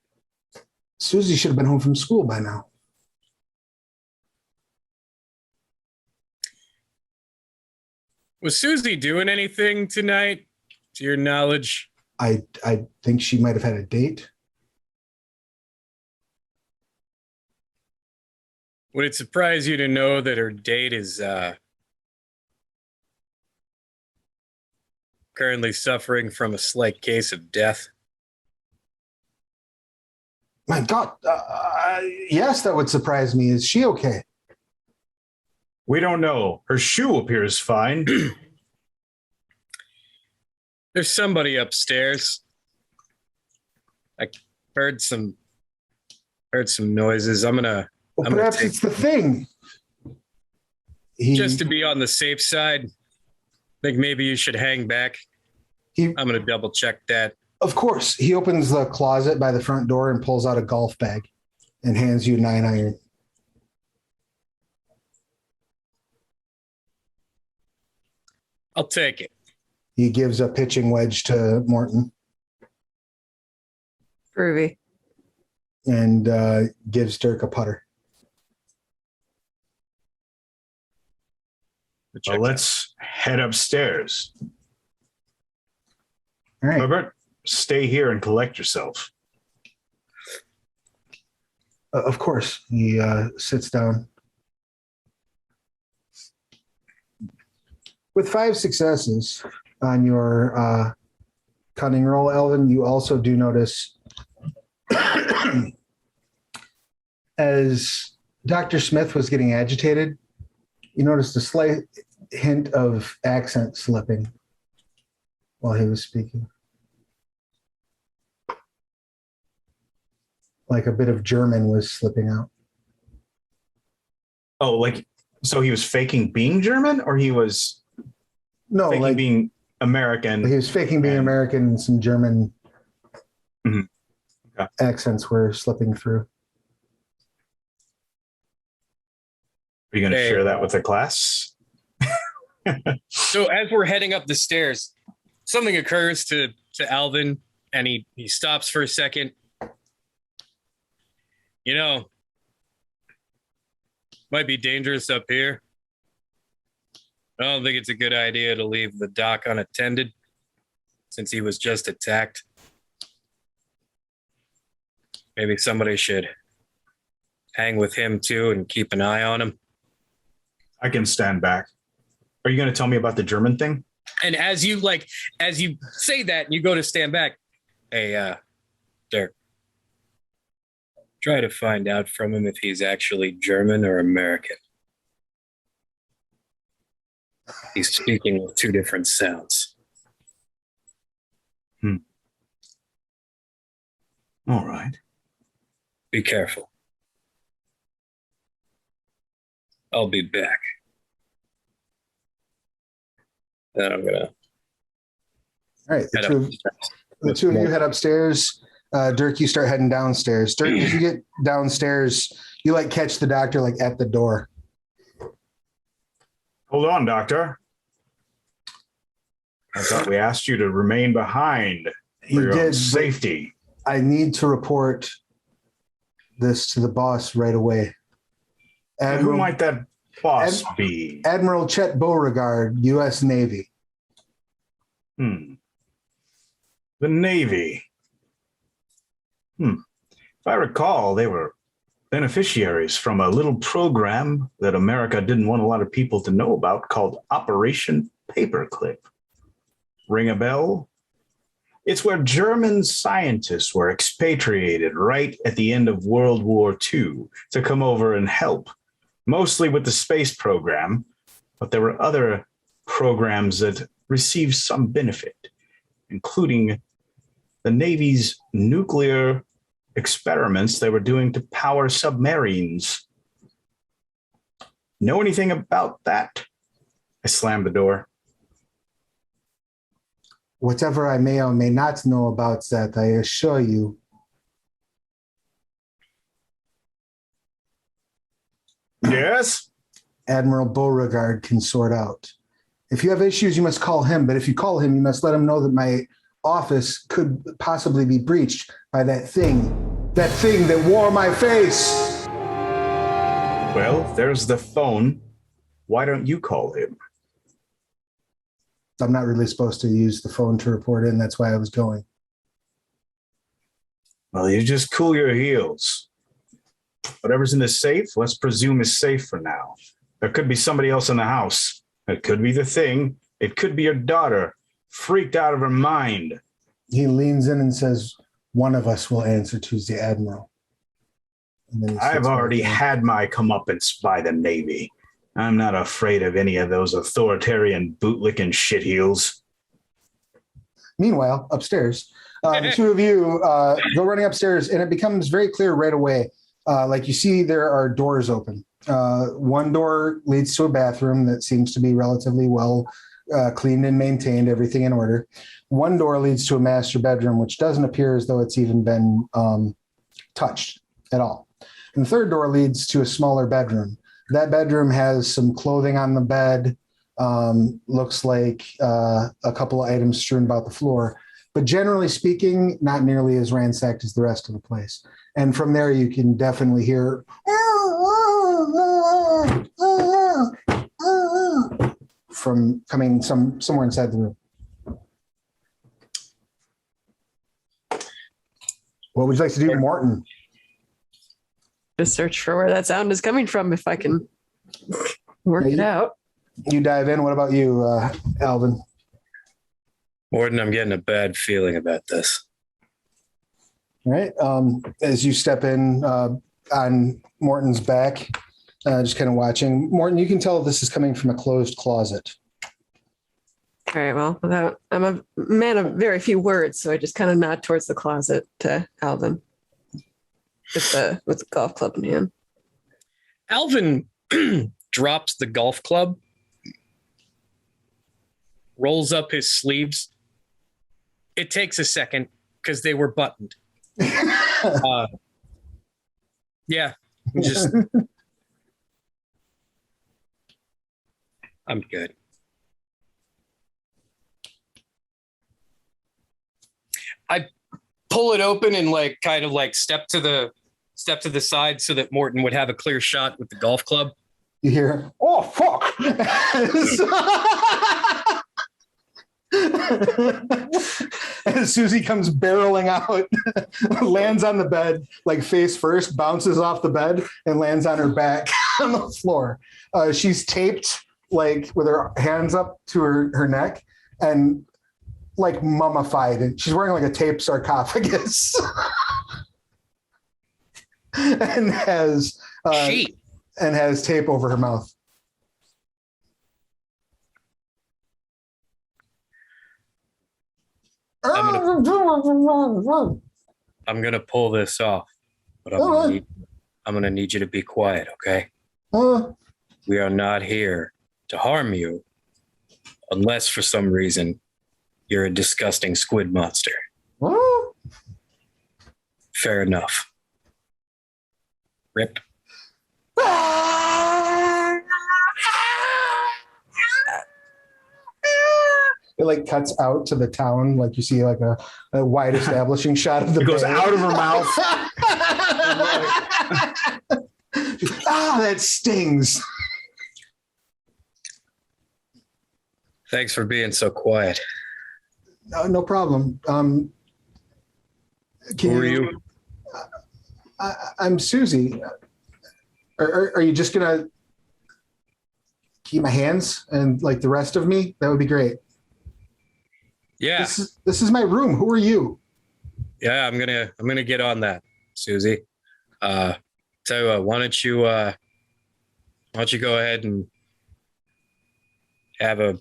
Susie should have been home from school by now. Was Susie doing anything tonight, to your knowledge? I think she might have had a date. Would it surprise you to know that her date is currently suffering from a slight case of death? My God, yes, that would surprise me. Is she okay? We don't know. Her shoe appears fine. There's somebody upstairs. I heard some noises. Well, perhaps it's the thing. Just to be on the safe side, I think maybe you should hang back. I'm going to double check that. Of course. He opens the closet by the front door and pulls out a golf bag and hands you a 9-iron. I'll take it. He gives a pitching wedge to Morton. Groovy. And gives Dirk a putter. Well, let's head upstairs. All right. Herbert, stay here and collect yourself. Of course. He sits down. With 5 successes on your cunning roll, Elvin, you also do notice as Dr. Smith was getting agitated, you noticed a slight hint of accent slipping while he was speaking. Like a bit of German was slipping out. Oh, so he was faking being German, or he was faking being American? He was faking being American, and some German accents were slipping through. Are you going to share that with the class? So as we're heading up the stairs, something occurs to Alvin, and he stops for a second. You know, might be dangerous up here. I don't think it's a good idea to leave the doc unattended, since he was just attacked. Maybe somebody should hang with him too and keep an eye on him. I can stand back. Are you going to tell me about the German thing? And as you say that and you go to stand back, hey, Dirk, try to find out from him if he's actually German or American. He's speaking with 2 different sounds. All right. Be careful. I'll be back. Then I'm gonna. All right, the two of you head upstairs. Dirk, you start heading downstairs. Dirk, as you get downstairs, you catch the doctor at the door. Hold on, doctor. I thought we asked you to remain behind for your own safety. I need to report this to the boss right away. Who might that boss be? Admiral Chet Beauregard, U.S. Navy. The Navy. If I recall, they were beneficiaries from a little program that America didn't want a lot of people to know about called Operation Paperclip. Ring a bell? It's where German scientists were expatriated right at the end of World War II to come over and help, mostly with the space program, but there were other programs that received some benefit, including the Navy's nuclear experiments they were doing to power submarines. Know anything about that? I slammed the door. Whatever I may or may not know about that, I assure you. Yes? Admiral Beauregard can sort out. If you have issues, you must call him. But if you call him, you must let him know that my office could possibly be breached by that thing that wore my face. Well, there's the phone. Why don't you call him? I'm not really supposed to use the phone to report in. That's why I was going. Well, you just cool your heels. Whatever's in the safe, let's presume is safe for now. There could be somebody else in the house. It could be the thing. It could be your daughter, freaked out of her mind. He leans in and says, one of us will answer to the Admiral. And then he I've sits back already down. had my comeuppance by the Navy. I'm not afraid of any of those authoritarian bootlicking shitheels. Meanwhile, upstairs, the two of you go running upstairs, and it becomes very clear right away. Like you see, there are doors open. One door leads to a bathroom that seems to be relatively well cleaned and maintained, everything in order. One door leads to a master bedroom, which doesn't appear as though it's even been touched at all. And the third door leads to a smaller bedroom. That bedroom has some clothing on the bed, looks like a couple of items strewn about the floor, but generally speaking, not nearly as ransacked as the rest of the place. And from there, you can definitely hear from coming somewhere inside the room. What would you like to do, Morton? Just search for where that sound is coming from if I can work it out. You dive in. What about you, Alvin? Morton, I'm getting a bad feeling about this. All right. As you step in on Morton's back, just kind of watching. Morton, you can tell this is coming from a closed closet. All right. Well, I'm a man of very few words, so I just kind of nod towards the closet to Alvin with the golf club in hand. Alvin drops the golf club, rolls up his sleeves. It takes a second because they were buttoned. Yeah, I'm good. I pull it open and kind of step to the side so that Morton would have a clear shot with the golf club. You hear, oh, fuck. As Susie comes barreling out, lands on the bed, face first, bounces off the bed, and lands on her back on the floor. She's taped, with her hands up to her neck and, mummified. And she's wearing, a taped sarcophagus. and has tape over her mouth. I'm gonna pull this off, but I'm gonna need you to be quiet, okay? We are not here to harm you, unless for some reason you're a disgusting squid monster. Fair enough. Rip. It cuts out to the town, you see a wide establishing shot of the. It goes bay. out of her mouth. That stings. Thanks for being so quiet. No problem. Who are you? I'm Susie. Are you just gonna keep my hands and the rest of me? That would be great. Yeah. This is my room. Who are you? Yeah, I'm gonna get on that, Susie. Tell you what, why don't you go ahead and have a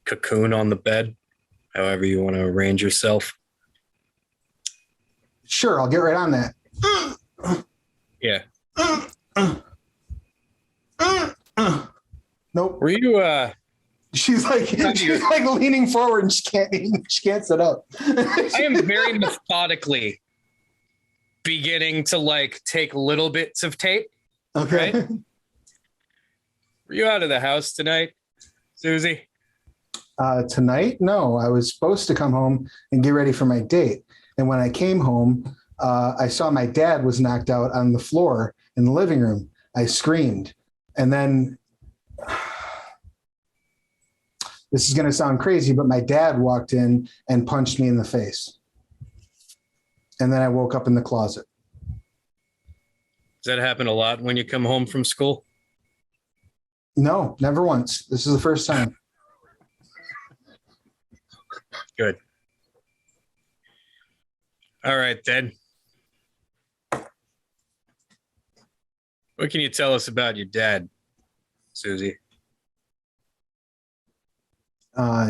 cocoon on the bed, however you want to arrange yourself. Sure, I'll get right on that. Yeah. Nope. Were you She's like leaning forward and she can't sit up. I am very methodically beginning to like take little bits of tape. Okay. Right? Were you out of the house tonight, Susie? Tonight? No, I was supposed to come home and get ready for my date. And when I came home, I saw my dad was knocked out on the floor in the living room. I screamed. And then this is going to sound crazy, but my dad walked in and punched me in the face. And then I woke up in the closet. Does that happen a lot when you come home from school? No, never once. This is the first time. Good. All right, then. What can you tell us about your dad, Susie?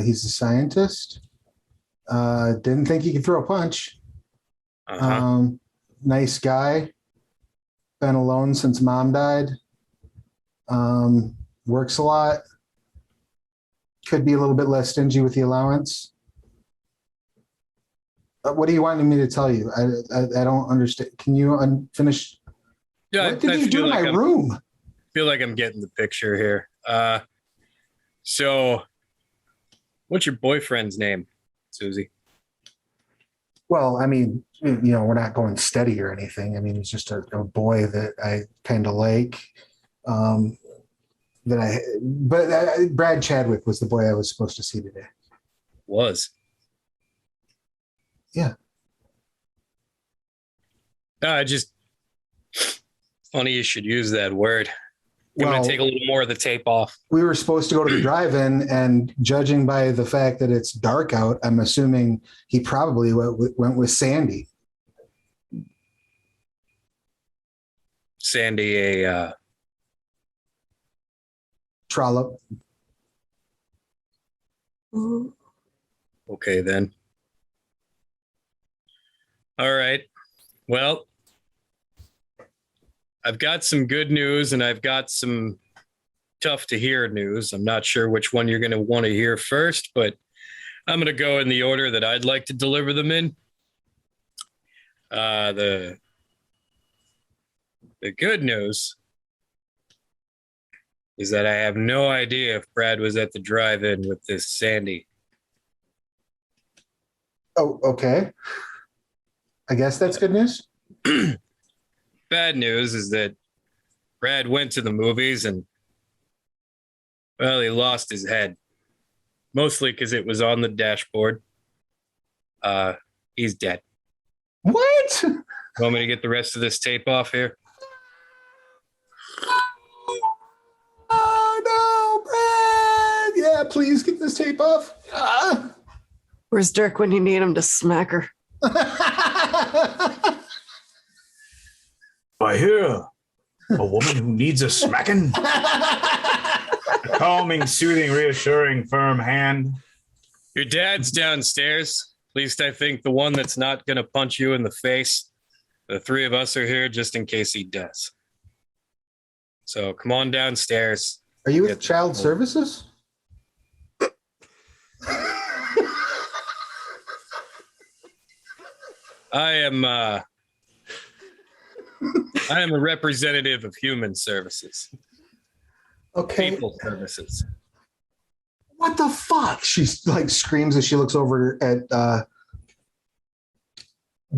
He's a scientist. Didn't think he could throw a punch. Nice guy. Been alone since mom died. Works a lot. Could be a little bit less stingy with the allowance. What do you want me to tell you? I don't understand. Can you finish? Yeah, what did you do in my room? I feel like I'm getting the picture here. So, what's your boyfriend's name, Susie? Well, I mean, we're not going steady or anything. I mean, he's just a boy that I kind of like. Brad Chadwick was the boy I was supposed to see today. Was. Yeah. Just funny you should use that word. I'm going to take a little more of the tape off. We were supposed to go to the drive-in, and judging by the fact that it's dark out, I'm assuming he probably went with Sandy. Sandy, a Trollop. Okay, then. All right. Well, I've got some good news and I've got some tough to hear news. I'm not sure which one you're going to want to hear first, but I'm going to go in the order that I'd like to deliver them in. The good news is that I have no idea if Brad was at the drive-in with this Sandy. Oh, okay. I guess that's good news. Bad news is that Brad went to the movies and, well, he lost his head. Mostly because it was on the dashboard. He's dead. What? Want me to get the rest of this tape off here? Oh, no, Brad. Yeah, please get this tape off. Where's Dirk when you need him to smack her? I hear a woman who needs a smacking. A calming, soothing, reassuring, firm hand. Your dad's downstairs. At least I think the one that's not going to punch you in the face. The three of us are here just in case he does. So come on downstairs. Are you with Child Services? I am a representative of Human Services. Okay. People Services. What the fuck? She's like screams as she looks over at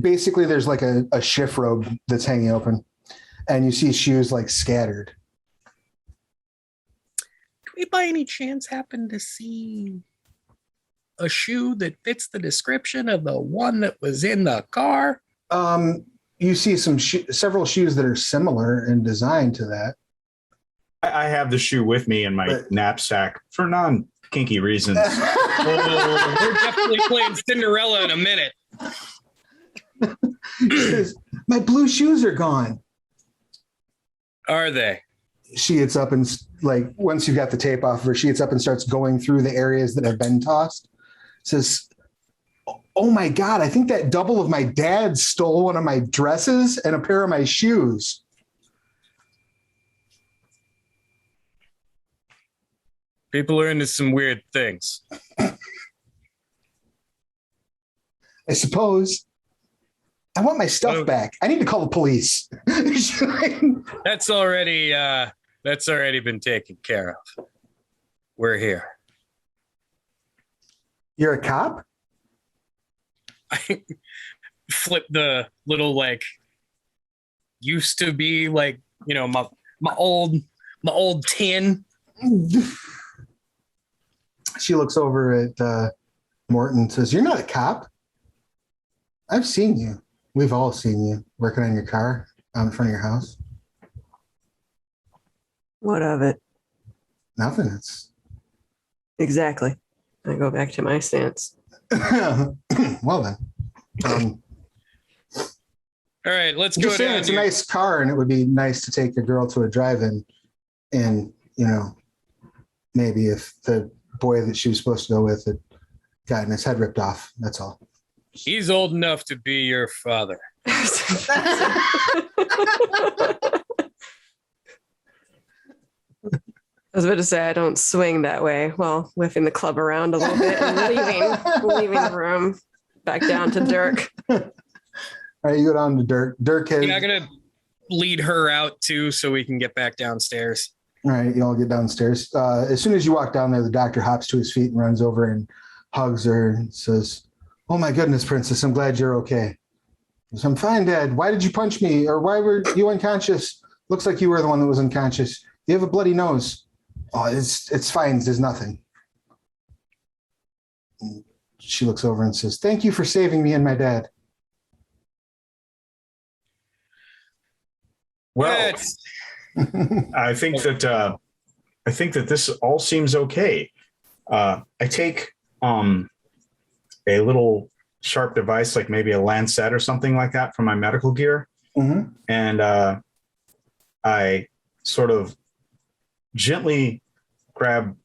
basically there's like a shift robe that's hanging open and you see shoes like scattered. Do we by any chance happen to see a shoe that fits the description of the one that was in the car? You see several shoes that are similar in design to that. I have the shoe with me in my knapsack for kinky reasons. Oh, we're definitely playing Cinderella in a minute. She says, my blue shoes are gone. Are they? She gets up and like once you've got the tape off of her, she gets up and starts going through the areas that have been tossed. Says, oh my God, I think that double of my dad stole one of my dresses and a pair of my shoes. People are into some weird things. I suppose. I want my stuff back. I need to call the police. That's already been taken care of. We're here. You're a cop? I flip the little like used to be like, you know, my old tin. She looks over at Morton and says, you're not a cop. I've seen you. We've all seen you working on your car out in front of your house. What of it? Nothing. It's Exactly. I go back to my stance. well then. All right, let's go Just saying down. it's a nice car and it would be nice to take a girl to a drive-in and, you know, maybe if the boy that she was supposed to go with had gotten his head ripped off. That's all. He's old enough to be your father. I was about to say I don't swing that way. Well, whiffing the club around a little bit and leaving the room back down to Dirk. All right, you go down to Dirk. Dirk has. Yeah, I'm gonna lead her out too, so we can get back downstairs. All right, you all get downstairs. As soon as you walk down there, the doctor hops to his feet and runs over and hugs her and says, "Oh my goodness, Princess, I'm glad you're okay." He says, "I'm fine, Dad. Why did you punch me? Or why were you unconscious? Looks like you were the one that was unconscious. You have a bloody nose." "Oh, it's fine. There's nothing." And she looks over and says, "Thank you for saving me and my dad." Well, I think that this all seems okay. I take a little sharp device, like maybe a lancet or something like that, from my medical gear, and I sort of gently grab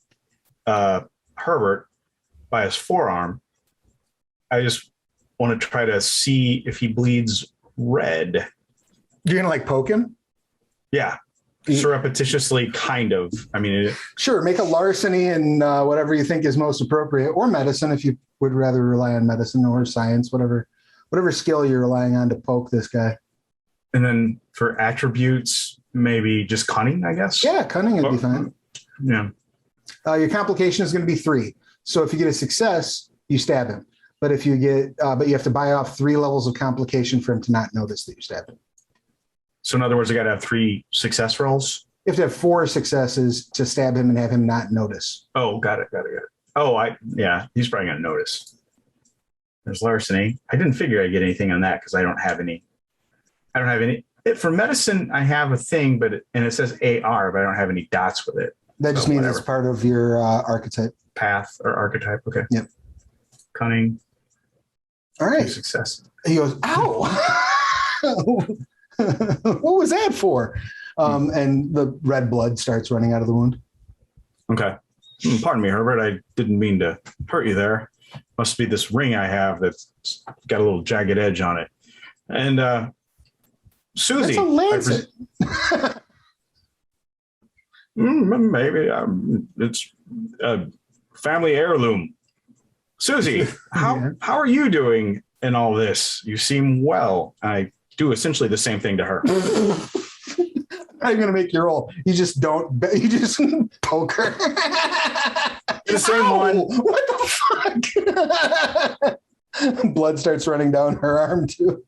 Herbert by his forearm. I just want to try to see if he bleeds red. You're gonna like poke him? Yeah, surreptitiously, kind of. I mean, Sure, make a larceny and whatever you think is most appropriate, or medicine if you would rather rely on medicine or science, whatever skill you're relying on to poke this guy. and then for attributes, maybe just cunning, I guess. Yeah, cunning would be fine. Yeah. Your complication is going to be 3. So if you get a success, you stab him. But if you get, but you have to buy off 3 levels of complication for him to not notice that you stabbed him. So in other words, I got to have 3 success rolls. You have to have 4 successes to stab him and have him not notice. Oh, got it. Oh, yeah, he's probably going to notice. There's larceny. I didn't figure I'd get anything on that because I don't have any. For medicine, I have a thing, and it says AR, but I don't have any dots with it. That just means it's part of your archetype. Path or archetype. Okay. Yep. Cunning. All right. Success. He goes, ow. What was that for? And the red blood starts running out of the wound. Okay. Pardon me, Herbert. I didn't mean to hurt you there. Must be this ring I have that's got a little jagged edge on it. And Susie. That's a lancet. Maybe it's a family heirloom. Susie, how are you doing in all this? You seem well. I do essentially the same thing to her. I'm going to make you roll. You just don't. You just poke her. The same one. What the fuck? Blood starts running down her arm too.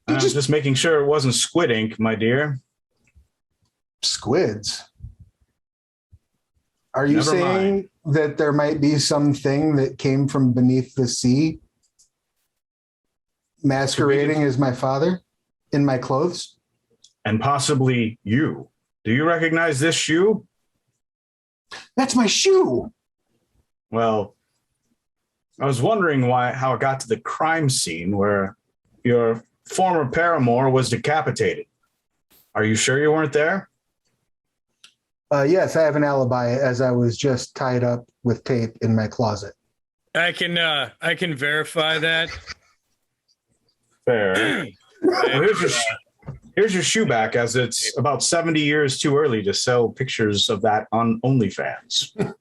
I'm just making sure it wasn't squid ink, my dear. Squids. Are you Never saying mind. that there might be something that came from beneath the sea, masquerading as my father in my clothes? And possibly you. Do you recognize this shoe? That's my shoe. Well, I was wondering how it got to the crime scene where your former paramour was decapitated. Are you sure you weren't there? Yes, I have an alibi as I was just tied up with tape in my closet. I can verify that. Fair. Well, here's your shoe back, as it's about 70 years too early to sell pictures of that on OnlyFans.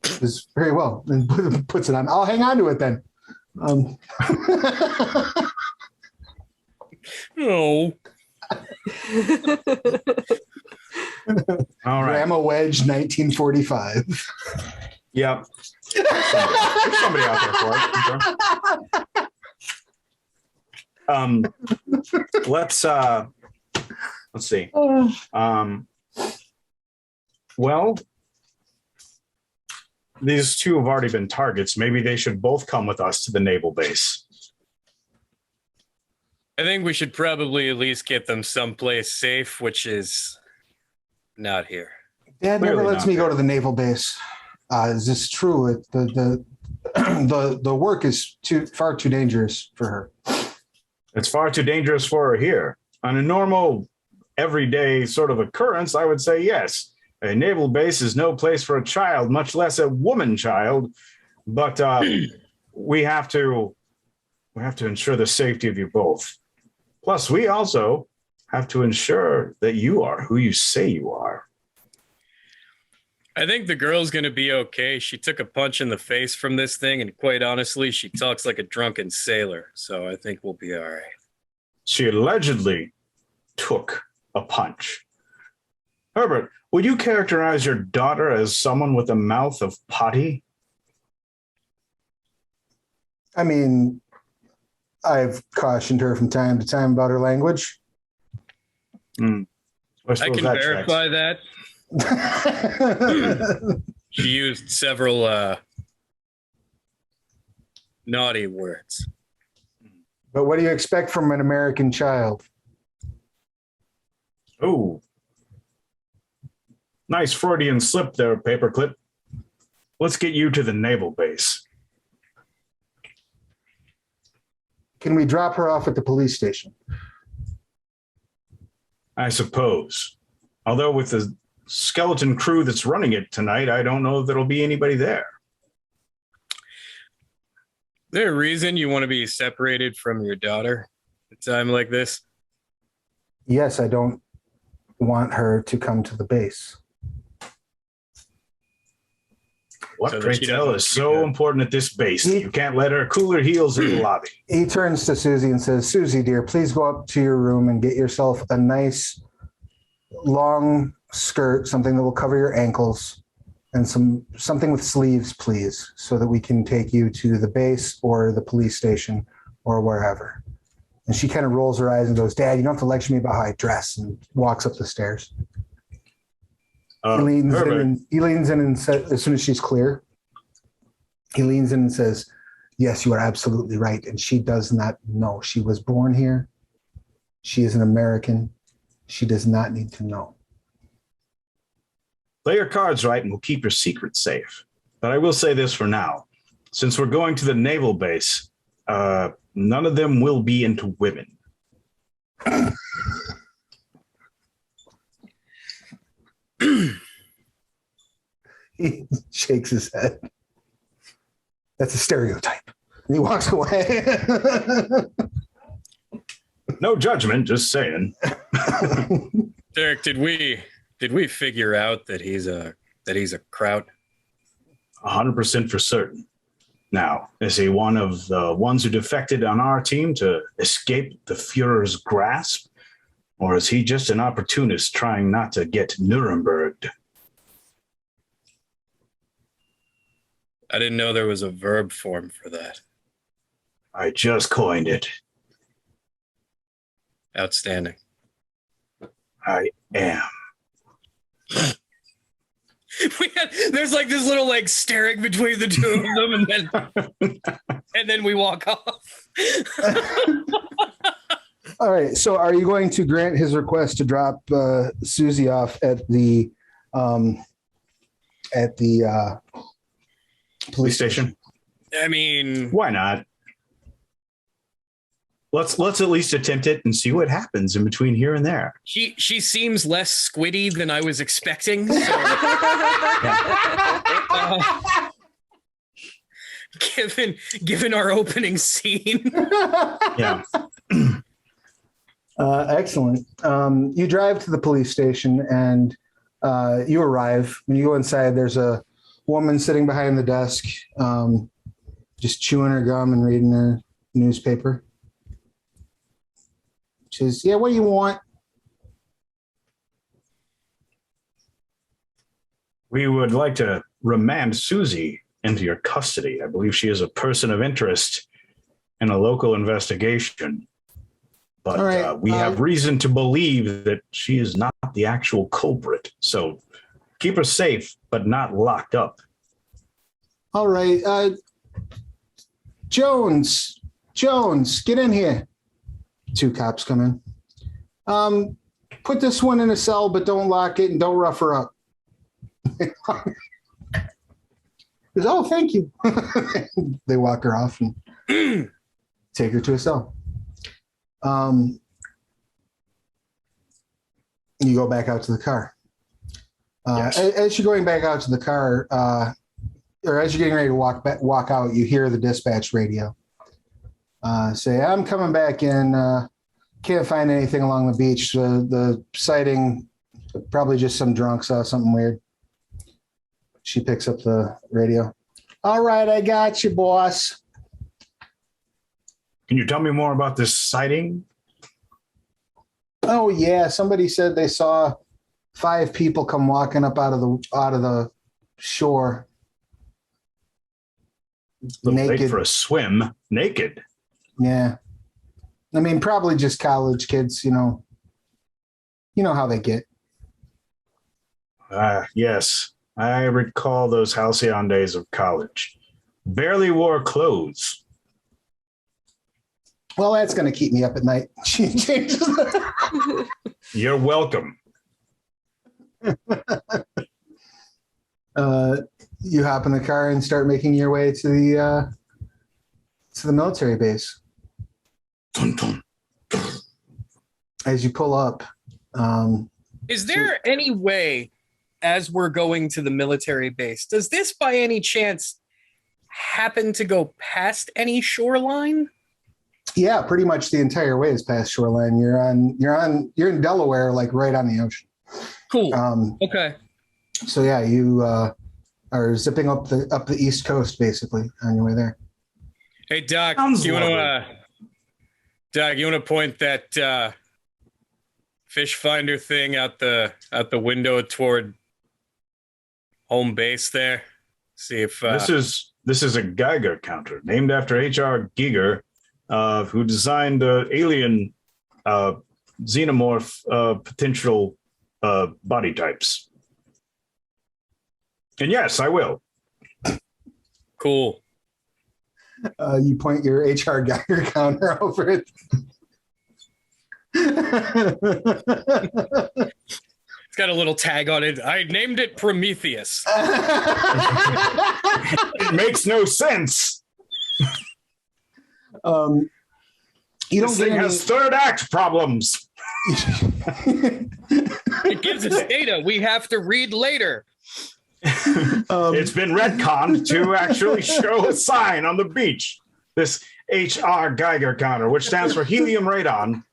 It's very well, and puts it on. I'll hang on to it then. No. All right. Grandma Wedge, 1945. Yep. There's somebody out there for it. Let's see. Well, these two have already been targets. Maybe they should both come with us to the naval base. I think we should probably at least get them someplace safe, which is not here. Dad Clearly never lets not me go there. to the naval base. Is this true? The work is far too dangerous for her. It's far too dangerous for her here. On a normal, everyday sort of occurrence, I would say yes. A naval base is no place for a child, much less a woman child. But we have to ensure the safety of you both. Plus, we also have to ensure that you are who you say you are. I think the girl's going to be okay. She took a punch in the face from this thing, and quite honestly, she talks like a drunken sailor. So I think we'll be all right. She allegedly took a punch. Herbert, would you characterize your daughter as someone with a mouth of potty? I mean, I've cautioned her from time to time about her language. I I can verify that. She used several naughty words. But what do you expect from an American child? Oh, nice Freudian slip there, Paperclip. Let's get you to the naval base. Can we drop her off at the police station? I suppose. Although with the skeleton crew that's running it tonight, I don't know if there'll be anybody there. Is there a reason you want to be separated from your daughter at a time like this? Yes, I don't want her to come to the base. What, So that pray she tell, doesn't is speak so up. important at this base that you can't let her cool her heels in the lobby? He turns to Susie and says, Susie, dear, please go up to your room and get yourself a nice long skirt, something that will cover your ankles, and something with sleeves, please, so that we can take you to the base or the police station or wherever. And she kind of rolls her eyes and goes, Dad, you don't have to lecture me about how I dress, and walks up the stairs. He leans in and says, as soon as she's clear, he leans in and says, yes, you are absolutely right. And she does not know. She was born here. She is an American. She does not need to know. Play your cards right and we'll keep your secret safe. But I will say this for now. Since we're going to the naval base, none of them will be into women. He shakes his head. That's a stereotype. And he walks away. No judgment, just saying. Derek, did we figure out that he's a kraut? 100% for certain. Now, is he one of the ones who defected on our team to escape the Fuhrer's grasp? Or is he just an opportunist trying not to get Nuremberged? I didn't know there was a verb form for that. I just coined it. Outstanding. I am. There's like this little like staring between the two of them, and then we walk off. All right. So are you going to grant his request to drop Susie off at the Police station? I mean, Why not? Let's at least attempt it and see what happens in between here and there. she seems less squiddy than I was expecting. So, given our opening scene. Yeah. Excellent. You drive to the police station and you arrive. When you go inside, there's a woman sitting behind the desk, just chewing her gum and reading her newspaper. She says, "Yeah, what do you want?" We would like to remand Susie into your custody. I believe she is a person of interest in a local investigation. But All right, we have reason to believe that she is not the actual culprit. So keep her safe, but not locked up. All right. Jones, get in here. 2 cops come in. Put this one in a cell, but don't lock it and don't rough her up. Goes, "Oh, thank you." They walk her off and take her to a cell. You go back out to the car. Yes. As you're going back out to the car, or as you're getting ready to walk out, you hear the dispatch radio say, "I'm coming back in. Can't find anything along the beach. The sighting, probably just some drunk saw something weird." She picks up the radio. "All right, I got you, boss." Can you tell me more about this sighting? "Oh yeah, somebody said they saw 5 people come walking up out of the shore, A little late naked." for a swim, naked. Yeah, I mean, probably just college kids. You know how they get. Yes, I recall those halcyon days of college. Barely wore clothes. Well, that's going to keep me up at night. She changes. You're welcome. You hop in the car and start making your way to the military base. Dun, dun. As you pull up, Is there any way, as we're going to the military base, does this by any chance happen to go past any shoreline? yeah, pretty much the entire way is past shoreline. You're in Delaware, like right on the ocean. Cool. Okay. So yeah, you are zipping up the East Coast basically on your way there. Hey, Doc, Sounds you want lovely. to point that fish finder thing out the window toward home base there? See if This is a Geiger counter named after H.R. Giger, who designed alien xenomorph potential body types. And yes, I will. cool. You point your HR Geiger counter over it. It's got a little tag on it. I named it Prometheus. It makes no sense. You don't This get thing any. has third act problems. It gives us data we have to read later. It's been retconned to actually show a sign on the beach. This HR Geiger counter, which stands for helium radon.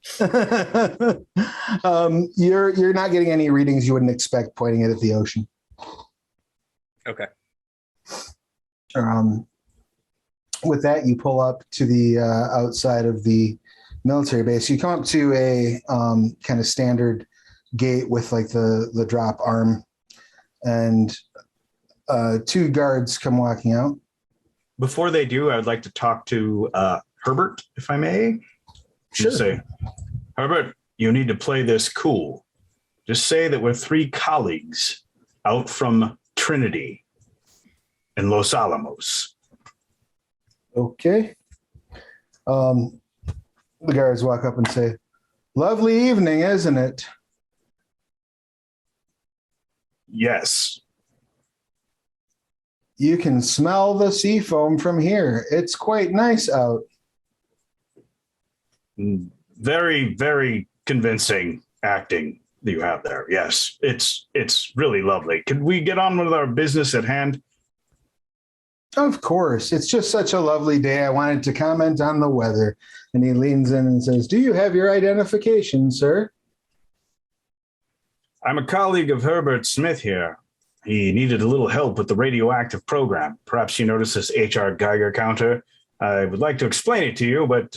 You're not getting any readings you wouldn't expect pointing it at the ocean. Okay. With that, you pull up to the outside of the military base. You come up to a kind of standard gate with like the drop arm, and 2 guards come walking out. Before they do, I would like to talk to Herbert, if I may. Sure. Say, Herbert, you need to play this cool. Just say that we're 3 colleagues out from Trinity in Los Alamos. Okay. The guards walk up and say, "Lovely evening, isn't it?" Yes. You can smell the sea foam from here. It's quite nice out. Very, very convincing acting that you have there. Yes, it's really lovely. Can we get on with our business at hand? Of course. It's just such a lovely day. I wanted to comment on the weather. And he leans in and says, "Do you have your identification, sir?" I'm a colleague of Herbert Smith here. He needed a little help with the radioactive program. Perhaps you noticed this HR Geiger counter. I would like to explain it to you, but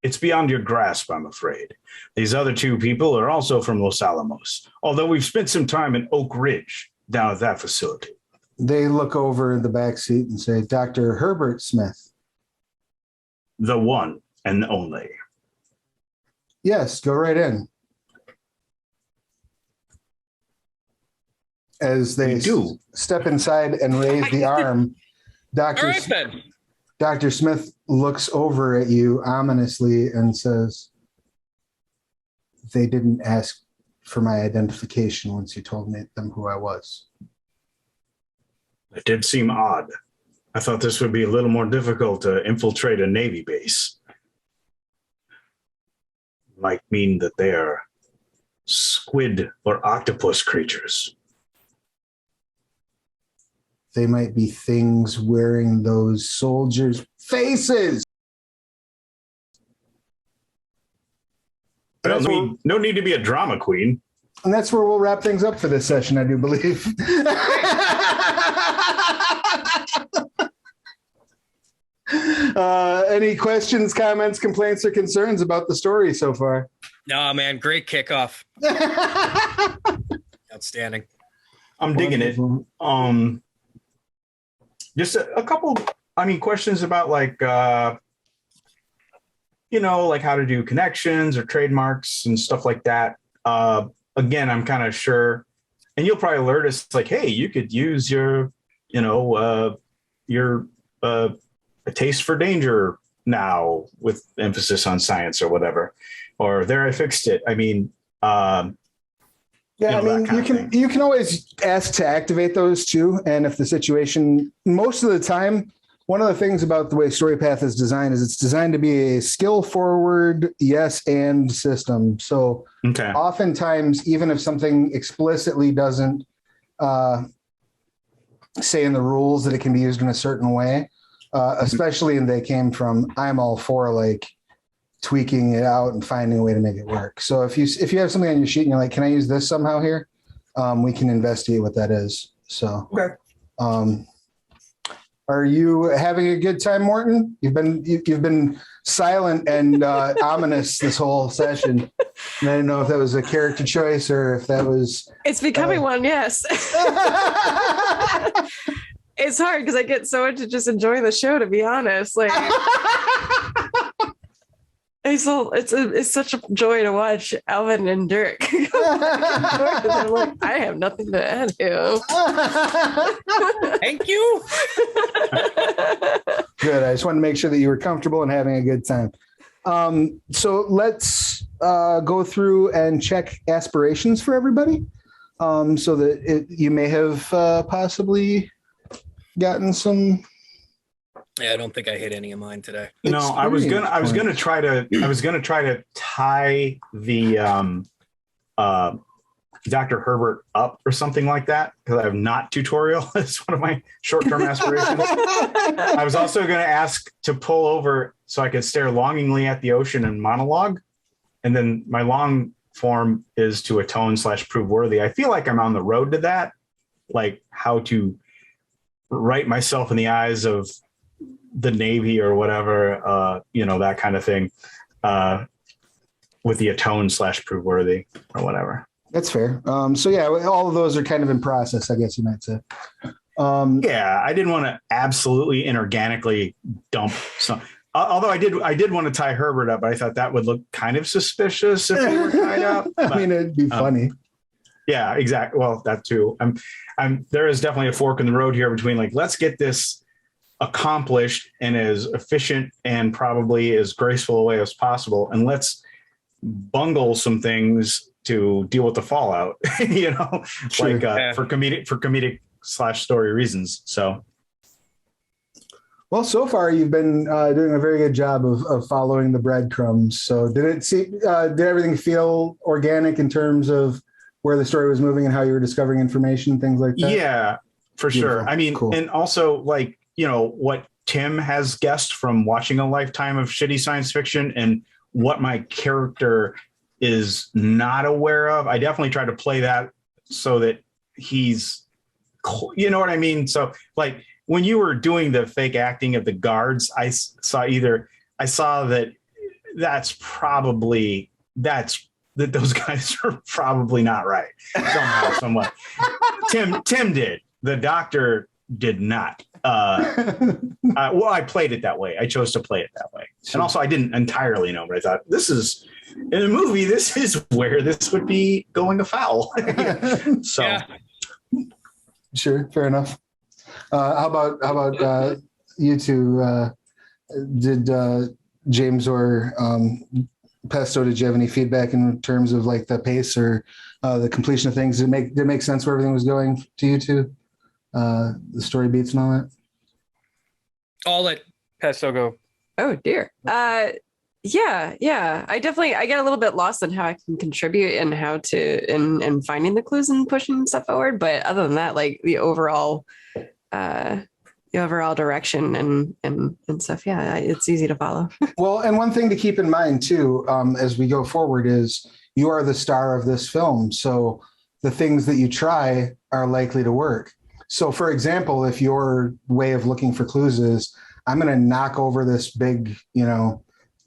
it's beyond your grasp, I'm afraid. These other two people are also from Los Alamos, although we've spent some time in Oak Ridge down at that facility. They look over the back seat and say, "Dr. Herbert Smith." The one and only. "Yes, go right in." As they do. Step inside and raise the arm, All right, then. Dr. Smith looks over at you ominously and says, "They didn't ask for my identification once you told them who I was." It did seem odd. I thought this would be a little more difficult to infiltrate a Navy base. Might mean that they are squid or octopus creatures. They might be things wearing those soldiers' faces. No need to be a drama queen. And that's where we'll wrap things up for this session, I do believe. Any questions, comments, complaints, or concerns about the story so far? No, man, great kickoff. Outstanding. I'm digging it. Just a couple, questions about like how to do connections or trademarks and stuff like that. Again, I'm kind of sure, and you'll probably alert us like, hey, you could use your a taste for danger now with emphasis on science or whatever, or there I fixed it. You can always ask to activate those too. And if the situation, most of the time, one of the things about the way Storypath is designed is it's designed to be a skill forward yes and system. So oftentimes, even if something explicitly doesn't say in the rules that it can be used in a certain way, especially and they came from, I'm all for like tweaking it out and finding a way to make it work. So if you have something on your sheet and you're like, can I use this somehow here? We can investigate what that is. So, are you having a good time, Morton? You've been silent and ominous this whole session. And I didn't know if that was a character choice or if that was. It's becoming one, yes. It's hard because I get so into just enjoying the show, to be honest. Like, it's such a joy to watch Alvin and Dirk. I'm like, I have nothing to add here. Thank you. Good. I just wanted to make sure that you were comfortable and having a good time. So let's go through and check aspirations for everybody, so that you may have possibly gotten some. Yeah, I don't think I hit any of mine today. No, I was gonna try to tie the Dr. Herbert up or something like that, because I have not tutorial as one of my short-term aspirations. I was also going to ask to pull over so I could stare longingly at the ocean and monologue. And then my long form is to atone/prove worthy. I feel like I'm on the road to that, like how to write myself in the eyes of the Navy or whatever, that kind of thing, with the atone/prove worthy or whatever. That's fair. So yeah, all of those are kind of in process, I guess you might say. I didn't want to absolutely inorganically dump some. Although I did want to tie Herbert up, but I thought that would look kind of suspicious if they were tied up. I mean, it'd be funny. Yeah, exactly. Well, that too. There is definitely a fork in the road here between like, let's get this accomplished in as efficient and probably as graceful a way as possible, and let's bungle some things to deal with the fallout. Sure. For comedic/story reasons. So Well, so far you've been doing a very good job of following the breadcrumbs. So did everything feel organic in terms of where the story was moving and how you were discovering information, things like that? Yeah, for Beautiful. sure. I mean, Cool. and also like, what Tim has guessed from watching a lifetime of shitty science fiction and what my character is not aware of. I definitely try to play that so that he's, you know what I mean? So like when you were doing the fake acting of the guards, I saw that that those guys are probably not right somehow, somewhat. Tim did. The doctor did not. Well, I played it that way. I chose to play it that way. Sure. And also I didn't entirely know, but I thought in a movie, this is where this would be going afoul. So. Yeah. Sure. Fair enough. How about you two? Did James or Pesto, did you have any feedback in terms of like the pace or the completion of things? Did it make sense where everything was going to you two? The story beats and all that? I'll let Pesto go. Oh dear. Yeah. I get a little bit lost in how I can contribute and how to in finding the clues and pushing stuff forward. But other than that, like the overall direction and stuff, yeah, it's easy to follow. Well, and one thing to keep in mind too, as we go forward, is you are the star of this film, so the things that you try are likely to work. So, for example, if your way of looking for clues is, I'm going to knock over this big, they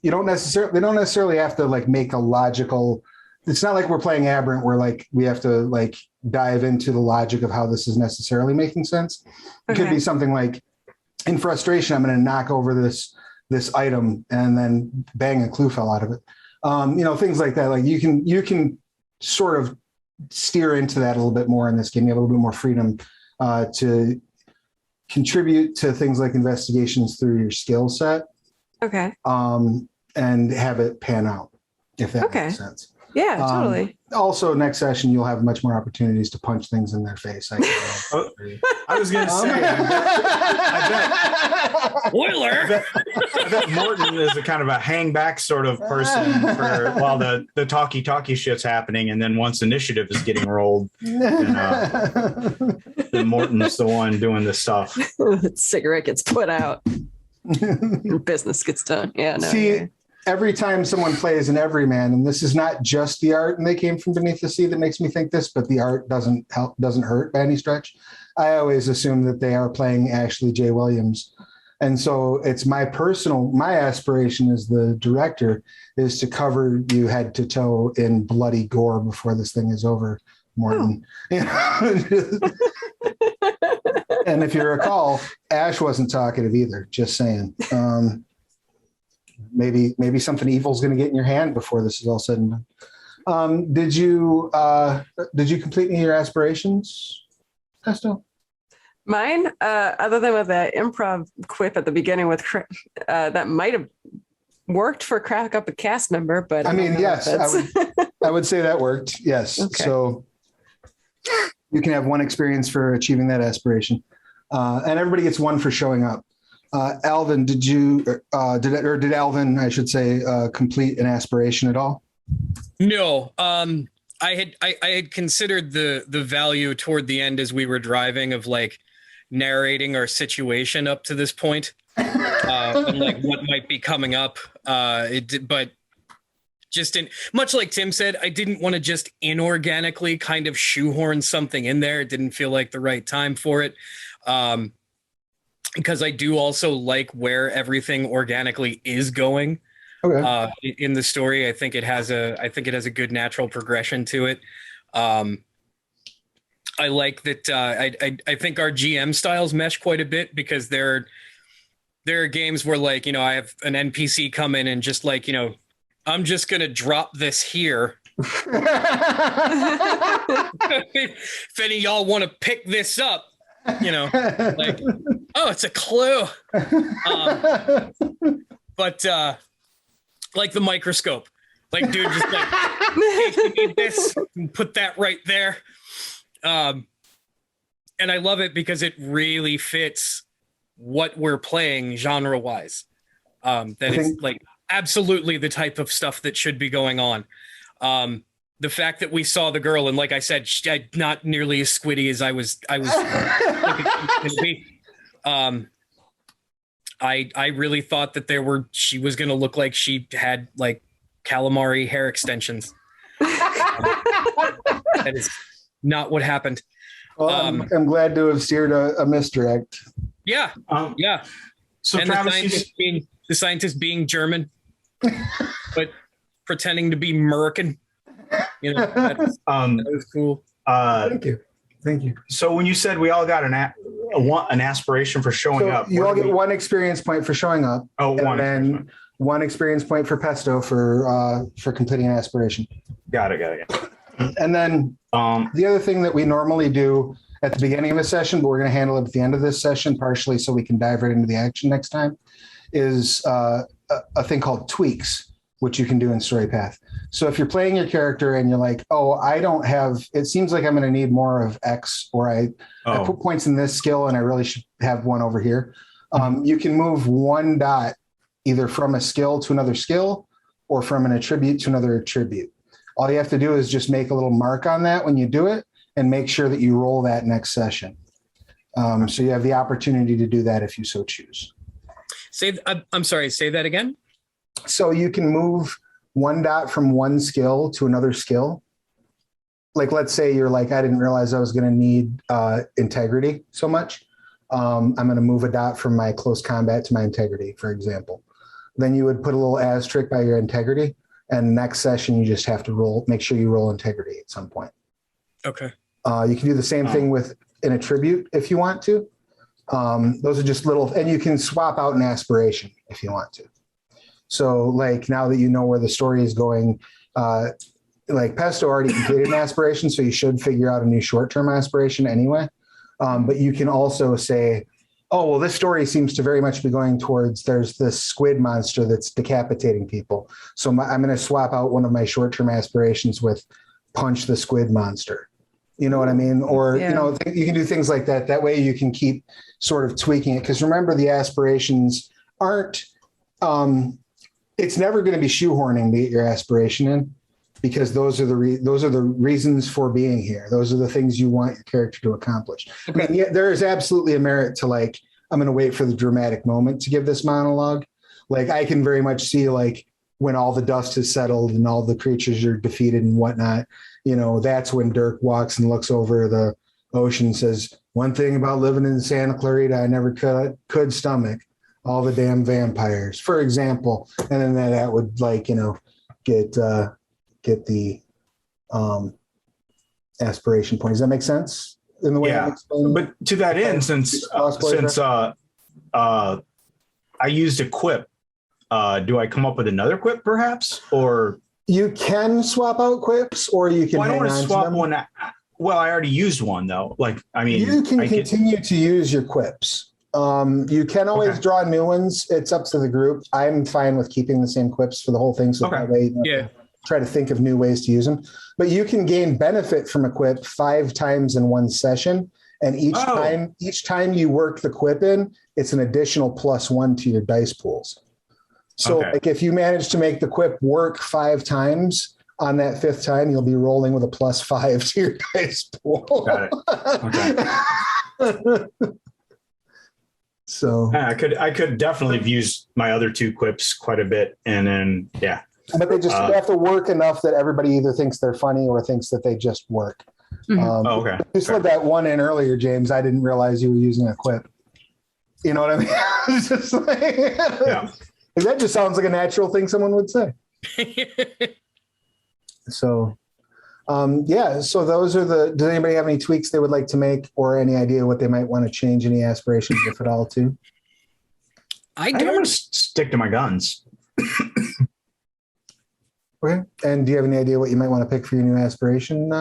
don't necessarily have to like make a logical. It's not like we're playing Aberrant where like we have to like dive into the logic of how this is necessarily making sense. It could be something like, in frustration, I'm going to knock over this item and then bang, a clue fell out of it. Things like that. Like you can sort of steer into that a little bit more in this game. You have a little bit more freedom to contribute to things like investigations through your skill set. Okay. And have it pan out, if that makes sense. Yeah, totally. Also, next session, you'll have much more opportunities to punch things in their face. I was going to say, I bet Morton is a kind of a hang back sort of person while the talkie shit's happening. And then once initiative is getting rolled, then Morton's the one doing the stuff. The cigarette gets put out. Business gets done. Yeah, no. See, every time someone plays an everyman, and this is not just the art and They Came From Beneath the Sea that makes me think this, but the art doesn't hurt by any stretch. I always assume that they are playing Ashley J. Williams. And so it's my aspiration as the director is to cover you head to toe in bloody gore before this thing is over, Morton. Oh. And if you recall, Ash wasn't talkative either, just saying. Maybe something evil is going to get in your hand before this is all said and done. Did you complete any of your aspirations, Pesto? Mine, other than with that improv quip at the beginning with that might have worked for crack up a cast member, but I mean, yes, I would say that worked. Yes. Okay. So you can have one experience for achieving that aspiration, and everybody gets one for showing up. Alvin, did Alvin, I should say, complete an aspiration at all? No. I had considered the value toward the end as we were driving of like narrating our situation up to this point, and like what might be coming up. But just much like Tim said, I didn't want to just inorganically kind of shoehorn something in there. It didn't feel like the right time for it. Because I do also like where everything organically is going. Okay. In the story, I think it has a good natural progression to it. I like that. I think our GM styles mesh quite a bit because there are games where like I have an NPC come in and just like I'm just gonna drop this here. If any of y'all want to pick this up, like, oh, it's a clue. But like the microscope, like, dude, just like, hey, you need this, and put that right there. And I love it because it really fits what we're playing genre wise. It's like absolutely the type of stuff that should be going on. The fact that we saw the girl, and like I said, not nearly as squiddy as I was I really thought that she was going to look like she had like calamari hair extensions. That is not what happened. Well, I'm glad to have steered a misdirect. Yeah. Yeah. So and Travis, the scientist being German, but pretending to be American. You know, that was cool. Thank you. So when you said we all got an aspiration for showing up, you all get 1 experience point for showing up. Oh, and then 1 experience point for Pesto for completing an aspiration. Got it. And then the other thing that we normally do at the beginning of a session, but we're going to handle it at the end of this session, partially so we can dive right into the action next time, is a thing called tweaks, which you can do in Storypath. So if you're playing your character and you're like, oh, it seems like I'm going to need more of X, or I put points in this skill and I really should have 1 over here. You can move 1 dot either from a skill to another skill or from an attribute to another attribute. All you have to do is just make a little mark on that when you do it and make sure that you roll that next session. So you have the opportunity to do that if you so choose. I'm sorry, say that again. So you can move 1 dot from 1 skill to another skill. Like, let's say you're like, I didn't realize I was going to need integrity so much. I'm going to move a dot from my close combat to my integrity, for example. Then you would put a little asterisk by your integrity, and next session you just have to make sure you roll integrity at some point. Okay. You can do the same thing with an attribute if you want to. Those are just little, and you can swap out an aspiration if you want to. So like now that you know where the story is going, like Pesto already completed an aspiration, so you should figure out a new short-term aspiration anyway. But you can also say, oh, well, this story seems to very much be going towards, there's this squid monster that's decapitating people. So I'm going to swap out one of my short-term aspirations with punch the squid monster. You know what I mean? Or, you can do things like that. That way you can keep sort of tweaking it. Because remember, the aspirations aren't, it's never going to be shoehorning to get your aspiration in, because those are the reasons for being here. Those are the things you want your character to accomplish. Okay. I mean, there is absolutely a merit to like, I'm going to wait for the dramatic moment to give this monologue. Like I can very much see like when all the dust has settled and all the creatures are defeated and whatnot, that's when Dirk walks and looks over the ocean and says, one thing about living in Santa Clarita, I never could stomach all the damn vampires, for example. And then that would like, get the aspiration point. Does that make sense in the way I'm explaining? But to that end, since I used a quip, do I come up with another quip perhaps? Or you can swap out quips, or you can hang on to them. One. Well, I already used one though. You can continue to use your quips. You can always draw new ones. It's up to the group. I'm fine with keeping the same quips for the whole thing. So that way, try to think of new ways to use them. But you can gain benefit from a quip 5 times in one session. And each time you work the quip in, it's an additional +1 to your dice pools. So like if you manage to make the quip work 5 times, on that 5th time, you'll be rolling with a +5 to your dice pool. Got it. Okay. So I could definitely have used my other 2 quips quite a bit, and then but they just have to work enough that everybody either thinks they're funny or thinks that they just work. Mm-hmm. You slid that one in earlier, James. I didn't realize you were using a quip. You know what I mean? It's just like, that just sounds like a natural thing someone would say. So, so those are does anybody have any tweaks they would like to make, or any idea what they might want to change, any aspirations, if at all, to? I don't stick to my guns. Okay. And do you have any idea what you might want to pick for your new aspiration,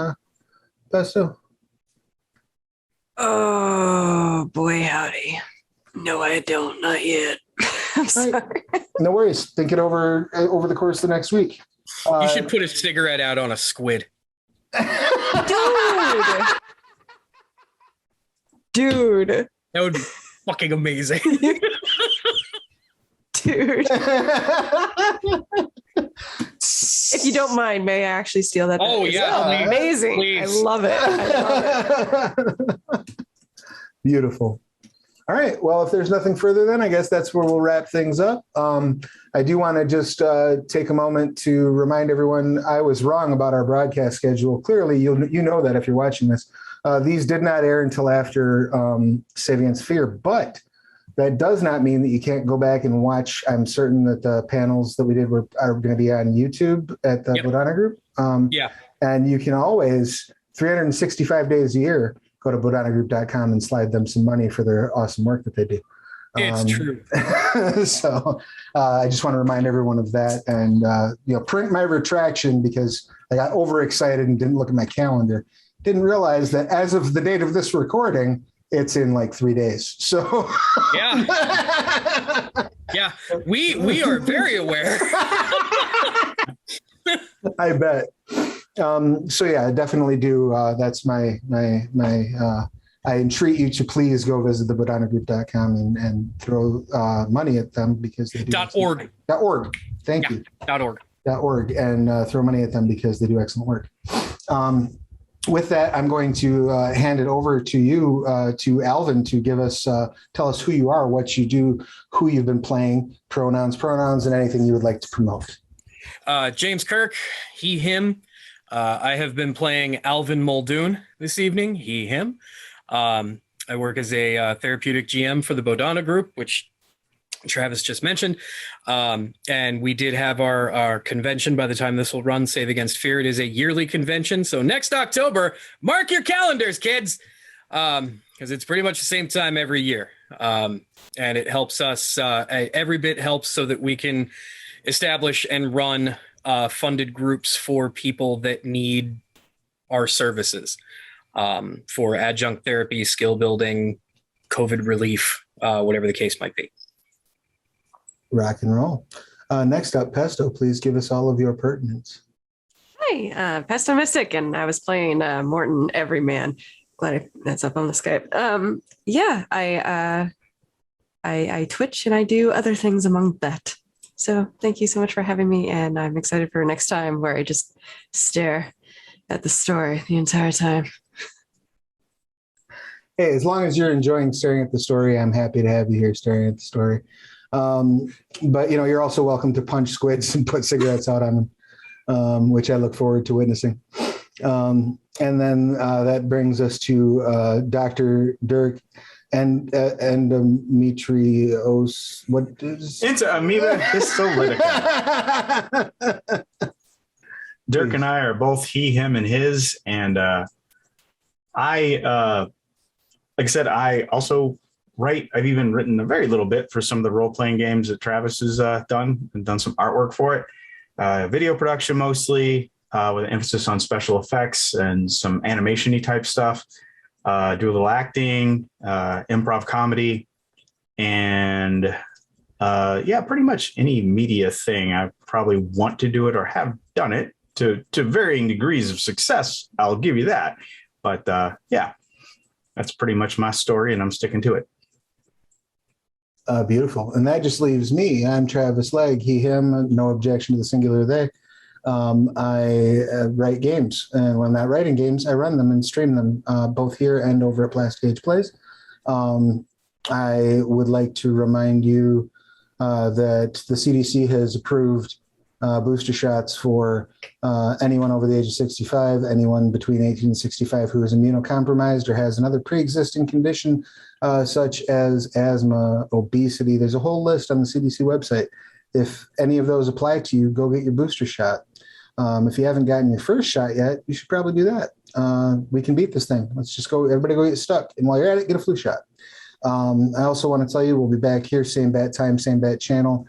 Pesto? Oh, boy, howdy. No, I don't. Not yet. I'm sorry. Right. No worries. Think it over the course of the next week. You should put a cigarette out on a squid. Dude. That would fucking amazing. Dude. If you don't mind, may I actually steal that? Oh, It's yeah, amazing. please. I love it. I love it. Beautiful. All right. Well, if there's nothing further, then I guess that's where we'll wrap things up. I do want to just take a moment to remind everyone I was wrong about our broadcast schedule. Clearly, you know that if you're watching this. These did not air until after Save Against Fear, but that does not mean that you can't go back and watch. I'm certain that the panels that we did are going to be on YouTube at the Bodhana Group. Yeah. And you can always, 365 days a year, go to bodhanagroup.com and slide them some money for their awesome work that they do. It's true. So I just want to remind everyone of that and, print my retraction because I got overexcited and didn't look at my calendar. Didn't realize that as of the date of this recording, it's in like 3 days. So yeah, yeah, we are very aware. I bet. So yeah, definitely do. That's my I entreat you to please go visit the bodhanagroup.com and throw money at them because they do .org. .org. Thank you. .org. .org and throw money at them because they do excellent work. With that, I'm going to hand it over to you, to Alvin, to give us, tell us who you are, what you do, who you've been playing, pronouns, and anything you would like to promote. James Kirk, he, him. I have been playing Alvin Muldoon this evening, he, him. I work as a therapeutic GM for the Bodhana Group, which Travis just mentioned. And we did have our convention by the time this will run, Save Against Fear. It is a yearly convention. So next October, mark your calendars, kids, because it's pretty much the same time every year. And it helps us, every bit helps so that we can establish and run funded groups for people that need our services for adjunct therapy, skill building, COVID relief, whatever the case might be. Rock and roll. Next up, Pesto, please give us all of your pertinence. Hi, Pesto Mystic, and I was playing Morton Everyman. Glad that's up on the Skype. I Twitch and I do other things among that. So thank you so much for having me, and I'm excited for next time where I just stare at the story the entire time. Hey, as long as you're enjoying staring at the story, I'm happy to have you here staring at the story. But you're also welcome to punch squids and put cigarettes out on them, which I look forward to witnessing. And then that brings us to Dr. Dirk and Demetrios. What is Into Amoeba histolytica. Dirk and I are both he, him, and his, and like I said, I also write. I've even written a very little bit for some of the role-playing games that Travis has done and done some artwork for it. Video production mostly, with an emphasis on special effects and some animation-y type stuff. Do a little acting, improv comedy, and pretty much any media thing. I probably want to do it or have done it to varying degrees of success. I'll give you that. But that's pretty much my story, and I'm sticking to it. Beautiful. And that just leaves me. I'm Travis Legge, he, him, no objection to the singular they. I write games, and when I'm not writing games, I run them and stream them both here and over at Plastic Age Plays. I would like to remind you that the CDC has approved booster shots for anyone over the age of 65, anyone between 18 and 65 who is immunocompromised or has another pre-existing condition such as asthma, obesity. There's a whole list on the CDC website. If any of those apply to you, go get your booster shot. If you haven't gotten your first shot yet, you should probably do that. We can beat this thing. Let's just go, everybody go get stuck. And while you're at it, get a flu shot. I also want to tell you, we'll be back here, same bat time, same bat channel,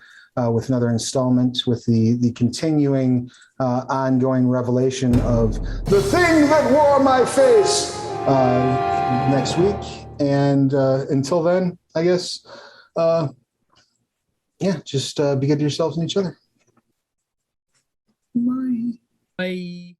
with another installment with the continuing ongoing revelation of the thing that wore my face next week. And until then, I guess, just be good to yourselves and each other. Bye. Bye.